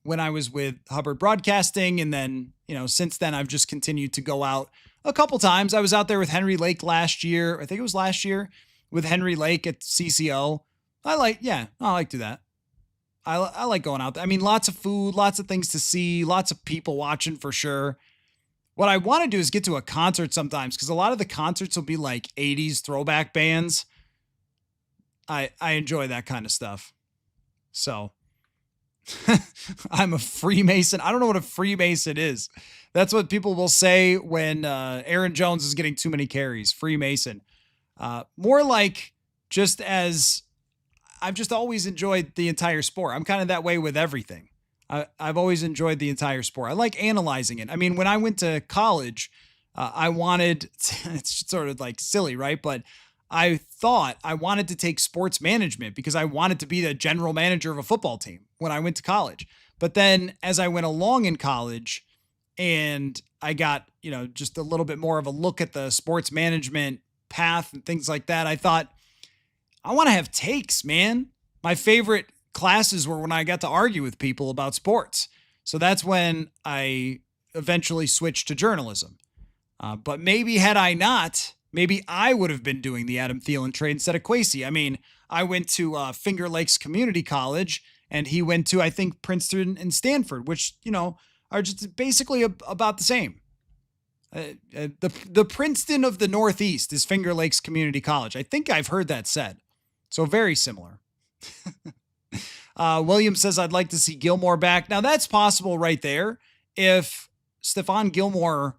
when I was with Hubbard Broadcasting. And then, since then, I've just continued to go out a couple times. I was out there with Henry Lake last year. I think it was last year with Henry Lake at CCO. I like to do that. I like going out there. Lots of food, lots of things to see, lots of people watching for sure. What I want to do is get to a concert sometimes, because a lot of the concerts will be like 80s throwback bands. I enjoy that kind of stuff. So I'm a Freemason. I don't know what a Freemason is. That's what people will say when Aaron Jones is getting too many carries. Freemason. More like just as I've just always enjoyed the entire sport. I'm kind of that way with everything. I've always enjoyed the entire sport. I like analyzing it. When I went to college, I wanted, it's sort of like silly, right? But I thought I wanted to take sports management because I wanted to be the general manager of a football team when I went to college. But then as I went along in college and I got, just a little bit more of a look at the sports management path and things like that, I thought, I want to have takes, man. My favorite classes were when I got to argue with people about sports. So that's when I eventually switched to journalism. But maybe had I not, maybe I would have been doing the Adam Thielen trade instead of Kwesi. I went to Finger Lakes Community College, and he went to, I think, Princeton and Stanford, which, are just basically about the same. The Princeton of the Northeast is Finger Lakes Community College. I think I've heard that said. So very similar. William says, I'd like to see Gilmore back. Now that's possible right there. If Stephon Gilmore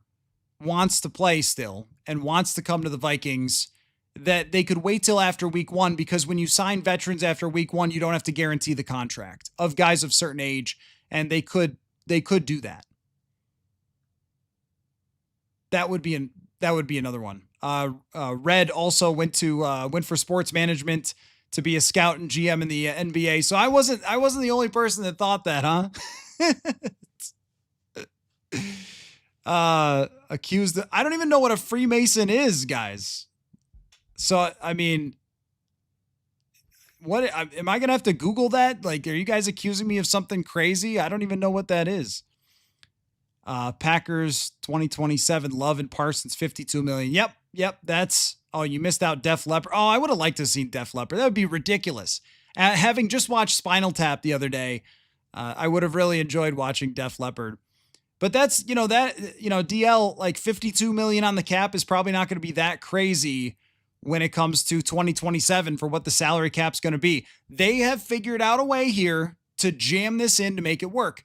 wants to play still and wants to come to the Vikings, that they could wait till after week 1, because when you sign veterans after week 1, you don't have to guarantee the contract of guys of certain age. And they could do that. that would be another one. Red also went for sports management to be a scout and GM in the NBA. So I wasn't the only person that thought that, huh? Accused. I don't even know what a Freemason is, guys. So, I mean, what am I going to have to Google that? Like, are you guys accusing me of something crazy? I don't even know what that is. Packers 2027, Love and Parsons, 52 million. Yep. That's, you missed out Def Leppard. Oh, I would have liked to have seen Def Leppard. That would be ridiculous. Having just watched Spinal Tap the other day, I would have really enjoyed watching Def Leppard. But that's, DL, like 52 million on the cap is probably not going to be that crazy when it comes to 2027 for what the salary cap's going to be. They have figured out a way here to jam this in to make it work.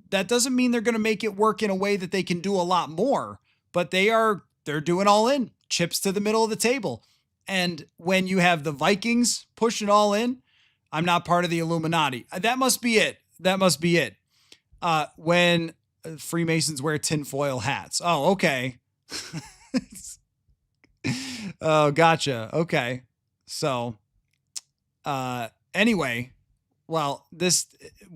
That doesn't mean they're going to make it work in a way that they can do a lot more, but they're doing all in, chips to the middle of the table. And when you have the Vikings pushing all in, I'm not part of the Illuminati. That must be it. When Freemasons wear tinfoil hats. Oh, okay. Oh, gotcha. Okay. So, anyway, well,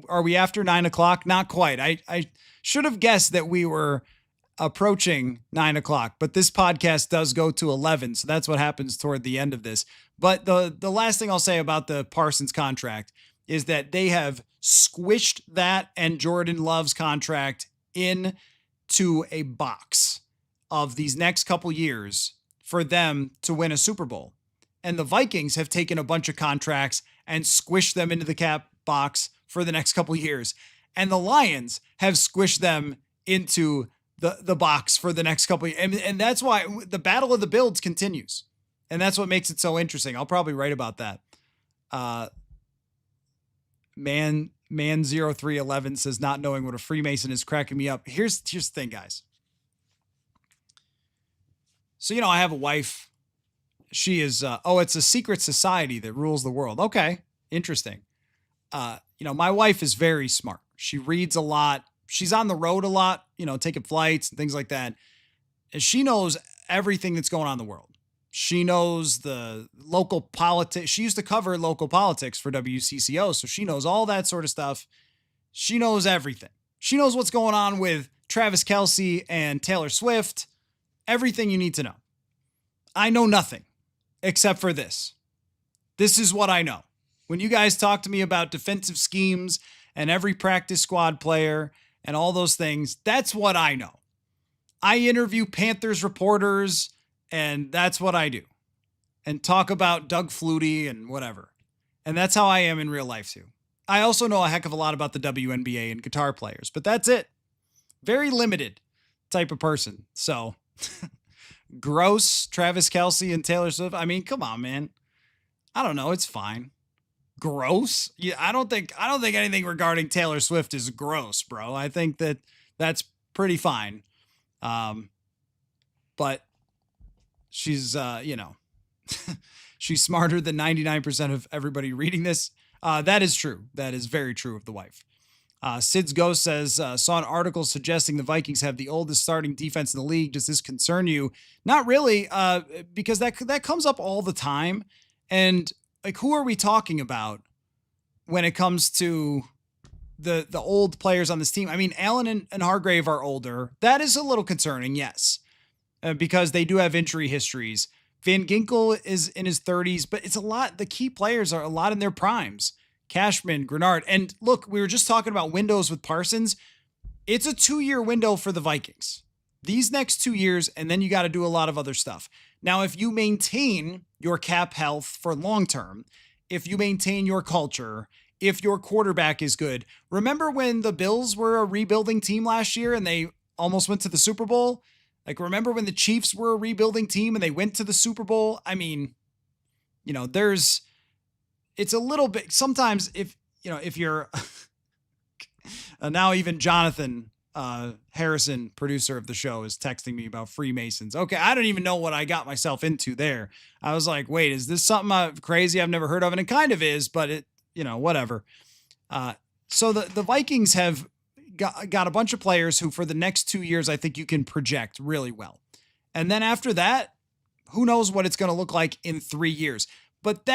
are we after 9:00? Not quite. I should have guessed that we were approaching 9:00, but this podcast does go to 11. So that's what happens toward the end of this. But the last thing I'll say about the Parsons contract is that they have squished that and Jordan Love's contract into a box of these next couple years for them to win a Super Bowl. And the Vikings have taken a bunch of contracts and squished them into the cap box for the next couple years. And the Lions have squished them into the box for the next couple of years. And that's why the battle of the builds continues. And that's what makes it so interesting. I'll probably write about that. Man 0311 says not knowing what a Freemason is cracking me up. Here's the thing, guys. So, I have a wife. She is, it's a secret society that rules the world. Okay. Interesting. My wife is very smart. She reads a lot. She's on the road a lot, taking flights and things like that. And she knows everything that's going on in the world. She knows the local politics. She used to cover local politics for WCCO. So she knows all that sort of stuff. She knows everything. She knows what's going on with Travis Kelce and Taylor Swift. Everything you need to know. I know nothing except for this. This is what I know. When you guys talk to me about defensive schemes and every practice squad player and all those things, that's what I know. I interview Panthers reporters, and that's what I do. And talk about Doug Flutie and whatever. And that's how I am in real life too. I also know a heck of a lot about the WNBA and guitar players, but that's it. Very limited type of person. So, gross, Travis Kelce and Taylor Swift. I mean, come on, man. I don't know. It's fine. Gross? Yeah, I don't think anything regarding Taylor Swift is gross, bro. I think that's pretty fine. But she's, she's smarter than 99% of everybody reading this. That is true. That is very true of the wife. Sid's Ghost says, saw an article suggesting the Vikings have the oldest starting defense in the league. Does this concern you? Not really, because that comes up all the time. And like, who are we talking about when it comes to the old players on this team? I mean, Allen and Hargrave are older. That is a little concerning, yes, because they do have injury histories. Van Ginkel is in his 30s, but it's a lot. The key players are a lot in their primes. Cashman, Grenard. And look, we were just talking about windows with Parsons. It's a 2-year window for the Vikings. These next 2 years, and then you got to do a lot of other stuff. Now, if you maintain your cap health for long term, if you maintain your culture, if your quarterback is good. Remember when the Bills were a rebuilding team last year and they almost went to the Super Bowl? Like, remember when the Chiefs were a rebuilding team and they went to the Super Bowl? I mean, it's a little bit, sometimes if you're now even Jonathan Harrison, producer of the show, is texting me about Freemasons. Okay, I don't even know what I got myself into there. I was like, wait, is this something crazy I've never heard of? And it kind of is, but it, whatever. So the Vikings have got a bunch of players who for the next 2 years, I think you can project really well. And then after that, who knows what it's going to look like in 3 years. But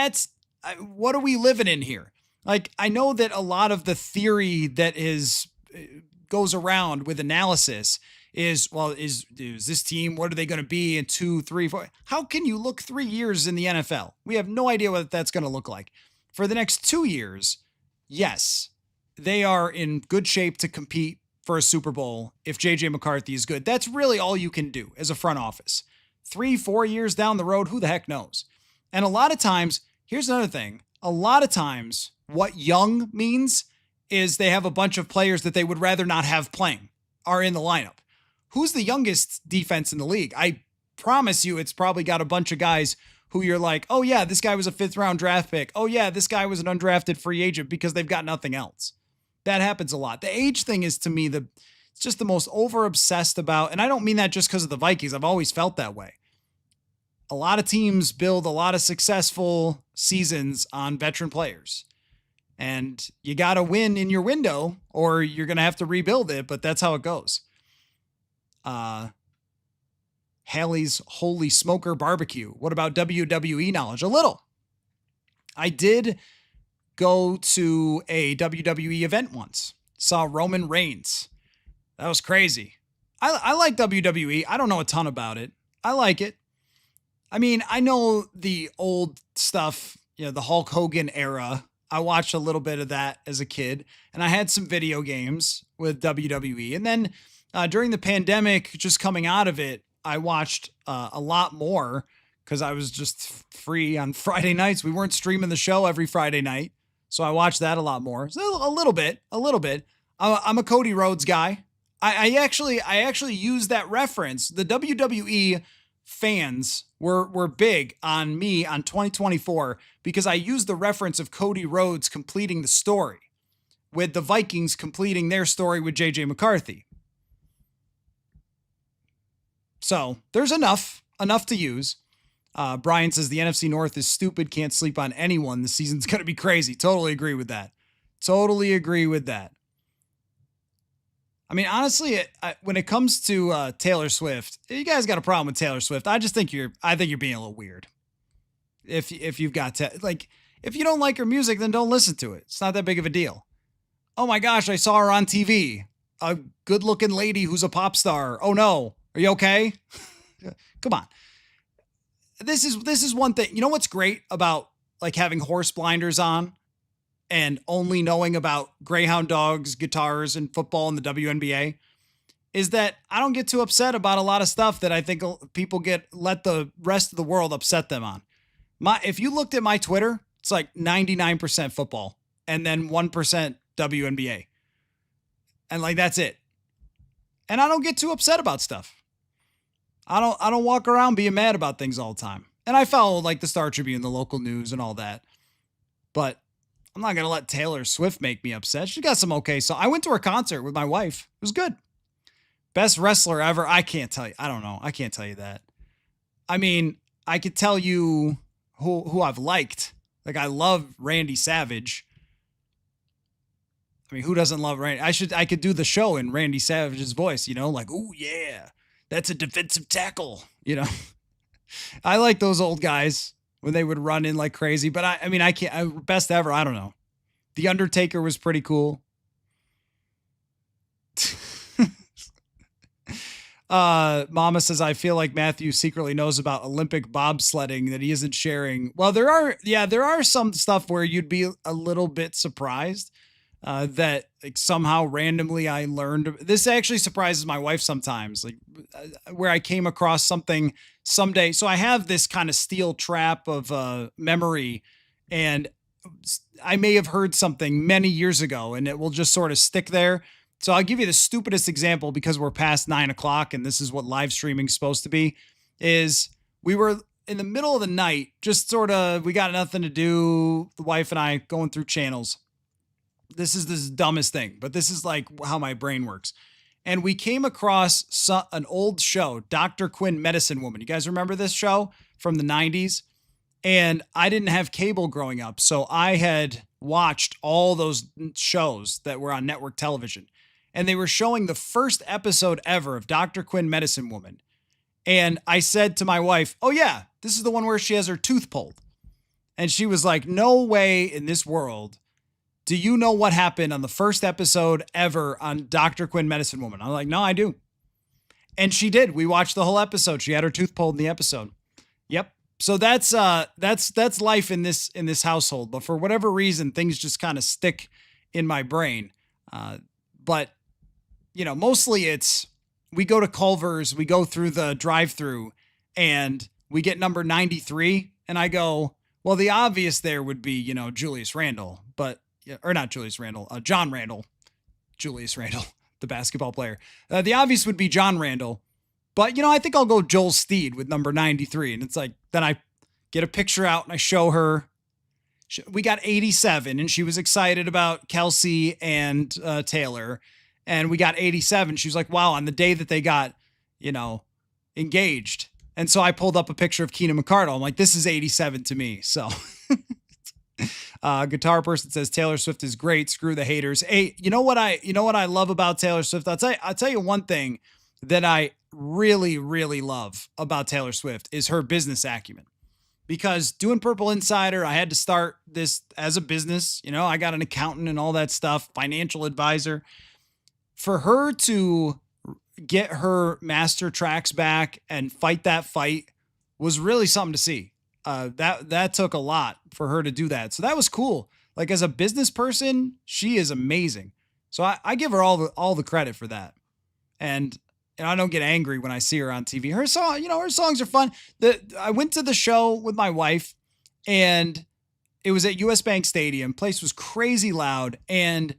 what are we living in here? Like, I know that a lot of the theory that goes around with analysis is, well, is this team, what are they going to be in 2, 3, 4? How can you look 3 years in the NFL? We have no idea what that's going to look like. For the next 2 years, yes, they are in good shape to compete for a Super Bowl if JJ McCarthy is good. That's really all you can do as a front office. 3, 4 years down the road, who the heck knows? And a lot of times, here's another thing. A lot of times, what young means is they have a bunch of players that they would rather not have playing are in the lineup. Who's the youngest defense in the league? I promise you it's probably got a bunch of guys who you're like, oh yeah, this guy was a 5th round draft pick. Oh yeah, this guy was an undrafted free agent because they've got nothing else. That happens a lot. The age thing is, to me, it's just the most over obsessed about, and I don't mean that just because of the Vikings. I've always felt that way. A lot of teams build a lot of successful seasons on veteran players. And you got to win in your window or you're going to have to rebuild it, but that's how it goes. Haley's Holy Smoker Barbecue. What about WWE knowledge? A little. I did go to a WWE event once. Saw Roman Reigns. That was crazy. I like WWE. I don't know a ton about it. I like it. I mean, I know the old stuff, the Hulk Hogan era. I watched a little bit of that as a kid, and I had some video games with WWE. And then during the pandemic, just coming out of it, I watched a lot more because I was just free on Friday nights. We weren't streaming the show every Friday night, so I watched that a lot more. So a little bit. I'm a Cody Rhodes guy. I actually use that reference. The WWE fans were big on me on 2024 because I used the reference of Cody Rhodes completing the story with the Vikings completing their story with JJ McCarthy. So there's enough to use. Brian says the NFC North is stupid. Can't sleep on anyone. The season's going to be crazy. Totally agree with that. I mean, honestly, when it comes to Taylor Swift, you guys got a problem with Taylor Swift. I think you're being a little weird. If you've got if you don't like her music, then don't listen to it. It's not that big of a deal. Oh my gosh, I saw her on TV. A good-looking lady who's a pop star. Oh no, are you okay? Come on. This is one thing. You know what's great about having horse blinders on and only knowing about greyhound dogs, guitars, and football in the WNBA is that I don't get too upset about a lot of stuff that I think people let the rest of the world upset them on. If you looked at my Twitter, it's like 99% football and then 1% WNBA. And that's it. And I don't get too upset about stuff. I don't walk around being mad about things all the time. And I follow the Star Tribune, the local news and all that. But I'm not going to let Taylor Swift make me upset. She got some okay. So I went to her concert with my wife. It was good. Best wrestler ever. I can't tell you. I don't know. I can't tell you that. I mean, I could tell you who I've liked. I love Randy Savage. I mean, who doesn't love Randy? I could do the show in Randy Savage's voice, ooh, yeah, that's a defensive tackle, I like those old guys when they would run in like crazy, but I mean, I can't, best ever. I don't know. The Undertaker was pretty cool. Mama says, I feel like Matthew secretly knows about Olympic bobsledding that he isn't sharing. Well, there are some stuff where you'd be a little bit surprised that somehow randomly I learned. This actually surprises my wife sometimes, where I came across something someday. So I have this kind of steel trap of memory, and I may have heard something many years ago and it will just sort of stick there. So I'll give you the stupidest example because we're past 9:00 and this is what live streaming is supposed to be, is we were in the middle of the night, just sort of, we got nothing to do. The wife and I going through channels. This is the dumbest thing, but this is how my brain works. And we came across an old show, Dr. Quinn Medicine Woman. You guys remember this show from the 90s? And I didn't have cable growing up, so I had watched all those shows that were on network television. And they were showing the first episode ever of Dr. Quinn Medicine Woman. And I said to my wife, oh yeah, this is the one where she has her tooth pulled. And she was like, no way in this world do you know what happened on the first episode ever on Dr. Quinn Medicine Woman? I'm like, no, I do. And she did. We watched the whole episode. She had her tooth pulled in the episode. Yep. So that's life in this household. But for whatever reason, things just kind of stick in my brain. But mostly it's we go to Culver's, we go through the drive-through, and we get number 93, and I go, well, the obvious there would be Julius Randle, or not Julius Randle, John Randle, Julius Randle, the basketball player. The obvious would be John Randle. But, I think I'll go Joel Steed with number 93. And it's like, then I get a picture out and I show her. We got 87 and she was excited about Kelsey and Taylor. And we got 87. She was like, wow, on the day that they got, engaged. And so I pulled up a picture of Keenan McCardle. I'm like, this is 87 to me. So Guitar Person says Taylor Swift is great. Screw the haters. Hey, you know what I love about Taylor Swift? I'll tell you one thing that I really, really love about Taylor Swift is her business acumen. Because doing Purple Insider, I had to start this as a business. I got an accountant and all that stuff, financial advisor. For her to get her master tracks back and fight that fight was really something to see. That took a lot for her to do that. So that was cool. Like as a business person, she is amazing. So I give her all the credit for that. And I don't get angry when I see her on TV. Her songs are fun. I went to the show with my wife and it was at US Bank Stadium. Place was crazy loud and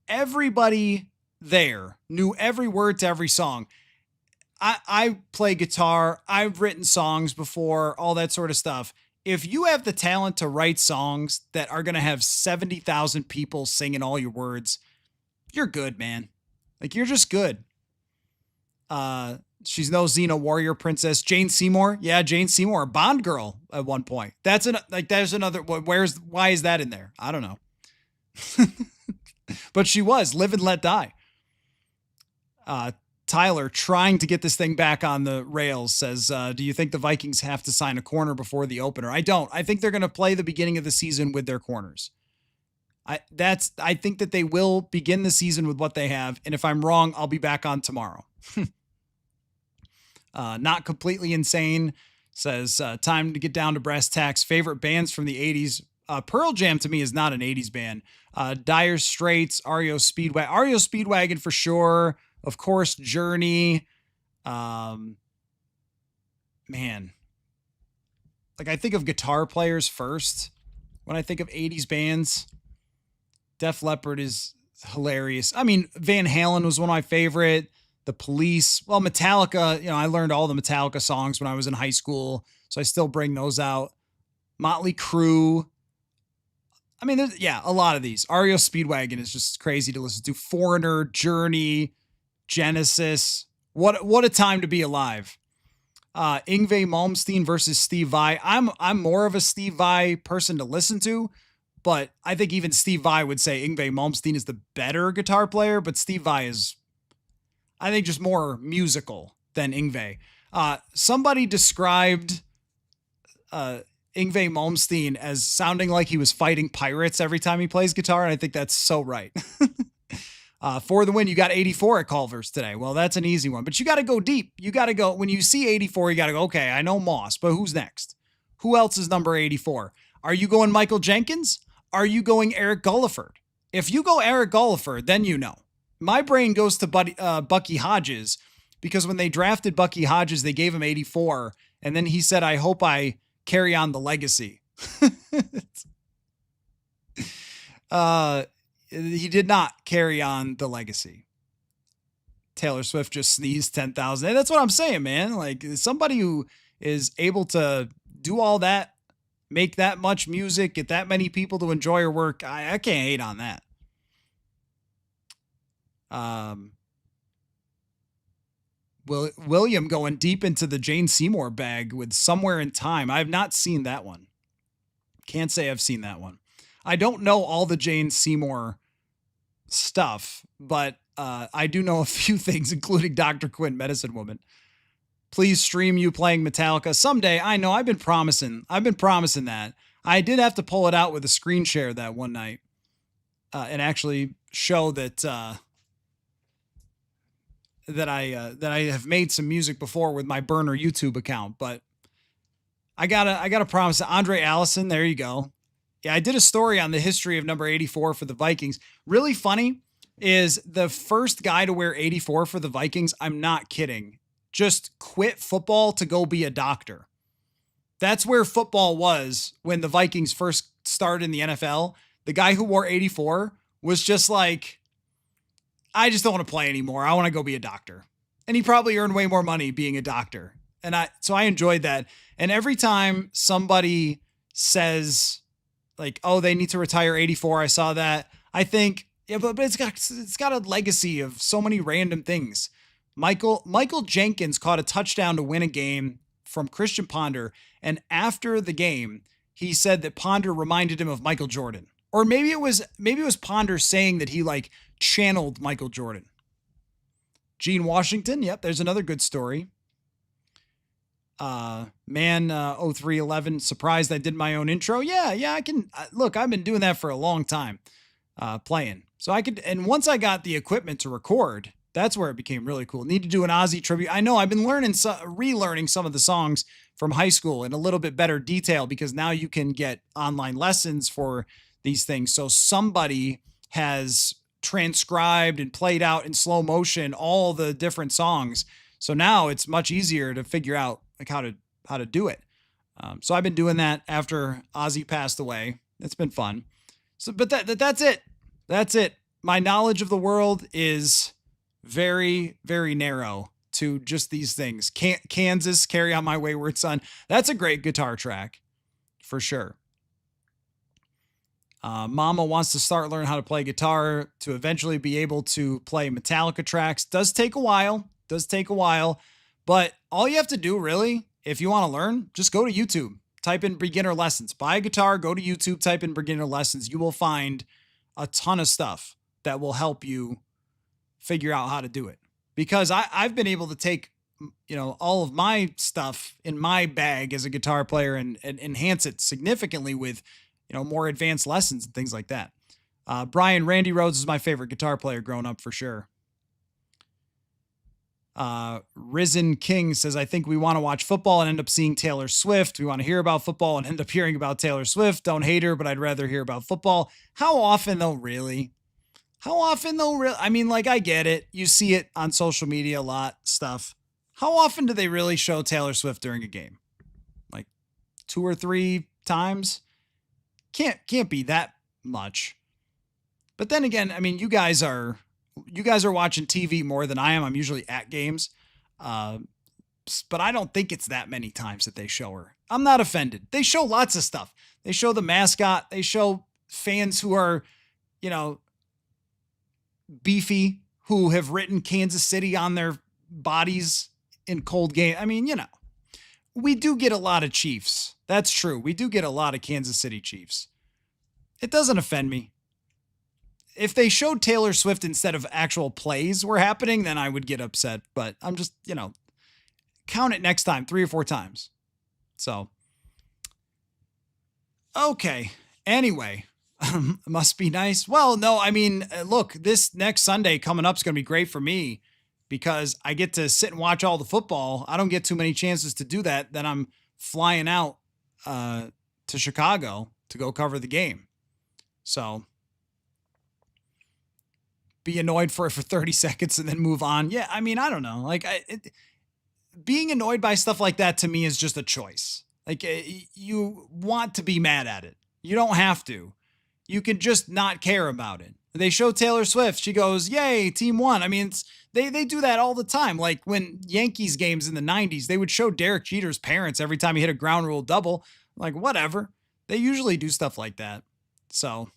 everybody there knew every word to every song. I play guitar. I've written songs before, all that sort of stuff. If you have the talent to write songs that are going to have 70,000 people singing all your words, you're good, man. Like you're just good. She's no Xena warrior princess. Jane Seymour. Yeah. Jane Seymour, a Bond girl at one point. There's another, why is that in there? I don't know. But she was Live and Let Die. Tyler trying to get this thing back on the rails says, do you think the Vikings have to sign a corner before the opener? I don't. I think they're going to play the beginning of the season with their corners. I think that they will begin the season with what they have. And if I'm wrong, I'll be back on tomorrow. Not completely insane says, time to get down to brass tacks. Favorite bands from the 80s. Pearl Jam to me is not an 80s band. Dire Straits, REO Speedwagon for sure. Of course, Journey. Man. Like I think of guitar players first when I think of 80s bands. Def Leppard is hilarious. I mean, Van Halen was one of my favorite. The Police. Well, Metallica, I learned all the Metallica songs when I was in high school, so I still bring those out. Motley Crue. I mean, a lot of these. REO Speedwagon is just crazy to listen to. Foreigner, Journey, Genesis. What a time to be alive. Yngwie Malmsteen versus Steve Vai. I'm more of a Steve Vai person to listen to, but I think even Steve Vai would say Yngwie Malmsteen is the better guitar player, but Steve Vai is, I think, just more musical than Yngwie. Somebody described Yngwie Malmsteen as sounding like he was fighting pirates every time he plays guitar, and I think that's so right. For the win, you got 84 at Culver's today. Well, that's an easy one, but you got to go deep. You got to go, when you see 84, you got to go, okay, I know Moss, but who's next? Who else is number 84? Are you going Michael Jenkins? Are you going Eric Gulliford? If you go Eric Gulliford, then you know. My brain goes to Bucky Hodges because when they drafted Bucky Hodges, they gave him 84. And then he said, I hope I carry on the legacy. He did not carry on the legacy. Taylor Swift just sneezed 10,000. That's what I'm saying, man. Like somebody who is able to do all that, make that much music, get that many people to enjoy her work. I can't hate on that. William going deep into the Jane Seymour bag with Somewhere in Time. I have not seen that one. Can't say I've seen that one. I don't know all the Jane Seymour stuff, but I do know a few things, including Dr. Quinn, Medicine Woman. please stream you playing Metallica someday. I know I've been promising that. I did have to pull it out with a screen share that one night and actually show that that I have made some music before with my burner YouTube account. But I gotta promise that Andre Allison. There you go. Yeah, I did a story on the history of number 84 for the Vikings. Really funny is the first guy to wear 84 for the Vikings. I'm not kidding. Just quit football to go be a doctor. That's where football was when the Vikings first started in the NFL. The guy who wore 84 was just like, I just don't want to play anymore. I want to go be a doctor. And he probably earned way more money being a doctor. So I enjoyed that. And every time somebody says like, oh, they need to retire 84, I saw that. I think, yeah, but it's got a legacy of so many random things. Michael Jenkins caught a touchdown to win a game from Christian Ponder, and after the game, he said that Ponder reminded him of Michael Jordan. Or maybe it was Ponder saying that he like channeled Michael Jordan. Gene Washington, yep, there's another good story. 0311, surprised I did my own intro. Yeah, I can look, I've been doing that for a long time, playing. So I could, and once I got the equipment to record, that's where it became really cool. Need to do an Ozzy tribute. I know I've been relearning some of the songs from high school in a little bit better detail because now you can get online lessons for these things. So somebody has transcribed and played out in slow motion all the different songs. So now it's much easier to figure out like how to do it. So I've been doing that after Ozzy passed away. It's been fun. So, but that's it. That's it. My knowledge of the world is very, very narrow to just these things. Kansas, Carry On My Wayward Son. That's a great guitar track for sure. Mama wants to start learning how to play guitar to eventually be able to play Metallica tracks. Does take a while, but all you have to do really, if you want to learn, just go to YouTube, type in beginner lessons, buy a guitar, go to YouTube, type in beginner lessons. You will find a ton of stuff that will help you figure out how to do it. Because I've been able to take, all of my stuff in my bag as a guitar player and enhance it significantly with, more advanced lessons and things like that. Randy Rhoads is my favorite guitar player growing up for sure. Risen King says, I think we want to watch football and end up seeing Taylor Swift. We want to hear about football and end up hearing about Taylor Swift. Don't hate her, but I'd rather hear about football. How often though, really? I mean, like, I get it. You see it on social media a lot, stuff. How often do they really show Taylor Swift during a game? Like 2 or 3 times? Can't be that much. But then again, I mean, you guys are watching TV more than I am. I'm usually at games. But I don't think it's that many times that they show her. I'm not offended. They show lots of stuff. They show the mascot. They show fans who are, beefy, who have written Kansas City on their bodies in cold game. I mean, we do get a lot of Chiefs. That's true. We do get a lot of Kansas City Chiefs. It doesn't offend me. If they showed Taylor Swift instead of actual plays were happening, then I would get upset. But I'm just, count it next time, 3 or 4 times. So, okay. Anyway, must be nice. Well, no, I mean, look, this next Sunday coming up is going to be great for me because I get to sit and watch all the football. I don't get too many chances to do that. Then I'm flying out to Chicago to go cover the game. So be annoyed for 30 seconds and then move on. Yeah, I mean, I don't know. Like, being annoyed by stuff like that to me is just a choice. Like, you want to be mad at it. You don't have to. You can just not care about it. They show Taylor Swift. She goes, yay, team won. I mean, they do that all the time. Like when Yankees games in the 90s, they would show Derek Jeter's parents every time he hit a ground rule double. Like, whatever. They usually do stuff like that. So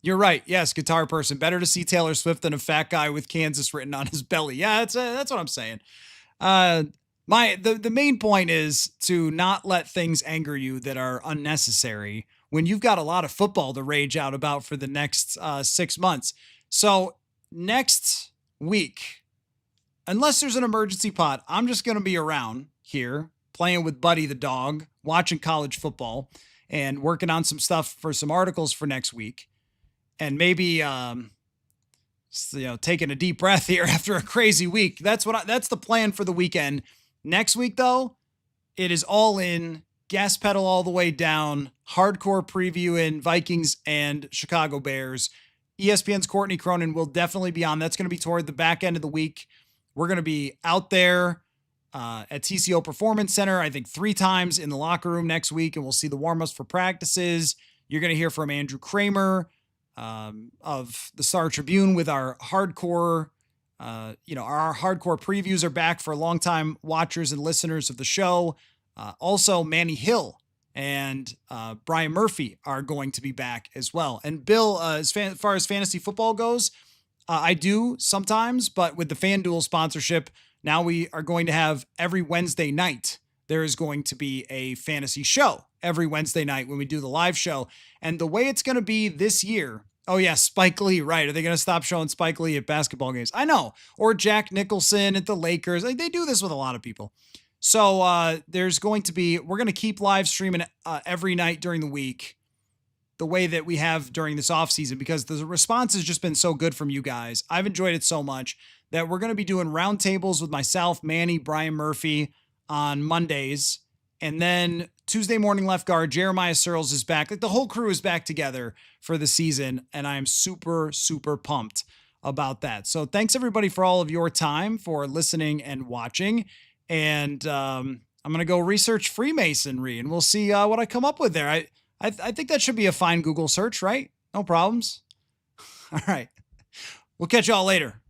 you're right. Yes, guitar person. Better to see Taylor Swift than a fat guy with Kansas written on his belly. Yeah, that's what I'm saying. The main point is to not let things anger you that are unnecessary when you've got a lot of football to rage out about for the next 6 months. So next week, unless there's an emergency pod, I'm just going to be around here playing with Buddy the dog, watching college football, and working on some stuff for some articles for next week. And maybe, taking a deep breath here after a crazy week. That's the plan for the weekend. Next week, though, it is all in, gas pedal all the way down, hardcore preview in Vikings and Chicago Bears. ESPN's Courtney Cronin will definitely be on. That's going to be toward the back end of the week. We're going to be out there at TCO Performance Center, I think 3 times in the locker room next week, and we'll see the warm-ups for practices. You're going to hear from Andrew Kramer of the Star Tribune with our hardcore, our hardcore previews are back for longtime watchers and listeners of the show. Also, Manny Hill and Brian Murphy are going to be back as well. And Bill, as far as fantasy football goes, I do sometimes, but with the FanDuel sponsorship, now we are going to have every Wednesday night, there is going to be a fantasy show every Wednesday night when we do the live show. And the way it's going to be this year, oh yeah, Spike Lee, right? Are they going to stop showing Spike Lee at basketball games? I know. Or Jack Nicholson at the Lakers. They do this with a lot of people. So we're going to keep live streaming every night during the week, the way that we have during this off season, because the response has just been so good from you guys. I've enjoyed it so much that we're going to be doing roundtables with myself, Manny, Brian Murphy on Mondays. And then Tuesday morning left guard, Jeremiah Searles is back. Like, the whole crew is back together for the season. And I am super, super pumped about that. So thanks everybody for all of your time, for listening and watching. And I'm going to go research Freemasonry and we'll see what I come up with there. I think that should be a fine Google search, right? No problems. All right. We'll catch y'all later.